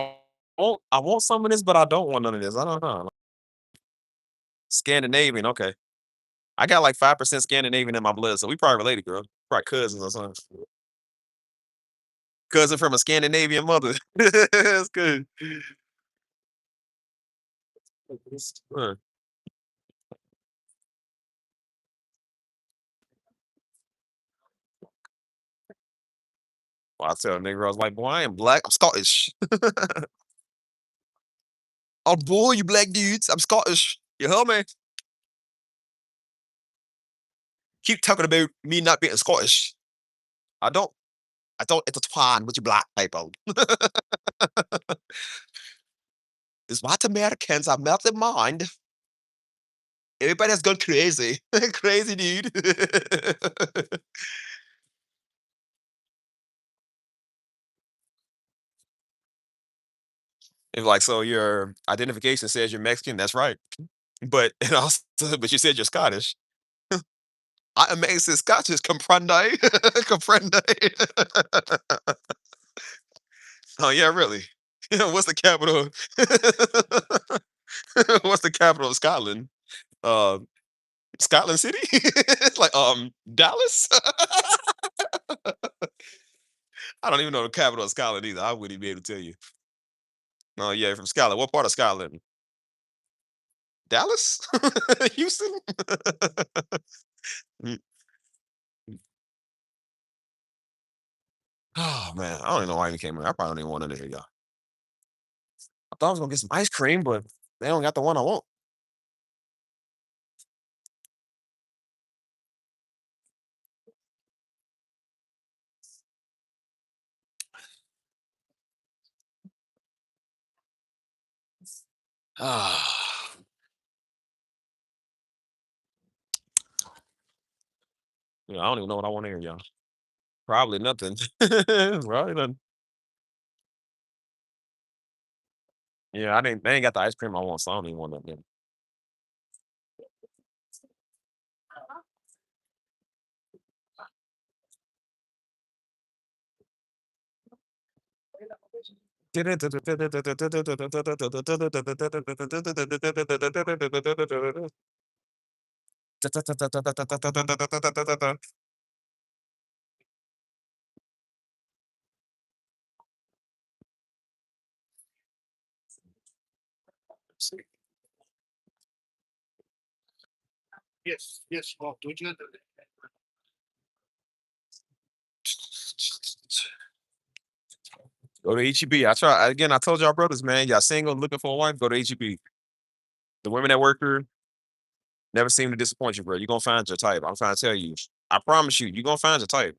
I want some of this, but I don't want none of this. I don't know. Scandinavian, okay. I got like 5% Scandinavian in my blood, so we probably related, girl. Probably cousins or something. Cousin from a Scandinavian mother. That's good. Huh. Well, I tell a nigga, I was like, boy, I am black. I'm Scottish. Oh boy, you black dudes. I'm Scottish. You hear me? Keep talking about me not being Scottish. I don't I don't intertwine with you black people. This white Americans are melted mind. Everybody has gone crazy. Crazy dude. And like, so your identification says you're Mexican. That's right. But and also, but you said you're Scottish. I am Mexican Scottish. Comprende? Comprende? Oh yeah, really. What's the capital? What's the capital of Scotland? Uh, Scotland City? Like Dallas? I don't even know the capital of Scotland either. I wouldn't even be able to tell you. Oh yeah, from Scotland. What part of Scotland? Dallas? Houston? Mm. Oh man, I don't even know why he came here. I probably don't even want none of here, y'all. I thought I was gonna get some ice cream, but they don't got the one I want. Ah, yeah, I don't even know what I want here, y'all. Probably nothing. Probably nothing. Yeah, I didn't. They ain't got the ice cream I want, so I don't even want nothing. Yes, yes, Bob, do you? Go to HEB. I try again. I told y'all brothers, man. Y'all single, looking for a wife. Go to HEB. The women that work here never seem to disappoint you, bro. You're gonna find your type. I'm trying to tell you. I promise you, you're gonna find your type.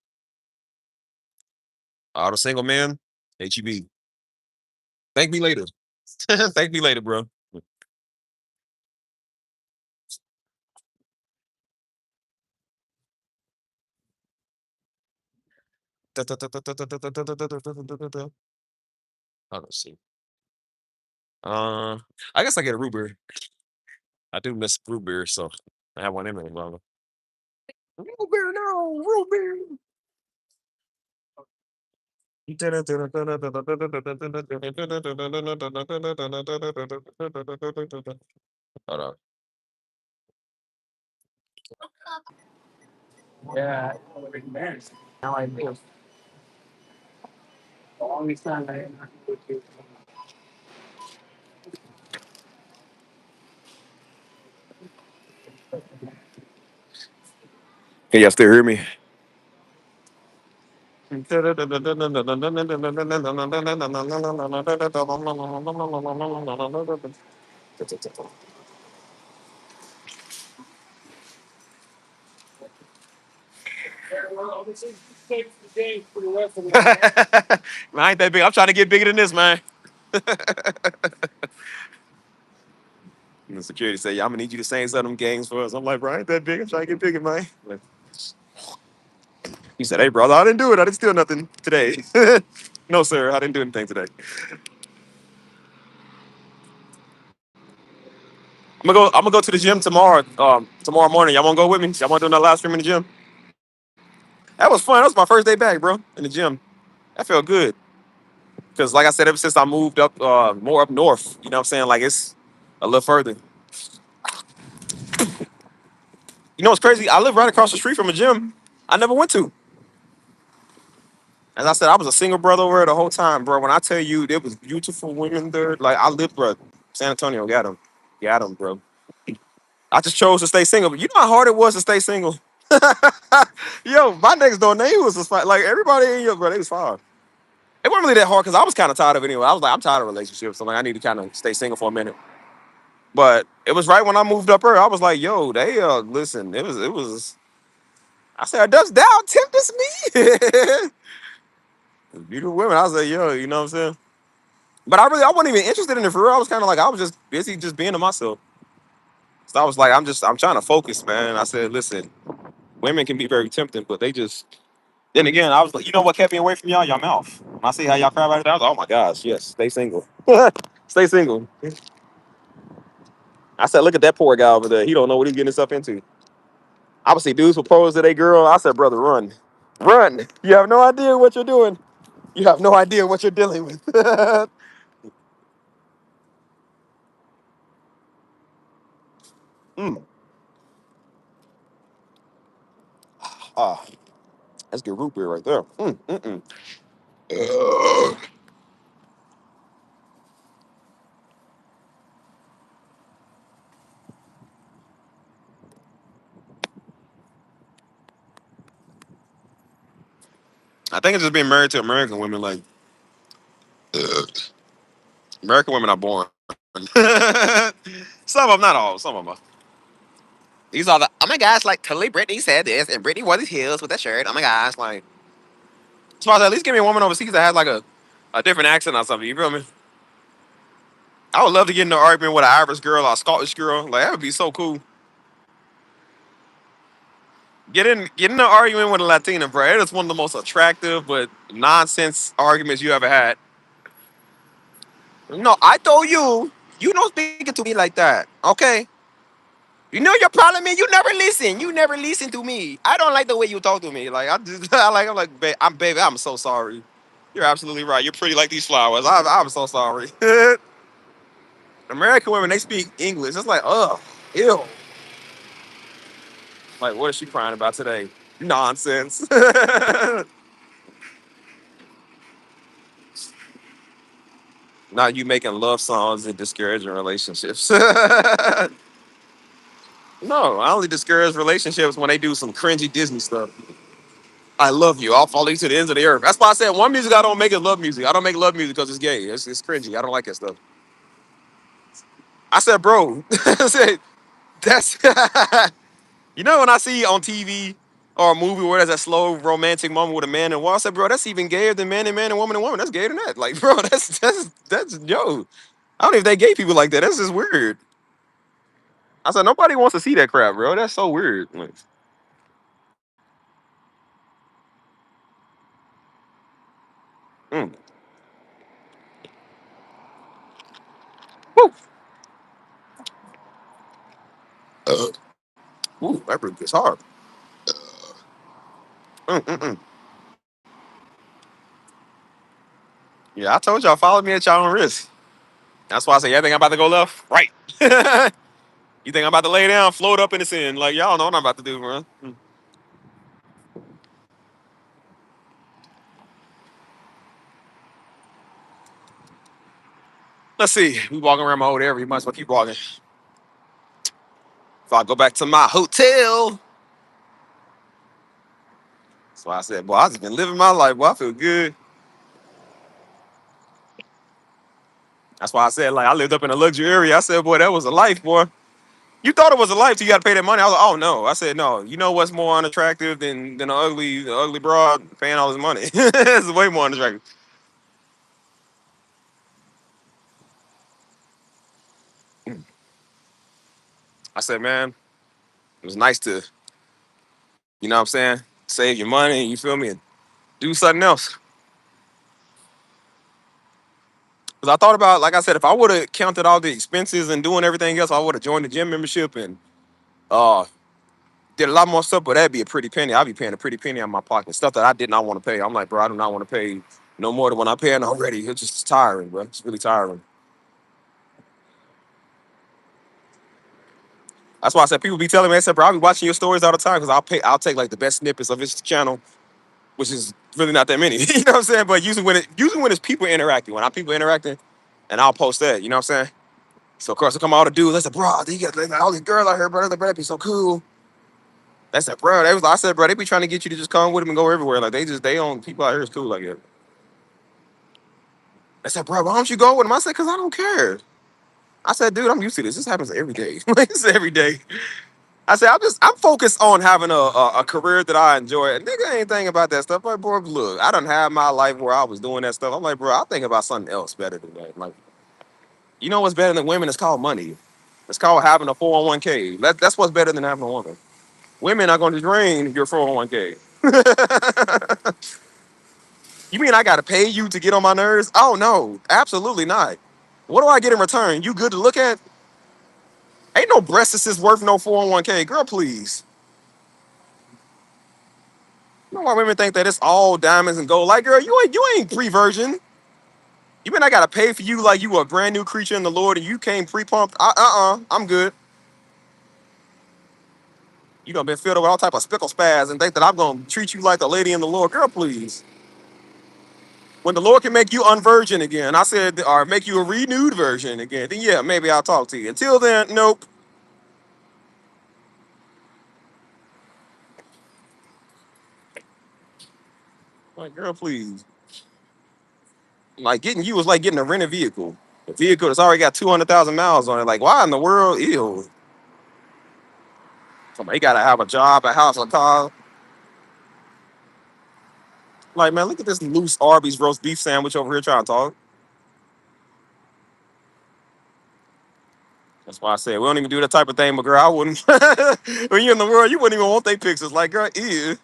All the single men, HEB. Thank me later. Thank me later, bro. Oh, let's see. Uh, I guess I get a root beer. I do miss root beer, so I have one in there. Well, root beer, no, root beer. Hold on. Yeah, embarrassed. Now I do. The only time I ever do. Can y'all still hear me? Man, I ain't that big. I'm trying to get bigger than this, man. And the security say, "Yeah, I'm gonna need you to sing some of them games for us." I'm like, "Bro, I ain't that big. I'm trying to get bigger, man." He said, "Hey, brother, I didn't do it. I didn't steal nothing today." No, sir, I didn't do anything today. I'm gonna go to the gym tomorrow. Tomorrow morning. Y'all wanna go with me? Y'all wanna do another live stream in the gym? That was fun. That was my first day back, bro, in the gym. That felt good. Cause like I said, ever since I moved up more up north, you know what I'm saying? Like it's a little further. You know what's crazy? I live right across the street from a gym I never went to. As I said, I was a single brother over there the whole time, bro. When I tell you there was beautiful women there, like I lived, bro. San Antonio, got them, bro. I just chose to stay single. But you know how hard it was to stay single. Yo, my next door neighbor was just like everybody in here, bro. They was fine. It wasn't really that hard because I was kind of tired of it anyway. I was like, I'm tired of relationships, so like I need to kind of stay single for a minute. But it was right when I moved up here. I was like, yo, they listen. It was. I said, does thou temptest me? Beautiful women. I was like, yo, you know what I'm saying? But I wasn't even interested in it for real. I was kind of like, I was just busy just being to myself. So I was like, I'm trying to focus, man. I said, listen, women can be very tempting, but they just. Then again, I was like, you know what kept me away from y'all? Your mouth. When I see how y'all cry about it, I was like, oh my gosh, yes, stay single. Stay single. I said, look at that poor guy over there. He don't know what he's getting himself into. I would see dudes propose to their girl. I said, brother, run. Run. You have no idea what you're doing. You have no idea what you're dealing with. Mm. Ah, that's good root beer right there. Ugh. I think it's just being married to American women. Like, ugh. American women are boring. Some of them, not all. Some of them. These are the, oh my gosh, like totally Brittany said this, and Brittany wore these heels with that shirt. Oh my gosh, like, so I said, at least give me a woman overseas that has like a different accent or something. You feel me? I would love to get in an argument with an Irish girl or a Scottish girl. Like, that would be so cool. Get in an argument with a Latina, bro. It is one of the most attractive but nonsense arguments you ever had. No, I told you, you don't speak to me like that. Okay? You know your problem is you never listen. You never listen to me. I don't like the way you talk to me. Like I just I'm like, baby, I'm so sorry. You're absolutely right. You're pretty like these flowers. I'm so sorry. American women, they speak English. It's like, ew. Like, what is she crying about today? Nonsense. Now you making love songs and discouraging relationships. No, I only discourage relationships when they do some cringy Disney stuff. I love you. I'll follow you to the ends of the earth. That's why I said one music I don't make is love music. I don't make love music because it's gay. It's cringy. I don't like that stuff. I said, bro, I said, that's you know when I see on TV or a movie where there's a slow romantic moment with a man and woman, I said, bro, that's even gayer than man and woman and woman. That's gayer than that. Like, bro, that's yo. I don't know if they gay people like that. That's just weird. I said, nobody wants to see that crap, bro. That's so weird. Like, mm. Woo. Uh, Ooh, that really gets hard. Mm. Yeah, I told y'all, follow me at y'all own risk. That's why I say, yeah, think I'm about to go left? Right. You think I'm about to lay down, float up in the sand? Like, y'all know what I'm about to do, bro. Let's see. We walking around my old area. We might as well keep walking. I go back to my hotel. So I said, boy, I just been living my life. Boy, I feel good. That's why I said, like, I lived up in a luxury area. I said, boy, that was a life, boy. You thought it was a life till you got to pay that money. I was like, oh no. I said, no. You know what's more unattractive than an ugly broad paying all this money? It's way more unattractive. I said, man, it was nice to, you know what I'm saying, save your money. You feel me? And do something else. Because I thought about, like I said, if I would have counted all the expenses and doing everything else, I would have joined the gym membership and uh did a lot more stuff, but that'd be a pretty penny. I'd be paying a pretty penny out of my pocket. Stuff that I did not want to pay. I'm like, bro, I do not want to pay no more than what I'm paying already. It's just tiring, bro. It's really tiring. That's why I said people be telling me, I said, bro, I'll be watching your stories all the time because I'll take like the best snippets of his channel, which is really not that many. You know what I'm saying? But usually when it's people interacting, when I'm people interacting, and I'll post that, you know what I'm saying? So of course, I come all the dudes. I said, bro, you got like, all these girls out here, bro. Bro, that'd be so cool. I said, bro, I said, bro, they be trying to get you to just come with them and go everywhere. Like they own people out here is cool like that. I said, bro, why don't you go with them? I said, because I don't care. I said, dude, I'm used to this. This happens every day. Like this every day. I said, I'm focused on having a career that I enjoy. And nigga ain't thinking about that stuff. Like, bro, look, I done had my life where I was doing that stuff. I'm like, bro, I think about something else better than that. Like, you know what's better than women? It's called money. It's called having a 401k. That's what's better than having a woman. Women are going to drain your 401k. You mean I got to pay you to get on my nerves? Oh, no, absolutely not. What do I get in return? You good to look at? Ain't no breast assist worth no 401k. Girl, please. You know why women think that it's all diamonds and gold? Like, girl, you ain't pre-virgin. You mean I gotta pay for you like you a brand new creature in the Lord and you came pre-pumped? I'm good. You done been filled with all type of spickle spaz and think that I'm gonna treat you like a lady in the Lord. Girl, please. When the Lord can make you unvirgin again, I said, or make you a renewed virgin again, then yeah, maybe I'll talk to you. Until then, nope. Like, girl, please. Like getting you was like getting a rented vehicle. A vehicle that's already got 200,000 miles on it. Like, why in the world? Ew. Somebody gotta have a job, a house, a car. Like, man, look at this loose Arby's roast beef sandwich over here trying to talk. That's why I said we don't even do that type of thing, but girl, I wouldn't. When you're in the world, you wouldn't even want their pictures. Like, girl, ew.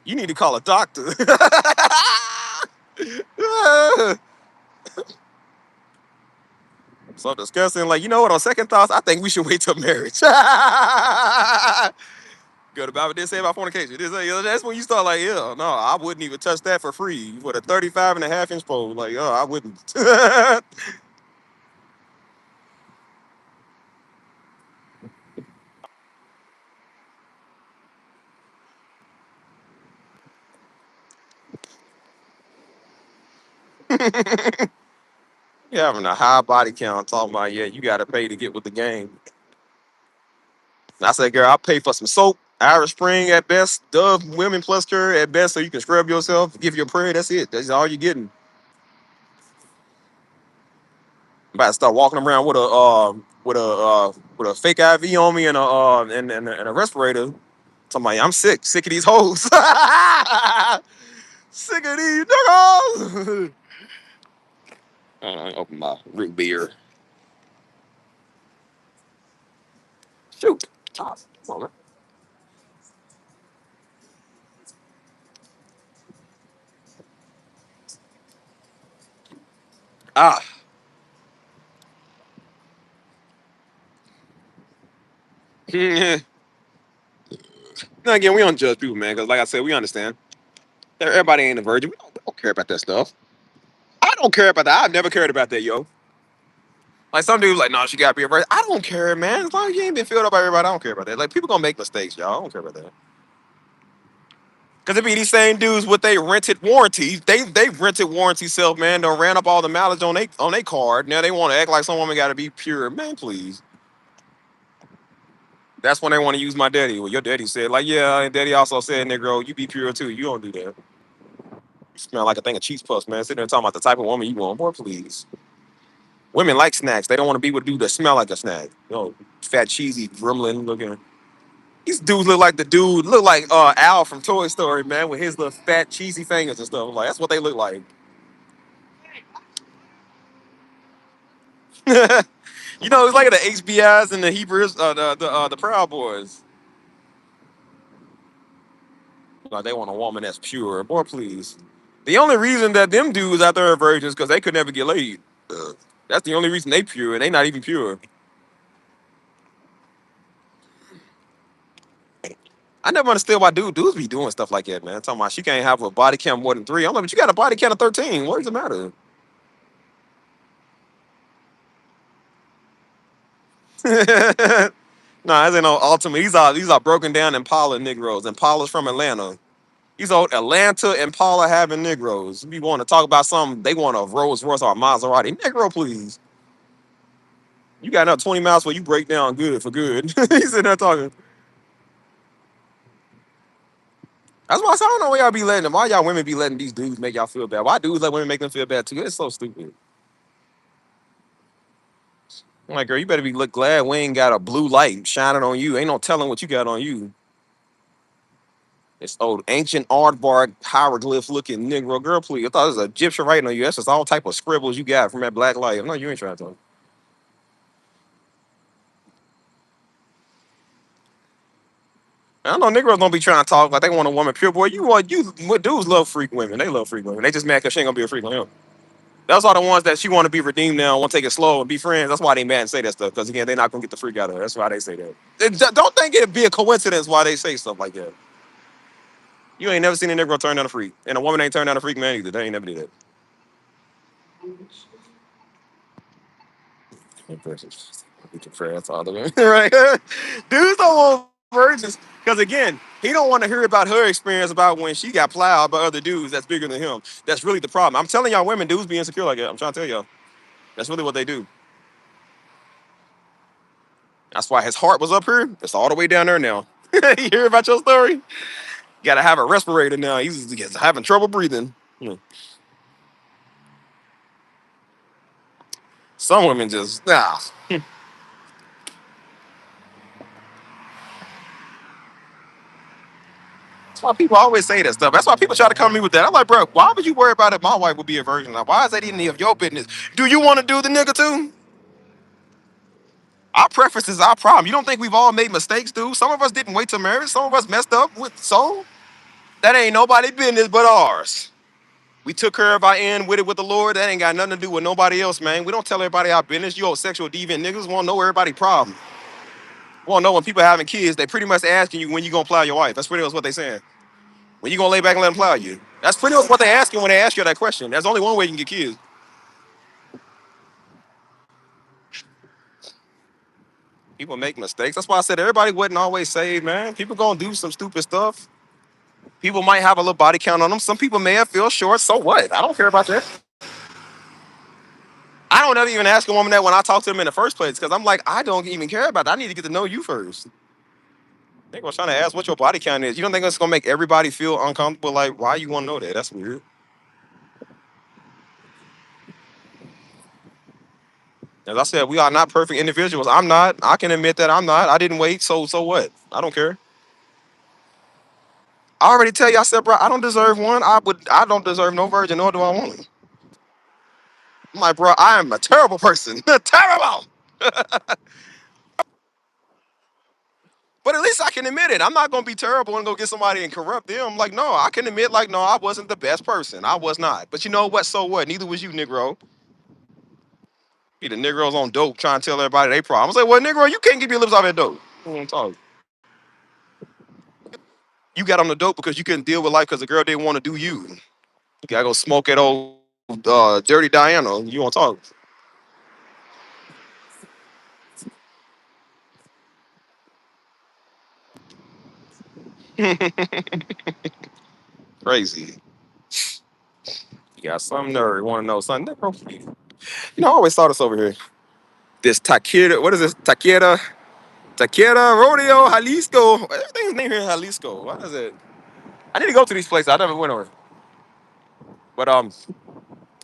You need to call a doctor. So disgusting. Like, you know what? On second thoughts, I think we should wait till marriage. Good about it. Didn't say about fornication. Didn't say, that's when you start like, yeah, no, I wouldn't even touch that for free with a 35.5 inch pole. Like, oh, I wouldn't. You having a high body count talking about, yeah, you got to pay to get with the game. And I said, girl, I'll pay for some soap, Irish Spring at best, Dove Women Plus Cure at best, so you can scrub yourself, give you a prayer. That's it. That's all you're getting. I'm about to start walking around with a fake IV on me and a respirator. Somebody, I'm sick of these hoes, sick of these niggas. Open my root beer. Shoot. Come on, man. Ah. Now again, we don't judge people, man, because like I said, we understand. Everybody ain't a virgin. We don't care about that stuff. I don't care about that. I've never cared about that, yo. Like some dudes, like, no, she gotta be a virgin. I don't care, man. As long as you ain't been filled up by everybody, I don't care about that. Like people gonna make mistakes, y'all. I don't care about that. Cause it be these same dudes with they rented warranties. They rented warranty self, man. Done ran up all the mileage on they card. Now they want to act like some woman got to be pure, man. Please. That's when they want to use my daddy. Well, your daddy said, like, yeah, and daddy also said, Negro, you be pure too. You don't do that. You smell like a thing of cheese puffs, man. Sitting there talking about the type of woman you want. Boy, please. Women like snacks. They don't want to be with a dude that smell like a snack. You know, fat, cheesy, gremlin looking. These dudes look like Al from Toy Story, man, with his little fat, cheesy fingers and stuff. Like, that's what they look like. You know, it's like the HBIs and the Hebrews, the Proud Boys. Like they want a woman that's pure. Boy, please. The only reason that them dudes out there are virgins because they could never get laid. That's the only reason they pure, and they not even pure. I never understood why dudes be doing stuff like that, man. Talking about she can't have a body count more than 3. I'm like, but you got a body count of 13. What does it matter? Nah, this ain't no ultimate. These are broken down Impala Negroes. Impala's from Atlanta. These old Atlanta Impala having Negroes. If you want to talk about something, they want a Rolls Royce or a Maserati. Negro, please. You got another 20 miles where you break down good for good. He's sitting there talking. That's why I said, I don't know why y'all be letting them. Why y'all women be letting these dudes make y'all feel bad? Why dudes let women make them feel bad too? It's so stupid. I'm like, girl, you better be look glad we ain't got a blue light shining on you. Ain't no telling what you got on you. It's old ancient aardvark hieroglyph looking Negro. Girl, please. I thought it was Egyptian writing on you. That's just all type of scribbles you got from that black light. No, you ain't trying to. I know Negroes don't be trying to talk like they want a woman pure. Boy, what dudes love freak women. They love freak women. They just mad because she ain't gonna be a freak on him. That's all the ones that she want to be redeemed now, want to take it slow and be friends. That's why they mad and say that stuff. Because again, they're not gonna get the freak out of her. That's why they say that. Don't think it'd be a coincidence why they say stuff like that. You ain't never seen a Negro turn down a freak. And a woman ain't turned down a freak man either. They ain't never did that. That's all the way. Right? Dudes don't want virgins. Because again, he don't want to hear about her experience about when she got plowed by other dudes that's bigger than him. That's really the problem. I'm telling y'all women, dudes be insecure like that. I'm trying to tell y'all. That's really what they do. That's why his heart was up here. It's all the way down there now. You hear about your story? You gotta have a respirator now. He's having trouble breathing. Some women just That's why people always say that stuff. That's why people try to come to me with that. I'm like, bro, why would you worry about if my wife would be a virgin? Like, why is that any of your business? Do you want to do the nigga too? Our preference is our problem. You don't think we've all made mistakes, dude? Some of us didn't wait till marriage. Some of us messed up with so that ain't nobody business but ours. We took care of our end with it with the Lord. That ain't got nothing to do with nobody else, man. We don't tell everybody our business. You old sexual deviant niggas want to know everybody's problem. Want to know when people having kids, they pretty much asking you when you gonna plow your wife. That's pretty much what they saying. When you gonna lay back and let them plow you? That's pretty much what they asking when they ask you that question. There's only one way you can get kids. People make mistakes. That's why I said everybody wasn't always saved, man. People gonna do some stupid stuff. People might have a little body count on them. Some people may have feel short. So what? I don't care about that. I don't ever even ask a woman that when I talk to them in the first place because I'm like, I don't even care about that. I need to get to know you first. I think I was trying to ask what your body count is. You don't think it's gonna make everybody feel uncomfortable? Like, why you want to know that? That's weird. As I said, we are not perfect individuals. I'm not. I can admit that I'm not. I didn't wait. So what? I don't care. I already tell you, I said, bro, I don't deserve one. I don't deserve no virgin, nor do I want one. I'm like, bro, I am a terrible person. Terrible. But at least I can admit it. I'm not gonna be terrible and go get somebody and corrupt them. Like, no, I can admit, like, no, I wasn't the best person. I was not. But you know what? So what? Neither was you, Negro. Be the Negroes on dope trying to tell everybody they problems. I was like, well, Negro, you can't get your lips off that dope. You got on the dope because you couldn't deal with life because the girl didn't want to do you. You gotta go smoke at old Dirty Diana. You want to talk? Crazy. You got some nerve. Want to know something? Negro, you know, I always saw this over here. This Takeda, what is this? Takeda? Taquera, Rodeo, Jalisco. Everything's named here in Jalisco. What is it? I need to go to these places. I never went over. But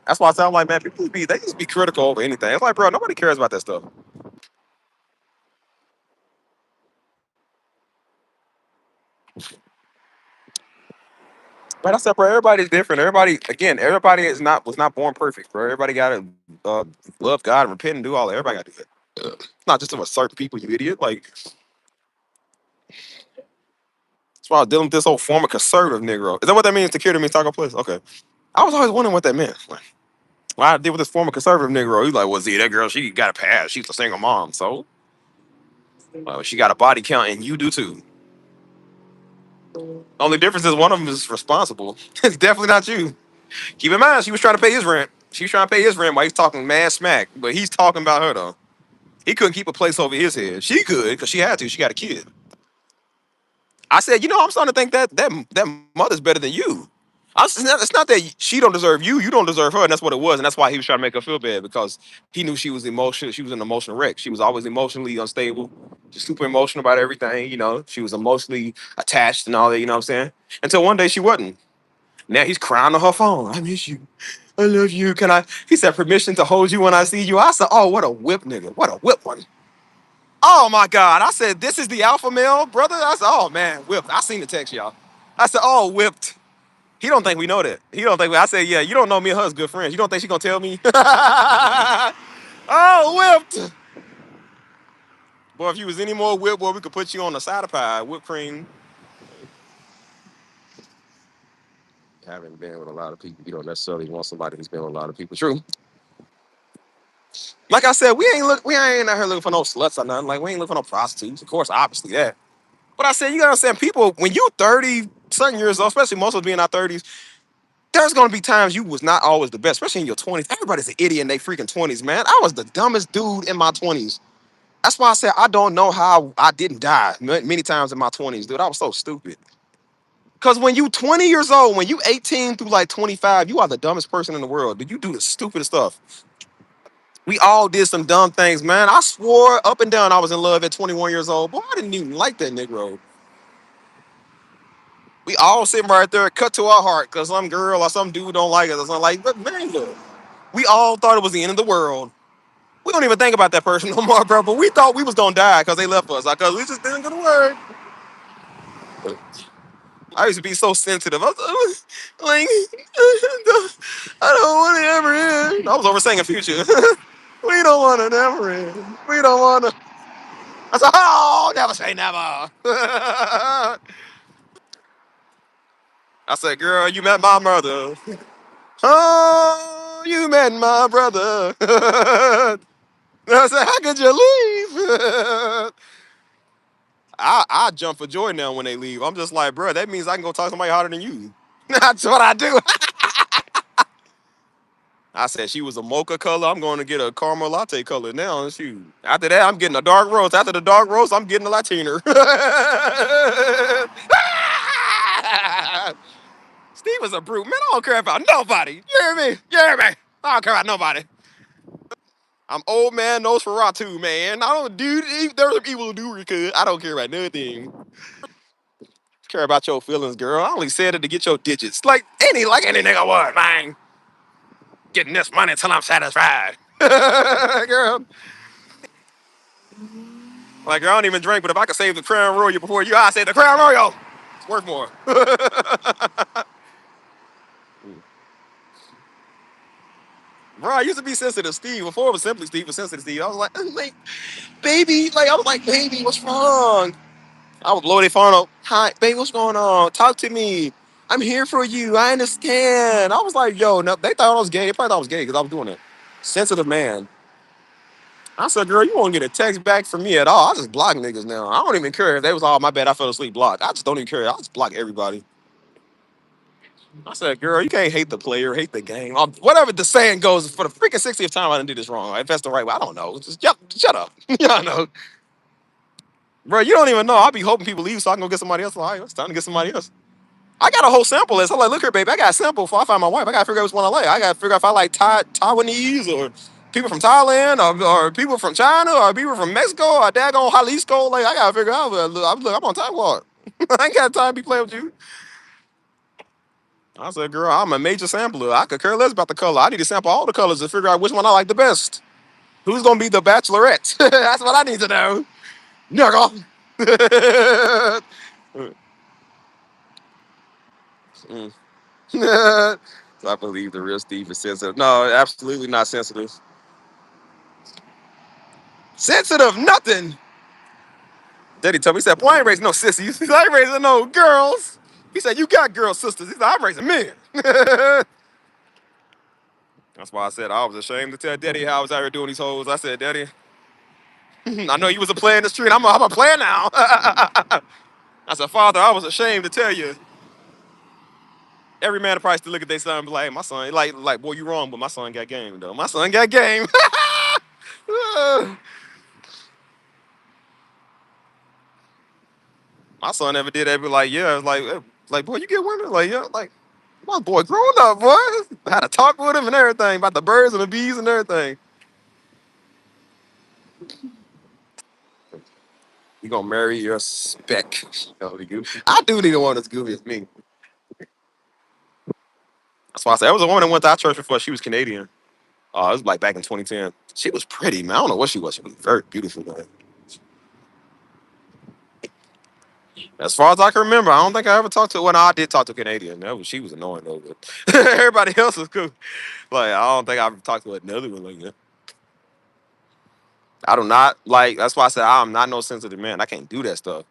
that's why I sound like, man, people they just be critical over anything. It's like, bro, nobody cares about that stuff. But I said, bro, everybody's different. Everybody was not born perfect, bro. Everybody gotta love God and repent and do all that. Everybody gotta do that. It's not just of a certain people, you idiot. Like that's why I was dealing with this whole former conservative Negro. Is that what that means? Security means taco place? Okay. I was always wondering what that meant. Like, why I deal with this former conservative Negro. He's like, well, see, that girl, she got a pass. She's a single mom. So she got a body count and you do too. Only difference is one of them is responsible. It's definitely not you. Keep in mind, she was trying to pay his rent. She was trying to pay his rent while he's talking mad smack. But he's talking about her though. He couldn't keep a place over his head. She could because she had to. She got a kid. I said, I'm starting to think that mother's better than you. It's not that she don't deserve you. You don't deserve her, and that's what it was. And that's why he was trying to make her feel bad because he knew she was emotional. She was an emotional wreck. She was always emotionally unstable, just super emotional about everything. She was emotionally attached and all that. You know what I'm saying? Until one day she wasn't. Now he's crying on her phone. I miss you. I love you. Can I? He said permission to hold you when I see you. I said, oh, what a whip, nigga. What a whip one. Oh my God. I said, this is the alpha male, brother. I said, oh man, whipped. I seen the text, y'all. I said, oh, whipped. He don't think we know that. He don't think I said, yeah, you don't know me and her as good friends. You don't think she gonna tell me? Oh, whipped. Boy, if you was any more whipped, boy, we could put you on the side of pie, whipped cream. Haven't been with a lot of people. You don't necessarily want somebody who's been with a lot of people. True. Like I said, we ain't out here looking for no sluts or nothing. Like we ain't looking for no prostitutes. Of course, obviously that. But I said, you gotta understand, people, when you 30 something years old, especially most of us being in our 30s, there's gonna be times you was not always the best, especially in your 20s. Everybody's an idiot in their freaking 20s, man. I was the dumbest dude in my 20s. That's why I said I don't know how I didn't die many times in my 20s, dude. I was so stupid. Cause when you 20 years old, when you 18 through like 25, you are the dumbest person in the world. Did you do the stupidest stuff? We all did some dumb things, man. I swore up and down I was in love at 21 years old. Boy, I didn't even like that Negro. We all sitting right there, cut to our heart, because some girl or some dude don't like us or something like. But man, look, we all thought it was the end of the world. We don't even think about that person no more, bro. But we thought we was gonna die because they left us, because we just didn't go to work. I used to be so sensitive. I was like, I don't want it ever end. I was over singing Future. We don't want it ever end. We don't want to. I said, oh, never say never. I said, girl, you met my mother. Oh, you met my brother. I said, how could you leave? I jump for joy now when they leave. I'm just like, bro, that means I can go talk to somebody harder than you. That's what I do. I said she was a mocha color. I'm going to get a caramel latte color now. Shoot. After that, I'm getting a dark roast. After the dark roast, I'm getting a Latiner. Steve was a brute. Man, I don't care about nobody. You hear me? You hear me? I don't care about nobody. I'm old man Nosferatu, man. I don't do. There's some evil do because I don't care about nothing. Care about your feelings, girl. I only said it to get your digits. Like any nigga would, man. Getting this money until I'm satisfied. Girl. Like, girl, I don't even drink, but if I could save the Crown Royal before you, I say the Crown Royal. It's worth more. Bro, I used to be sensitive, Steve. Before it was simply Steve, it was sensitive, Steve. I was like, baby, baby, what's wrong? I would blow their phone up. Hi, baby, what's going on? Talk to me. I'm here for you. I understand. I was like, yo, no, they thought I was gay. They probably thought I was gay because I was doing it. Sensitive man. I said, girl, you won't get a text back from me at all. I just block niggas now. I don't even care if they was all my bad. I fell asleep blocked. I just don't even care. I just block everybody. I said, girl, you can't hate the player, hate the game. Whatever the saying goes, for the freaking 60th time, I didn't do this wrong. If that's the right way, I don't know. Just shut up. Yeah, I know. Bro, you don't even know. I'll be hoping people leave so I can go get somebody else. Like, it's time to get somebody else. I got a whole sample list. I'm like, look here, baby. I got a sample before I find my wife. I got to figure out which one I like. I got to figure out if I like Taiwanese or people from Thailand or people from China or people from Mexico or daggone Jalisco. Like I gotta figure out. Look, I'm on time walk. I ain't got time to be playing with you. I said, girl, I'm a major sampler. I could care less about the color. I need to sample all the colors to figure out which one I like the best. Who's gonna be the bachelorette? That's what I need to know. Nigga. Mm. So I believe the real Steve is sensitive. No, absolutely not sensitive. Sensitive, nothing. Daddy told me, he said, boy, I ain't raising no sissies. He said, I ain't raising no girls. He said, you got girl sisters. He said, I'm raising men. That's why I said I was ashamed to tell Daddy how I was out here doing these hoes. I said, Daddy, I know you was a player in the street. I'm a player now. I said, Father, I was ashamed to tell you. Every man probably still look at their son and be like, hey, my son, like, boy, you wrong, but my son got game, though. My son got game. My son never did that. Be like, yeah, like, boy, you get women? Like, yeah, like, my boy grown up, boy. I had to talk with him and everything about the birds and the bees and everything. You gonna marry your spec. I do need a one that's goofy as me. That's why I said there was a woman that went to our church before. She was Canadian. It was like back in 2010. She was pretty, man. I don't know what she was. She was very beautiful, man. As far as I can remember, I don't think I ever talked to. Well, no, I did talk to a Canadian. She was annoying though. But everybody else was cool. Like I don't think I've talked to another one like that. I do not like. That's why I said I'm not no sensitive man. I can't do that stuff.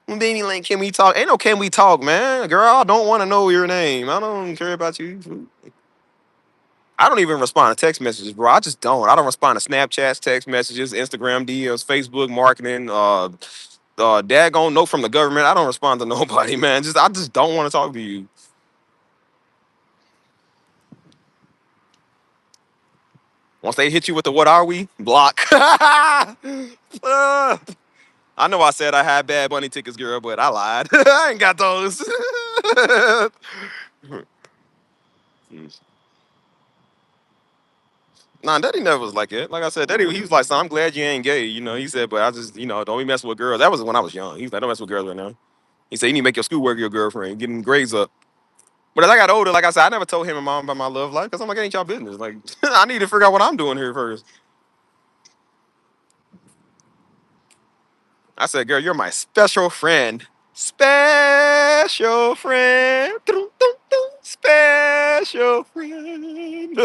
Baby, like, can we talk? Ain't no can we talk, man. Girl, I don't want to know your name. I don't care about you. I don't even respond to text messages, bro. I just don't. I don't respond to Snapchats, text messages, Instagram DMs, Facebook marketing, daggone note from the government. I don't respond to nobody, man. I just don't want to talk to you. Once they hit you with the what are we? Block. I know I said I had Bad Bunny tickets, girl, but I lied. I ain't got those. Nah, Daddy never was like it. Like I said, Daddy, he was like, son, I'm glad you ain't gay. He said, but I just, don't be messing with girls. That was when I was young. He was like, don't mess with girls right now. He said, you need to make your schoolwork your girlfriend, getting grades up. But as I got older, like I said, I never told him and mom about my love life because I'm like, it ain't y'all business. Like, I need to figure out what I'm doing here first. I said, girl, you're my special friend. Special friend. Special friend.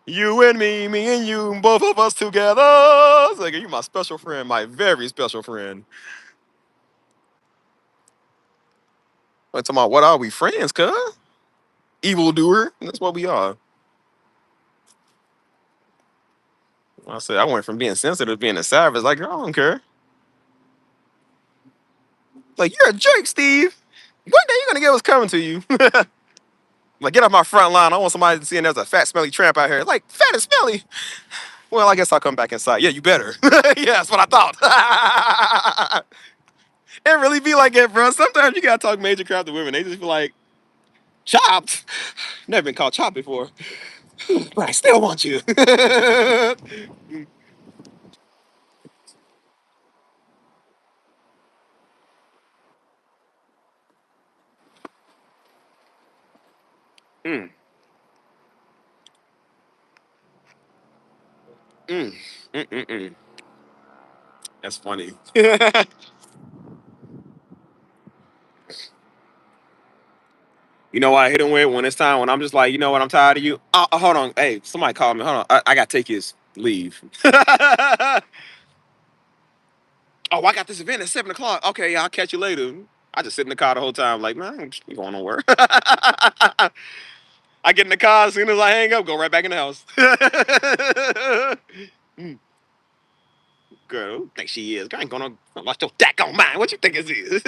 You and me and you, both of us together. It's like, you my special friend, my very special friend. I'm talking about what are we, friends, cuz? Evildoer. That's what we are. I said I went from being sensitive to being a savage. Like, I don't care. Like, you're a jerk, Steve. One day you're gonna get what's coming to you. Like, get off my front line. I want somebody to see there's a fat, smelly tramp out here. Like, fat and smelly. Well, I guess I'll come back inside. Yeah, you better. Yeah, that's what I thought. It really be like that, bro. Sometimes you gotta talk major crap to women. They just be like, chopped. Never been called chopped before. But I still want you. Mm, mm, mm. That's funny. You know what I hit him with when it's time when I'm just like, you know what, I'm tired of you. Hold on. Hey, somebody called me. Hold on. I gotta take his leave. Oh, I got this event at 7 o'clock. Okay, yeah, I'll catch you later. I just sit in the car the whole time, like, man, I'm going nowhere. I get in the car as soon as I hang up, go right back in the house. Girl, who think she is? Girl, I ain't gonna watch your daggone mind. What you think it is?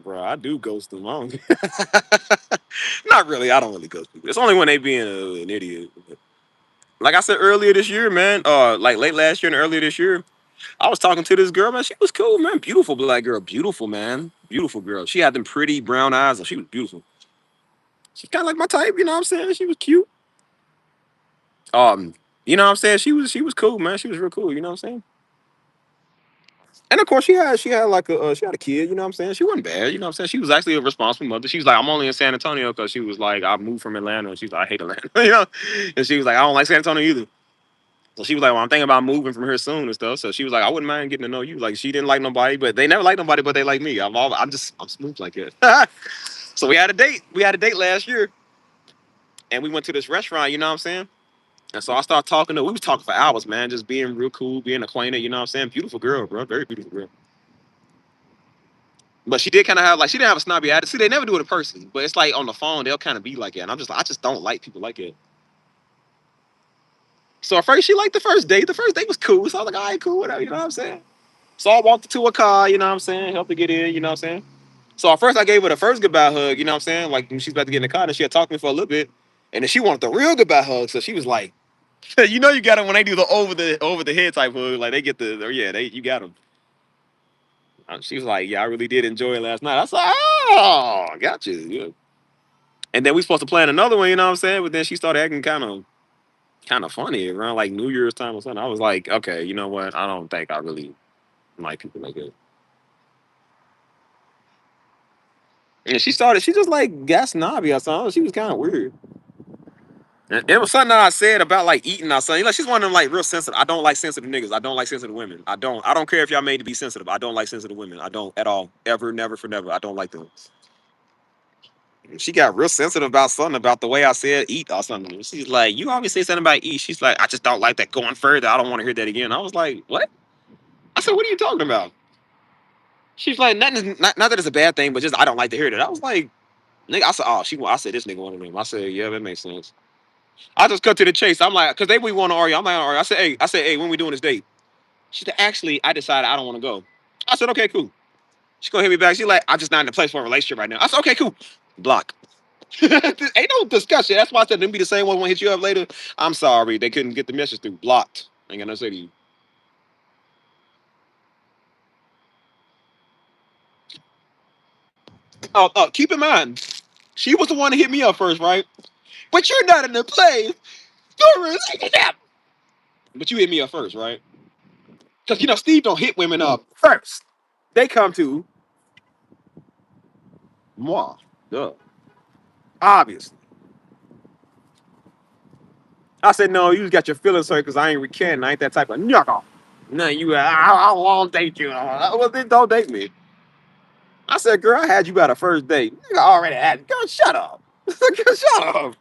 Bro, I do ghost them. Not really. I don't really ghost people. It's only when they being an idiot. Like I said earlier this year, man. Like late last year and earlier this year, I was talking to this girl, man. She was cool, man. Beautiful black girl. Beautiful, man. Beautiful girl. She had them pretty brown eyes. She was beautiful. She's kind of like my type, you know what I'm saying? She was cute. Um, you know what I'm saying? She was cool, man. She was real cool, you know what I'm saying? And of course, she had like she had a kid, you know what I'm saying? She wasn't bad, you know what I'm saying? She was actually a responsible mother. She was like, I'm only in San Antonio because she was like, I moved from Atlanta, and she's like, I hate Atlanta, you know? And she was like, I don't like San Antonio either. So she was like, well, I'm thinking about moving from here soon and stuff. So she was like, I wouldn't mind getting to know you. Like she didn't like nobody, but they never liked nobody, but they like me. I'm smooth like that. So we had a date. We had a date last year, and we went to this restaurant. You know what I'm saying? And so I started talking to. We was talking for hours, man, just being real cool, being acquainted. You know what I'm saying? Beautiful girl, bro, very beautiful girl. But she did kind of have like she didn't have a snobby attitude. See, they never do it in person, but it's like on the phone they'll kind of be like that. And I'm just like, I just don't like people like that. So at first she liked the first date. The first date was cool. So I was like, all right, cool, whatever. You know what I'm saying? So I walked to a car, you know what I'm saying? Helped her get in, you know what I'm saying? So at first I gave her the first goodbye hug, you know what I'm saying? Like when she's about to get in the car, and she had talked to me for a little bit. And then she wanted the real goodbye hug. So she was like, you know you got them when they do the over the head type hug, like they get you got them. She was like, yeah, I really did enjoy it last night. I was like, oh, got you. Yeah. And then we supposed to plan another one, you know what I'm saying? But then she started acting kind of funny around like New Year's time or something. I was like, okay, you know what? I don't think I really like people like that. And she just like got snobby or something. She was kind of weird. And it was something that I said about like eating or something. Like she's one of them like real sensitive. I don't like sensitive niggas. I don't like sensitive women. I don't care if y'all made to be sensitive. I don't like sensitive women. I don't at all. Ever, never, for never. I don't like them. She got real sensitive about something about the way I said eat or something. She's like, you always say something about eat. She's like, I just don't like that going further. I don't want to hear that again. I was like, what? I said, what are you talking about? She's like, nothing, not that it's a bad thing, but just I don't like to hear that. I was like, nigga, I said, oh, I said this nigga one of them. I said, yeah, that makes sense. I just cut to the chase. I'm like, cause they we want to argue. I'm like, argue. I said, hey, when we doing this date? She said, actually, I decided I don't want to go. I said, okay, cool. She gonna hit me back. She like, I'm just not in the place for a relationship right now. I said, okay, cool. Block. Ain't no discussion. That's why I said them be the same one want to hit you up later. I'm sorry, they couldn't get the message through. Blocked. Ain't got nothing to say to you. Keep in mind, she was the one to hit me up first, right? But you're not in the place for a relationship. But you hit me up first, right? Because Steve don't hit women up first. They come to moi. Duh. Obviously. I said, no, you just got your feelings hurt because I ain't recanting. I ain't that type of knuckle. No, I won't date you. Well, then don't date me. I said, girl, I had you by the first date. Nigga already had. Girl, shut up. Girl, shut up.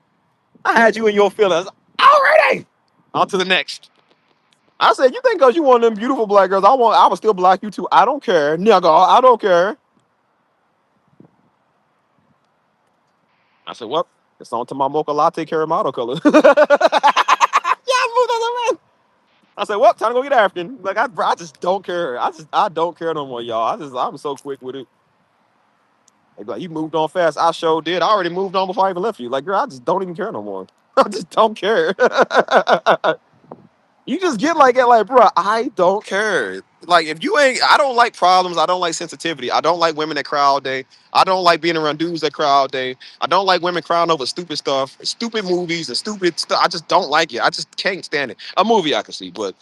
I had you in your feelings already. On to the next. I said, you think because you one of them beautiful black girls, I would still block you too. I don't care. Nigga, I don't care. I said, well, it's on to my mocha latte caramel color. Yeah, I moved on the man. I said, well, time to go get African. Like, I just don't care. I don't care no more, y'all. I'm so quick with it. They be like, you moved on fast. I sure did. I already moved on before I even left you. Like, girl, I just don't even care no more. I just don't care. You just get like that, like, bro, I don't care. Like, if you ain't, I don't like problems. I don't like sensitivity. I don't like women that cry all day. I don't like being around dudes that cry all day. I don't like women crying over stupid stuff, stupid movies, and stupid stuff. I just don't like it. I just can't stand it. A movie I can see, but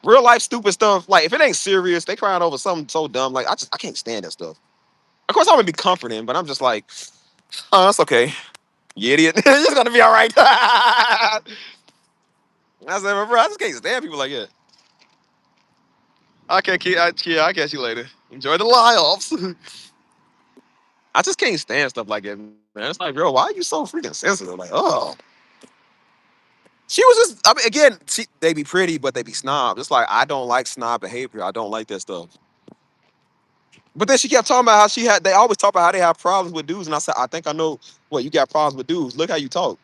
real life stupid stuff, like if it ain't serious, they crying over something so dumb. Like I can't stand that stuff. Of course, I would be comforting, but I'm just like, oh, that's okay. You idiot. It's gonna be all right. I said, bro, I just can't stand people like that. Okay, kid. Yeah, I'll catch you later. Enjoy the lie-offs. I just can't stand stuff like that, man. It's like, bro, why are you so freaking sensitive? Like, oh. She was just, I mean, again, they be pretty, but they be snob. It's like, I don't like snob behavior. I don't like that stuff. But then she kept talking about how they always talk about how they have problems with dudes. And I said, I think I know what you got problems with dudes. Look how you talk.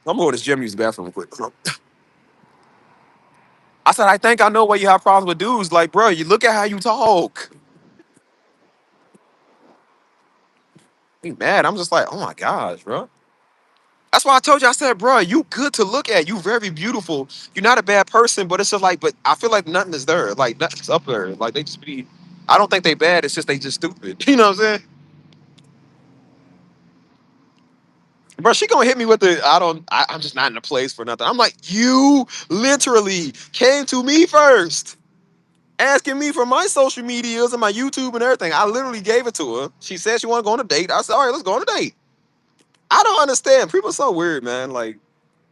I'm going to this gym, use the bathroom real quick. I said, I think I know why you have problems with dudes. Like, bro, you look at how you talk. He mad. I'm just like, oh my gosh, bro. That's why I told you. I said, bro, you good to look at. You very beautiful. You're not a bad person, but it's just like, but I feel like nothing is there. Like nothing's up there. Like they just be. I don't think they bad. It's just they just stupid. You know what I'm saying? Bro, she gonna hit me with the I'm just not in a place for nothing. I'm like, you literally came to me first, asking me for my social medias and my YouTube and everything. I literally gave it to her. She said she wanna go on a date. I said, all right, let's go on a date. I don't understand. People are so weird, man. Like,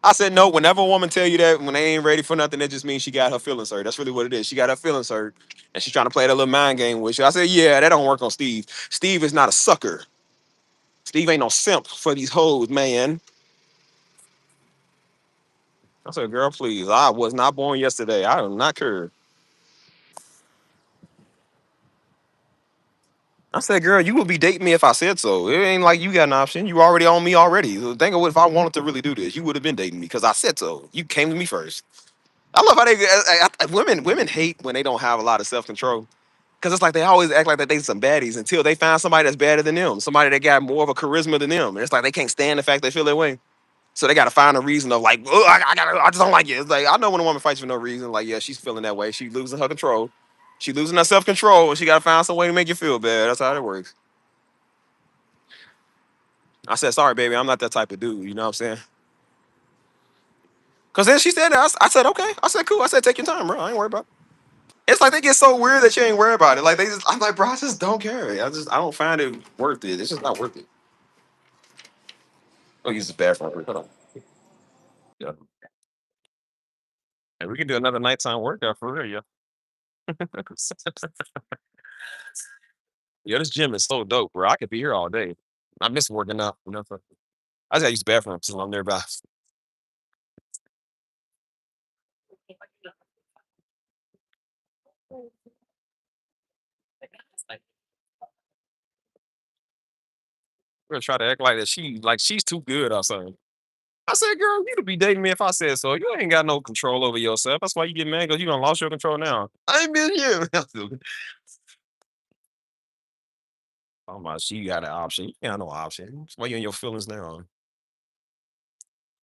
I said no. Whenever a woman tell you that when they ain't ready for nothing, that just means she got her feelings hurt. That's really what it is. She got her feelings hurt, and she's trying to play that little mind game with you. I said, yeah, that don't work on Steve. Steve is not a sucker. Steve ain't no simp for these hoes, man. I said, girl, please. I was not born yesterday. I do not care. I said, girl, you would be dating me if I said so. It ain't like you got an option. You already on me already. So think of what if I wanted to really do this. You would have been dating me because I said so. You came to me first. I love how women hate when they don't have a lot of self control. Cause it's like they always act like that they some baddies until they find somebody that's better than them, somebody that got more of a charisma than them. And it's like they can't stand the fact they feel that way. So they gotta find a reason of like, oh, I just don't like it. It's like I know when a woman fights for no reason, like yeah, she's feeling that way. She losing her control. She losing her self control, and she gotta find some way to make you feel bad. That's how it works. I said, sorry, baby, I'm not that type of dude. You know what I'm saying? Cause then she said that. I said, okay. I said, cool. I said, take your time, bro. I ain't worried about it. It's like they get so weird that you ain't worried about it. Like I'm like, bro, I just don't care. I don't find it worth it. It's just not worth it. Oh, use the bathroom. Hold on. Yeah. And we can do another nighttime workout for real, yeah. Yeah, this gym is so dope, bro. I could be here all day. I miss working out. You know, so I just gotta use the bathroom since I'm nearby. We're gonna try to act like that she's too good or something. I said, girl, you'd be dating me if I said so. You ain't got no control over yourself. That's why you get mad because you done lost your control now. I ain't been here. Oh my, she got an option. You got no option. That's why you in your feelings now.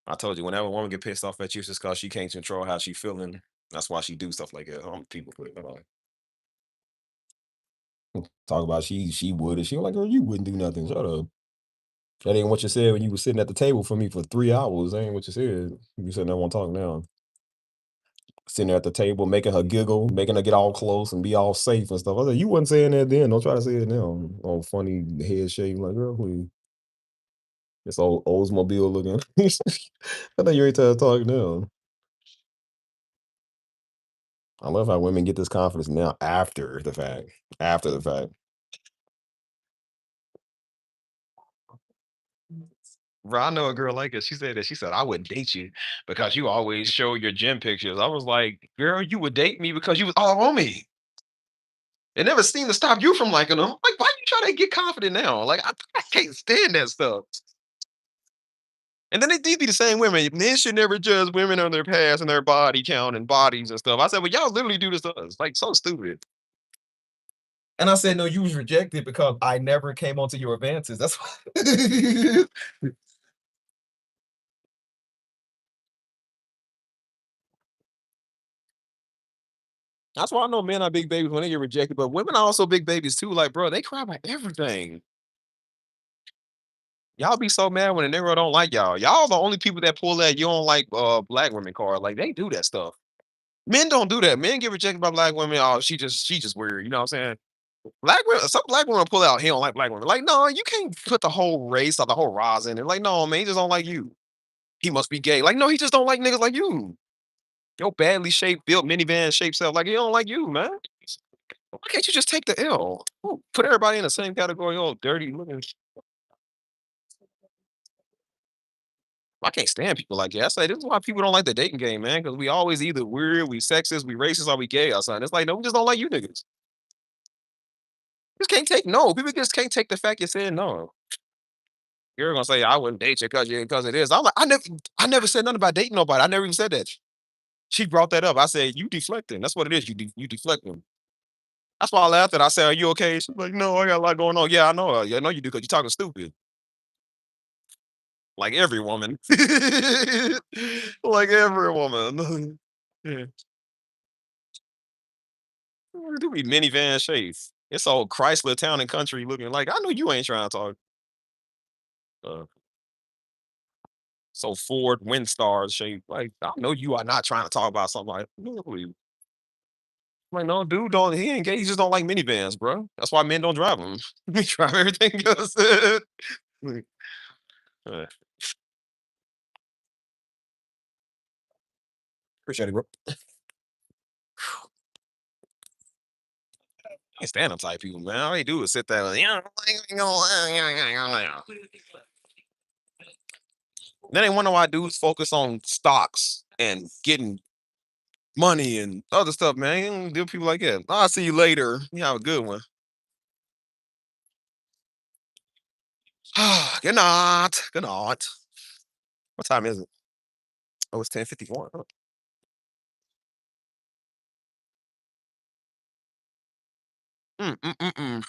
I told you, whenever a woman get pissed off at you, it's just because she can't control how she feeling. That's why she do stuff like that. People put it on. Talk about she would and she was like, girl, you wouldn't do nothing. Shut up. That ain't what you said when you was sitting at the table for me for 3 hours. That ain't what you said. You sitting there want to talk now. Sitting there at the table, making her giggle, making her get all close and be all safe and stuff. I said, you wasn't saying that then. Don't try to say it now. All funny head shape. Like, girl, please. This old Oldsmobile looking. I think you ain't trying to talk now. I love how women get this confidence now after the fact. After the fact. Bro, I know a girl like it. She said that. She said, I wouldn't date you because you always show your gym pictures. I was like, girl, you would date me because you was all on me. It never seemed to stop you from liking them. Like, why you trying to get confident now? Like, I can't stand that stuff. And then these be the same women. Men should never judge women on their past and their body count and bodies and stuff. I said, well, y'all literally do this to us. Like, so stupid. And I said, no, you was rejected because I never came onto your advances. That's why. That's why I know men are big babies when they get rejected, but women are also big babies too. Like, bro, they cry about everything. Y'all be so mad when a nigga don't like y'all. Y'all the only people that pull that you don't like black women card. Like they do that stuff. Men don't do that. Men get rejected by black women. Oh, she just weird. You know what I'm saying? Black women, some black women pull out. He don't like black women. Like, no, you can't put the whole race or the whole Roz in it. Like, no, man, he just don't like you. He must be gay. Like, no, he just don't like niggas like you. Your badly shaped, built minivan shaped self. Like, he don't like you, man. Why can't you just take the L? Put everybody in the same category, all dirty looking. I can't stand people like that. I say this is why people don't like the dating game, man. Because we always either weird, we sexist, we racist, or we gay or something. It's like no, we just don't like you niggas. Just can't take no. People just can't take the fact you said no. You're gonna say I wouldn't date you because it is. I'm like, I never said nothing about dating nobody. I never even said that. She brought that up. I said, you deflecting. That's what it is. You deflecting. That's why I laughed at. I said, are you okay? She's like, no, I got a lot going on. Yeah, I know. Yeah, I know you do because you're talking stupid. Like every woman. Like every woman. Yeah. Do be minivan shapes. It's all Chrysler Town and Country looking like I know you ain't trying to talk. Uh, so Ford Windstar shape. Like I know you are not trying to talk about something like. No, like no, dude, don't he ain't gay. He just don't like minivans, bro. That's why men don't drive them. We drive everything else. Like, uh, appreciate it, bro. Can't stand them type people, man. All they do is sit there. Like, then they wonder why dudes focus on stocks and getting money and other stuff, man. You don't deal with people like that. I'll see you later. You have a good one. Good night. Good night. What time is it? Oh, it's 10:51. Huh? Mm.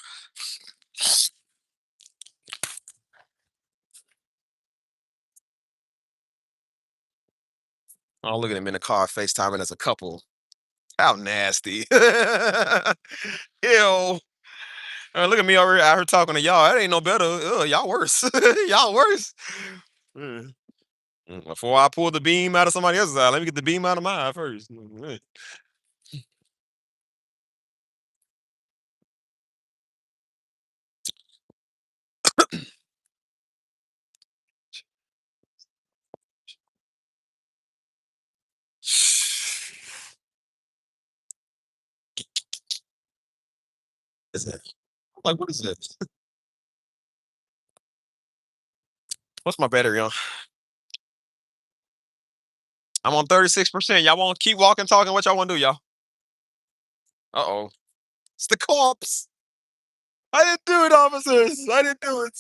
Oh, look at him in the car FaceTiming as a couple. How nasty. Ew. Look at me over here out here talking to y'all. That ain't no better. Ugh, y'all worse. Y'all worse. Mm. Before I pull the beam out of somebody else's eye, let me get the beam out of my eye first. Is it? Like, what is this? What's my battery on? I'm on 36%. Y'all want to keep walking, talking? What y'all want to do, y'all? Uh-oh. It's the corpse. I didn't do it, officers. I didn't do it.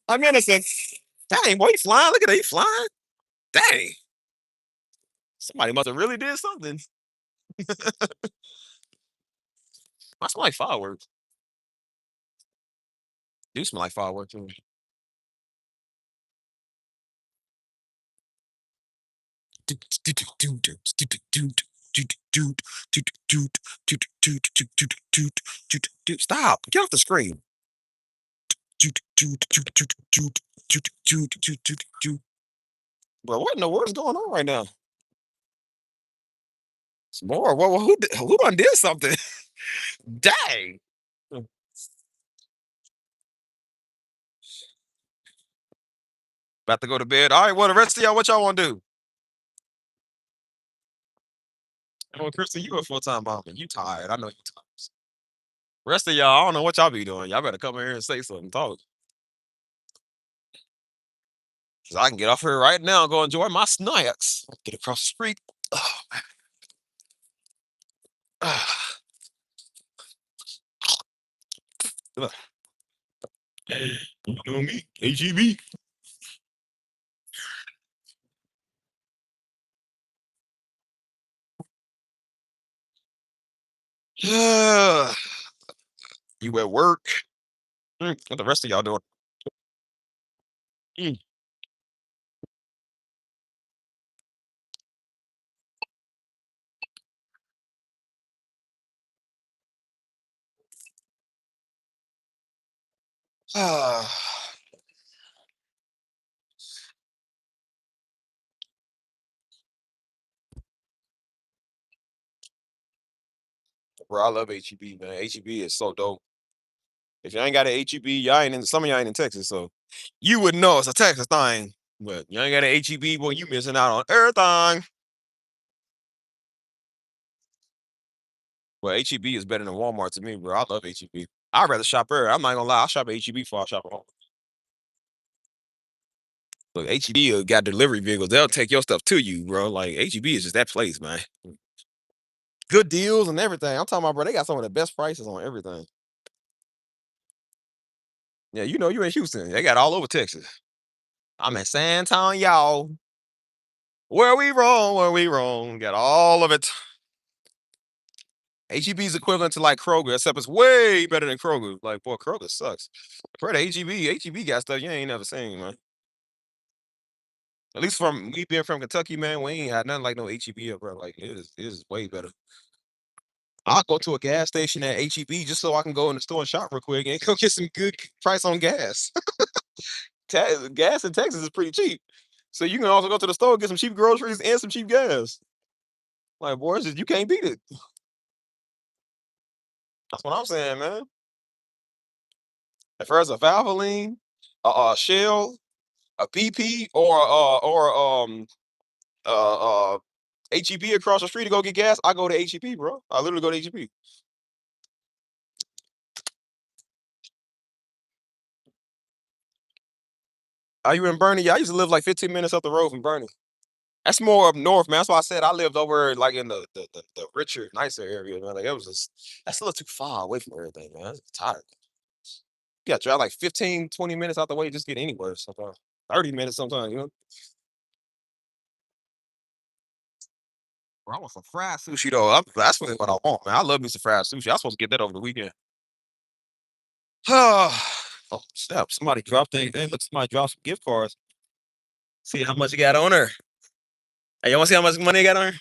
I'm innocent. Dang, boy, he flying. Look at that. He flying. Dang. Somebody must have really did something. I smell like fireworks. Do smell like fireworks too. Stop. Get off the screen. Bro, what in the world is going on right now? It's more. Who done did something? Dang. About to go to bed. All right, well, the rest of y'all, what y'all want to do? Oh, Kristen, you a full-time mom and you tired. I know you tired. Rest of y'all, I don't know what y'all be doing. Y'all better come in here and say something, talk. 'Cause I can get off here right now and go enjoy my snacks. Get across the street. Oh, man. Ugh. You know me, HEB. You at work? What the rest of y'all doing? Mm. Bro, I love HEB, man. HEB is so dope. If you ain't got an HEB, y'all ain't in some of y'all ain't in Texas, so you would know it's a Texas thing. But you ain't got an HEB, boy, you missing out on everything. Well, HEB is better than Walmart to me, bro. I love HEB. I'd rather shop there. I'm not gonna lie, I'll shop at HEB before I shop at home. Look, HEB got delivery vehicles. They'll take your stuff to you, bro. Like HEB is just that place, man. Good deals and everything. I'm talking about, bro. They got some of the best prices on everything. Yeah, you know you in Houston. They got all over Texas. I'm in San Antonio. Where we wrong? Where we wrong? Got all of it. HEB is equivalent to like Kroger, except it's way better than Kroger. Like, boy, Kroger sucks. For the HEB got stuff you ain't never seen, man. At least from me being from Kentucky, man, we ain't had nothing like no HEB here, bro. Like it is way better. I'll go to a gas station at HEB just so I can go in the store and shop real quick and go get some good price on gas. Gas in Texas is pretty cheap. So you can also go to the store, get some cheap groceries and some cheap gas. Like, boys, you can't beat it. That's what I'm saying, man. If there's a Valvoline, Shell, a BP, or HEB across the street to go get gas, I go to HEB, bro. I literally go to HEB. Are you in Bernie? Yeah, I used to live like 15 minutes up the road from Bernie. That's more up north, man. That's why I said I lived over like in the richer, nicer area, man. Like it was just that's a little too far away from everything, man. I was tired. You gotta drive like 15, 20 minutes out the way to just get anywhere sometimes. 30 minutes sometimes, you know. Bro, I want some fried sushi though. That's really what I want, man. I love me some fried sushi. I'm supposed to get that over the weekend. Oh, snap. Somebody dropped look, somebody dropped some gift cards. See how much you got on her. Hey, you wanna see how much money you got on her?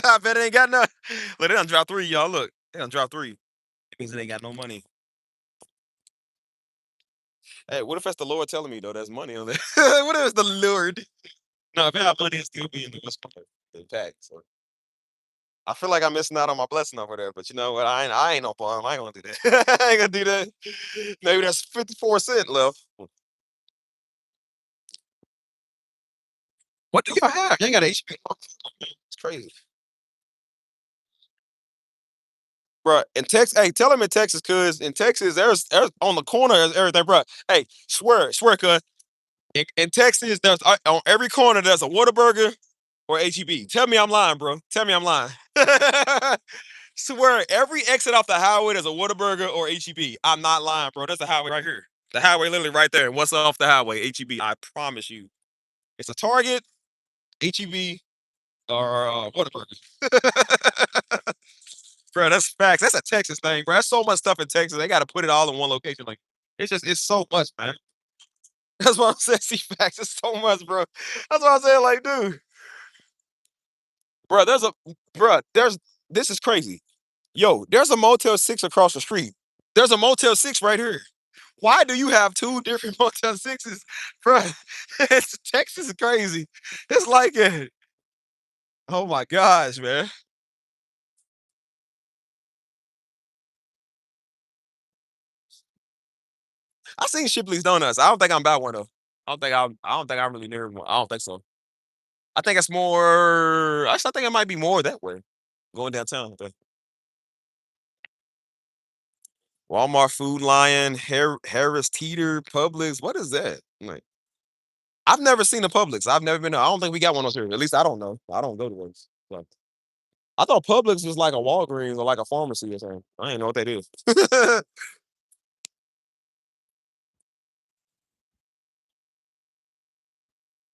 I bet it ain't got none. Look, they done dropped 3, y'all. Look, they done dropped 3. It means they ain't got no money. Hey, what if that's the Lord telling me though? There's money on there. What if it's the Lord? No, if I have money, it's still be in the what's called the pack. So I feel like I'm missing out on my blessing over there. But you know what? I ain't no bum. I ain't gonna do that. I ain't gonna do that. Maybe that's 54 cents left. What do y'all have? You ain't got HP. It's crazy. Bro, in Texas, hey, tell him in Texas, cause in Texas, there's on the corner is everything, bro. Hey, swear, cuz in Texas, there's on every corner there's a Whataburger or HEB. Tell me I'm lying, bro. Tell me I'm lying. Swear, every exit off the highway there's a Whataburger or HEB. I'm not lying, bro. There's a highway right here. The highway literally right there. What's off the highway? HEB. I promise you. It's a Target, HEB, or Whataburger. Bro, that's facts. That's a Texas thing, bro. That's so much stuff in Texas. They got to put it all in one location. Like, it's so much, man. That's what I'm saying. See, facts. It's so much, bro. That's what I'm saying. Like, dude, bro, there's this is crazy. Yo, there's a Motel 6 across the street. There's a Motel 6 right here. Why do you have 2 different Motel 6s, bro? Texas is crazy. It's like it. Oh my gosh, man. I seen Shipley's Donuts. I don't think I'm about one though. I don't think I'm really near one. I don't think so. I think it's more. Actually, I think it might be more that way, going downtown. Walmart, Food Lion, Harris Teeter, Publix. What is that? Like, I've never seen a Publix. I've never been. I don't think we got one of those here. At least I don't know. I don't go to ones. So, I thought Publix was like a Walgreens or like a pharmacy or something. I didn't know what that is.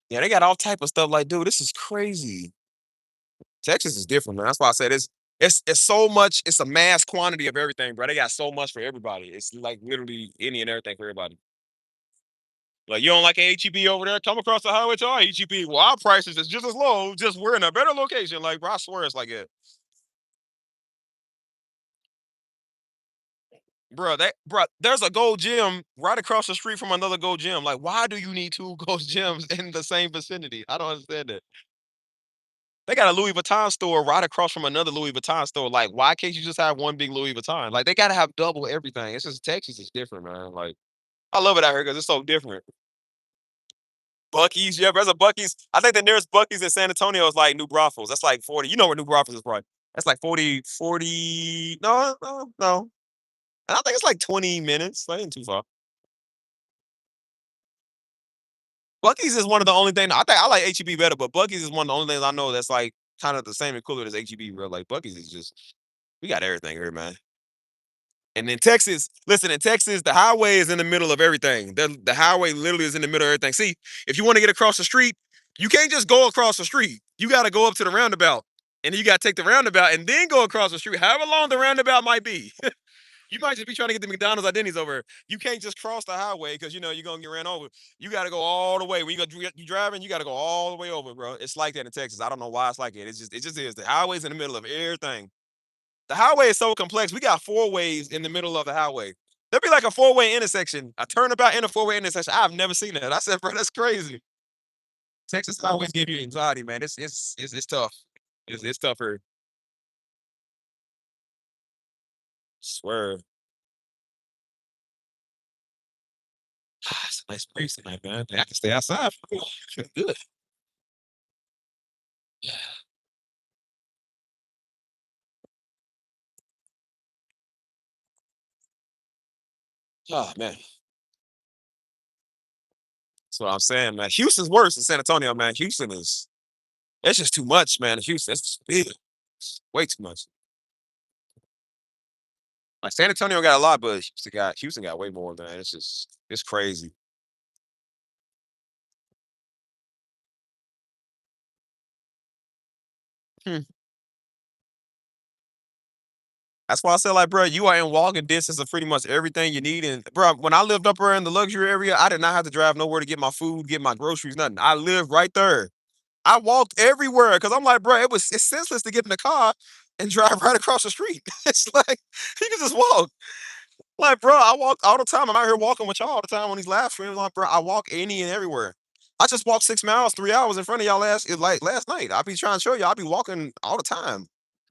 Yeah, they got all type of stuff. Like, dude, this is crazy. Texas is different, man. That's why I said it's so much. It's a mass quantity of everything, bro. They got so much for everybody. It's like literally any and everything for everybody. Like you don't like a HEB over there? Come across the highway to our HEB. Well, our prices is just as low. Just we're in a better location. Like, bro, I swear it's like it, bro. There's a Gold Gym right across the street from another Gold Gym. Like, why do you need 2 Gold Gyms in the same vicinity? I don't understand that. They got a Louis Vuitton store right across from another Louis Vuitton store. Like, why can't you just have one big Louis Vuitton? Like, they gotta have double everything. It's just Texas is different, man. Like, I love it out here because it's so different. Bucky's, yeah, there's a Bucky's. I think the nearest Bucky's in San Antonio is like New Braunfels. That's like 40. You know where New Braunfels is, right? That's like 40. No, no, no. And I think it's like 20 minutes. That ain't too far. Bucky's is one of the only things I think I like HEB better, but Bucky's is one of the only things I know that's like kind of the same equivalent as HEB, bro. Like Bucky's is just we got everything here, man. And in Texas, listen, in Texas, the highway is in the middle of everything. The highway literally is in the middle of everything. See, if you want to get across the street, you can't just go across the street. You got to go up to the roundabout. And you got to take the roundabout and then go across the street, however long the roundabout might be. You might just be trying to get the McDonald's or Denny's over. You can't just cross the highway because you know you're gonna get ran over. You got to go all the way. When you driving, you got to go all the way over, bro. It's like that in Texas. I don't know why it's like it. It just is. The highway's in the middle of everything. The highway is so complex. We got four ways in the middle of the highway. There'd be like a four-way intersection, a turnabout in a four-way intersection. I've never seen that. I said, bro, that's crazy. Texas highways give you anxiety, man. It's tough. It's tougher. Swear. It's a nice breeze tonight, man. I can stay outside. Feel good. Oh man. That's what I'm saying, man. Houston's worse than San Antonio, man. Houston is it's just too much, man. Houston, it's big. It's way too much. Like San Antonio got a lot, but Houston got way more, man. It's crazy. Hmm. That's why I said, like, bro, you are in walking distance of pretty much everything you need. And, bro, when I lived up there in the luxury area, I did not have to drive nowhere to get my food, get my groceries, nothing. I lived right there. I walked everywhere because I'm like, bro, it's senseless to get in the car and drive right across the street. It's like you can just walk. Like, bro, I walk all the time. I'm out here walking with y'all all the time on these live streams. Like, bro, I walk any and everywhere. I just walked 6 miles, 3 hours in front of y'all last night. I be trying to show you, I be walking all the time.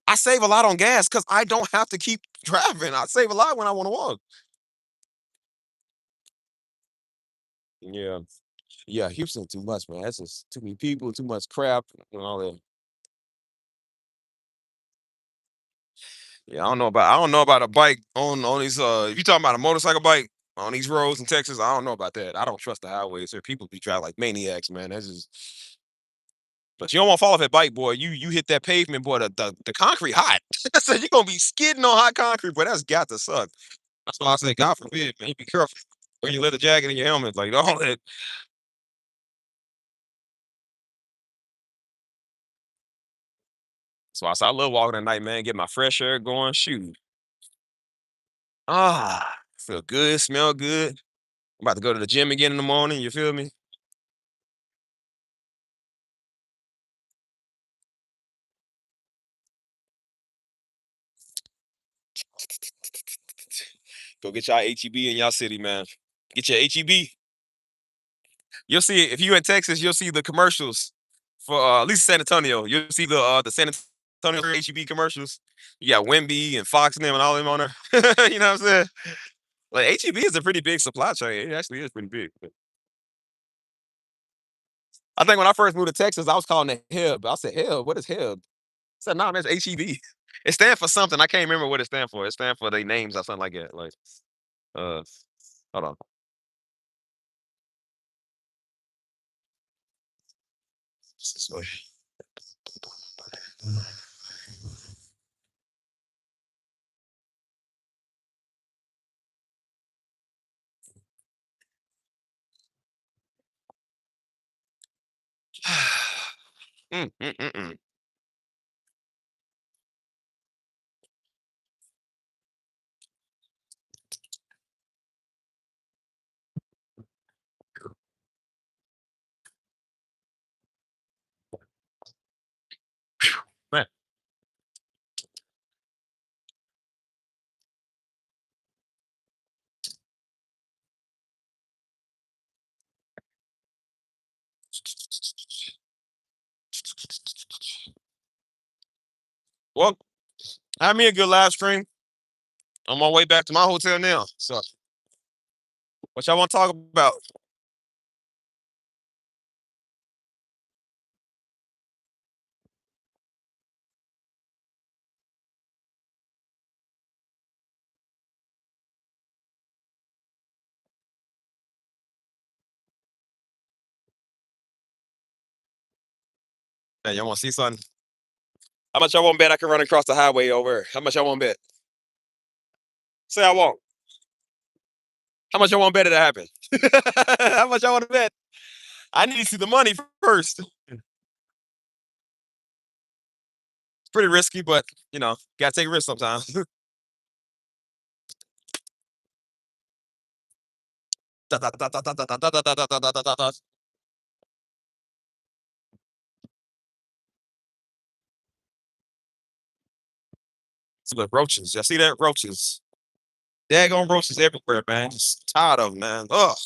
I save a lot on gas because I don't have to keep driving. I save a lot when I want to walk. Yeah. Yeah, Houston too much, man. That's just too many people, too much crap and all that. Yeah, I don't know about a bike on these if you talking about a motorcycle bike on these roads in Texas, I don't know about that. I don't trust the highways there. People be driving like maniacs, man. That's just but you don't want to fall off that bike, boy. You hit that pavement, boy. The concrete hot. So you're gonna be skidding on hot concrete, boy. That's got to suck. That's why I say, God forbid, man. Be careful. Wear your leather jacket and your helmet, like all that. So I love walking at night, man. Get my fresh air going. Shoot. Feel good, smell good. I'm about to go to the gym again in the morning. You feel me? Go get y'all HEB in y'all city, man. Get your HEB. You'll see it. If you in Texas, you'll see the commercials for at least San Antonio. You'll see the San Antonio HEB commercials. You got Wimby and Fox and them and all them on there. You know what I'm saying? Like HEB is a pretty big supply chain. It actually is pretty big. I think when I first moved to Texas, I was calling it Hub. I said, Hub, what is Hub? I said, nah, man, it's HEB. It stands for something. I can't remember what it stands for. It stands for their names or something like that. Like, uh, hold on. This way. Mm, mm, mm, mm. Man. Well, have me a good live stream. On my way back to my hotel now. So, what y'all want to talk about? Hey, y'all want to see something? How much y'all want to bet I can run across the highway over here? How much y'all want to bet? Say I won't. How much y'all want to bet it happen? How much y'all want to bet? I need to see the money first. It's pretty risky, but gotta take risks sometimes. Look, roaches. Y'all see that? Roaches. Daggone roaches everywhere, man. Just tired of them, man. Ugh.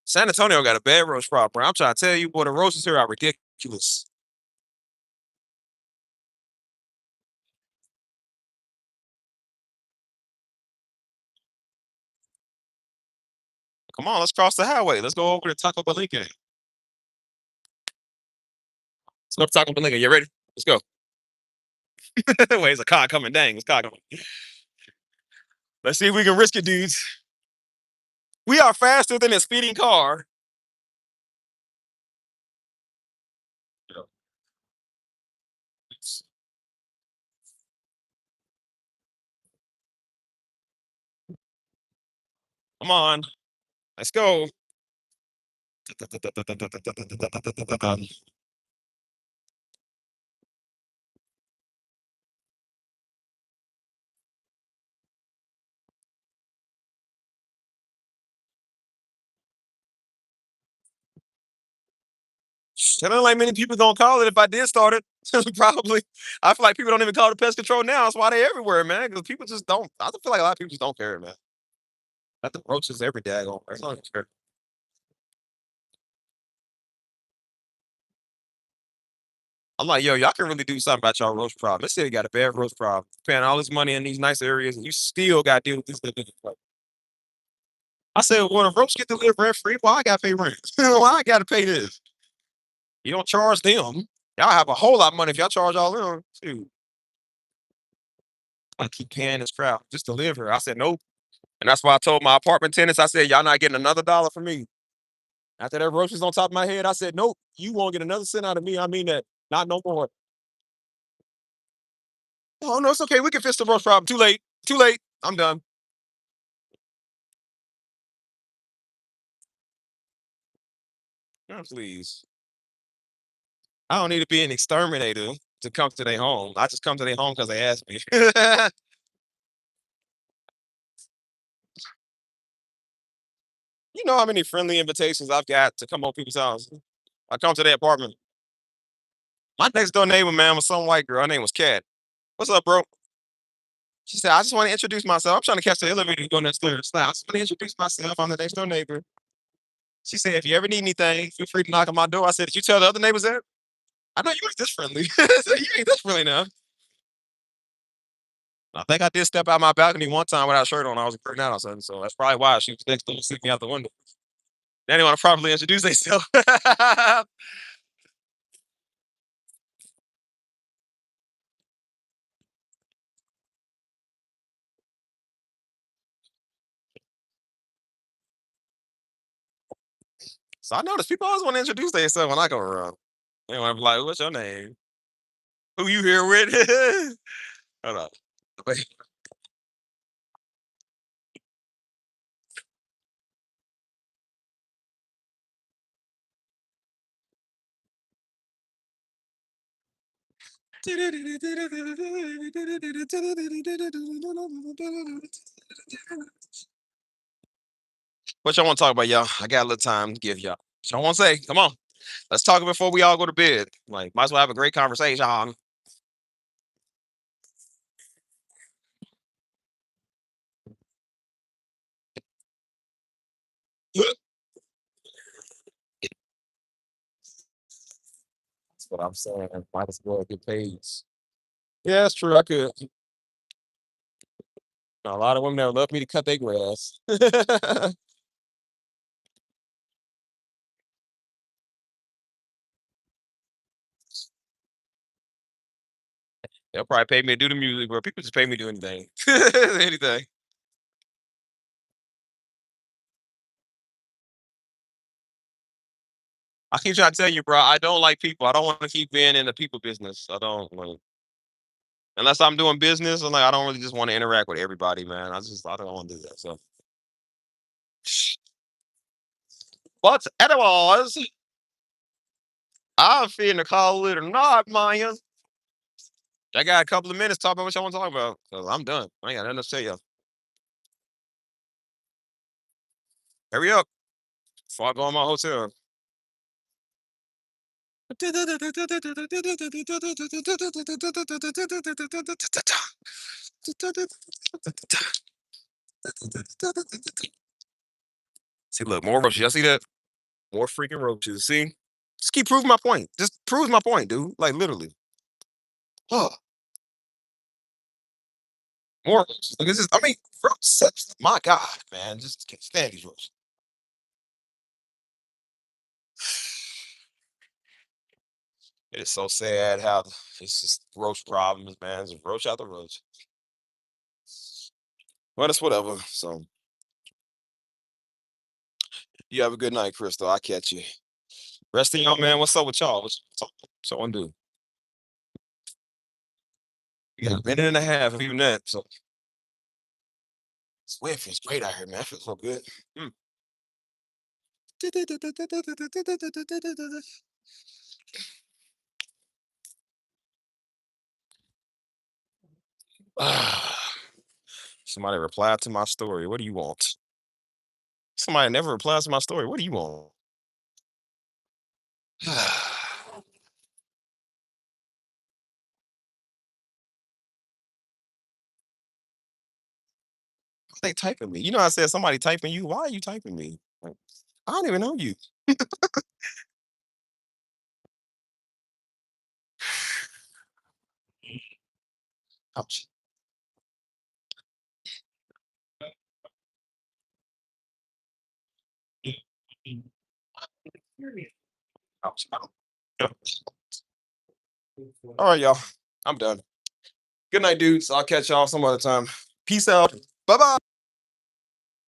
San Antonio got a bad roach problem, bro. I'm trying to tell you, boy, the roaches here are ridiculous. Come on, let's cross the highway. Let's go over to Taco Palinka. Let's go to Taco Palinka. You ready? Let's go. Wait, there's a car coming. Dang, it's a car coming. Let's see if we can risk it, dudes. We are faster than a speeding car. Come on. Let's go. I don't like many people don't call it if I did start it. Probably. I feel like people don't even call it pest control now. That's why they're everywhere, man. Because people just don't. I feel like a lot of people just don't care, man. Got the roaches every day. That's not fair. I'm like, yo, y'all can really do something about y'all roach problem. This city got a bad roach problem. Paying all this money in these nice areas, and you still got to deal with this. I said, well, if roach get to live rent free, why I got to pay rent? Why I got to pay this? You don't charge them. Y'all have a whole lot of money if y'all charge all them. Dude, I keep paying this crap just to live here. I said, nope. And that's why I told my apartment tenants, I said, y'all not getting another dollar from me. After that roach was on top of my head, I said, nope, you won't get another cent out of me. I mean that. Not no more. Oh, no, it's okay. We can fix the roach problem. Too late. Too late. I'm done. Oh, please. I don't need to be an exterminator to come to their home. I just come to their home because they asked me. You know how many friendly invitations I've got to come over people's house? I come to their apartment. My next door neighbor, man, was some white girl. Her name was Kat. What's up, bro? She said, I just want to introduce myself. I'm trying to catch the elevator to go downstairs. I just want to introduce myself. I'm the next door neighbor. She said, if you ever need anything, feel free to knock on my door. I said, did you tell the other neighbors that? I know you ain't this friendly. So you ain't this friendly now. I think I did step out my balcony one time without a shirt on. I was freaking out or something. So that's probably why she was next door sitting out the window. They didn't want to properly introduce themselves. So I noticed people always want to introduce themselves when I come around. They want to be like, what's your name? Who you here with? Hold on. Wait. What y'all want to talk about, y'all? I got a little time to give y'all. What y'all want to say? Come on. Let's talk before we all go to bed. Like, might as well have a great conversation. That's what I'm saying. Might as well get paid. Yeah, that's true. I could. A lot of women that would love me to cut their grass. They'll probably pay me to do the music, bro. People just pay me to do anything. Anything. I keep trying to tell you, bro. I don't like people. I don't want to keep being in the people business. I don't like unless I'm doing business. I'm like, I don't really just want to interact with everybody, man. I don't want to do that. So, but anyways, I'm finna call it or not, Maya. I got a couple of minutes to talk about what y'all want to talk about. So I'm done. I ain't got nothing to say, y'all. Hurry up before I go in my hotel. See, look, more roaches. Y'all see that? More freaking roaches. See? Just keep proving my point. Just proves my point, dude. Like literally. Oh, more roaches. Look, I mean, roaches. My God, man. Just can't stand these roaches. It is so sad how it's just roach problems, man. Just roach out the roach. Well, it's whatever. So you have a good night, Crystal. I'll catch you. Rest of y'all, man. What's up with y'all? What's y'all want to do? You got a minute and a half, if even that. So this wind feels great out here, man. I feel so good. Mm. Somebody replied to my story. What do you want? Somebody never replies to my story. What do you want? They typing me. You know, I said somebody typing you. Why are you typing me? Like, I don't even know you. Ouch. Ouch. Ouch. All right, y'all. I'm done. Good night, dudes. I'll catch y'all some other time. Peace out. Bye bye.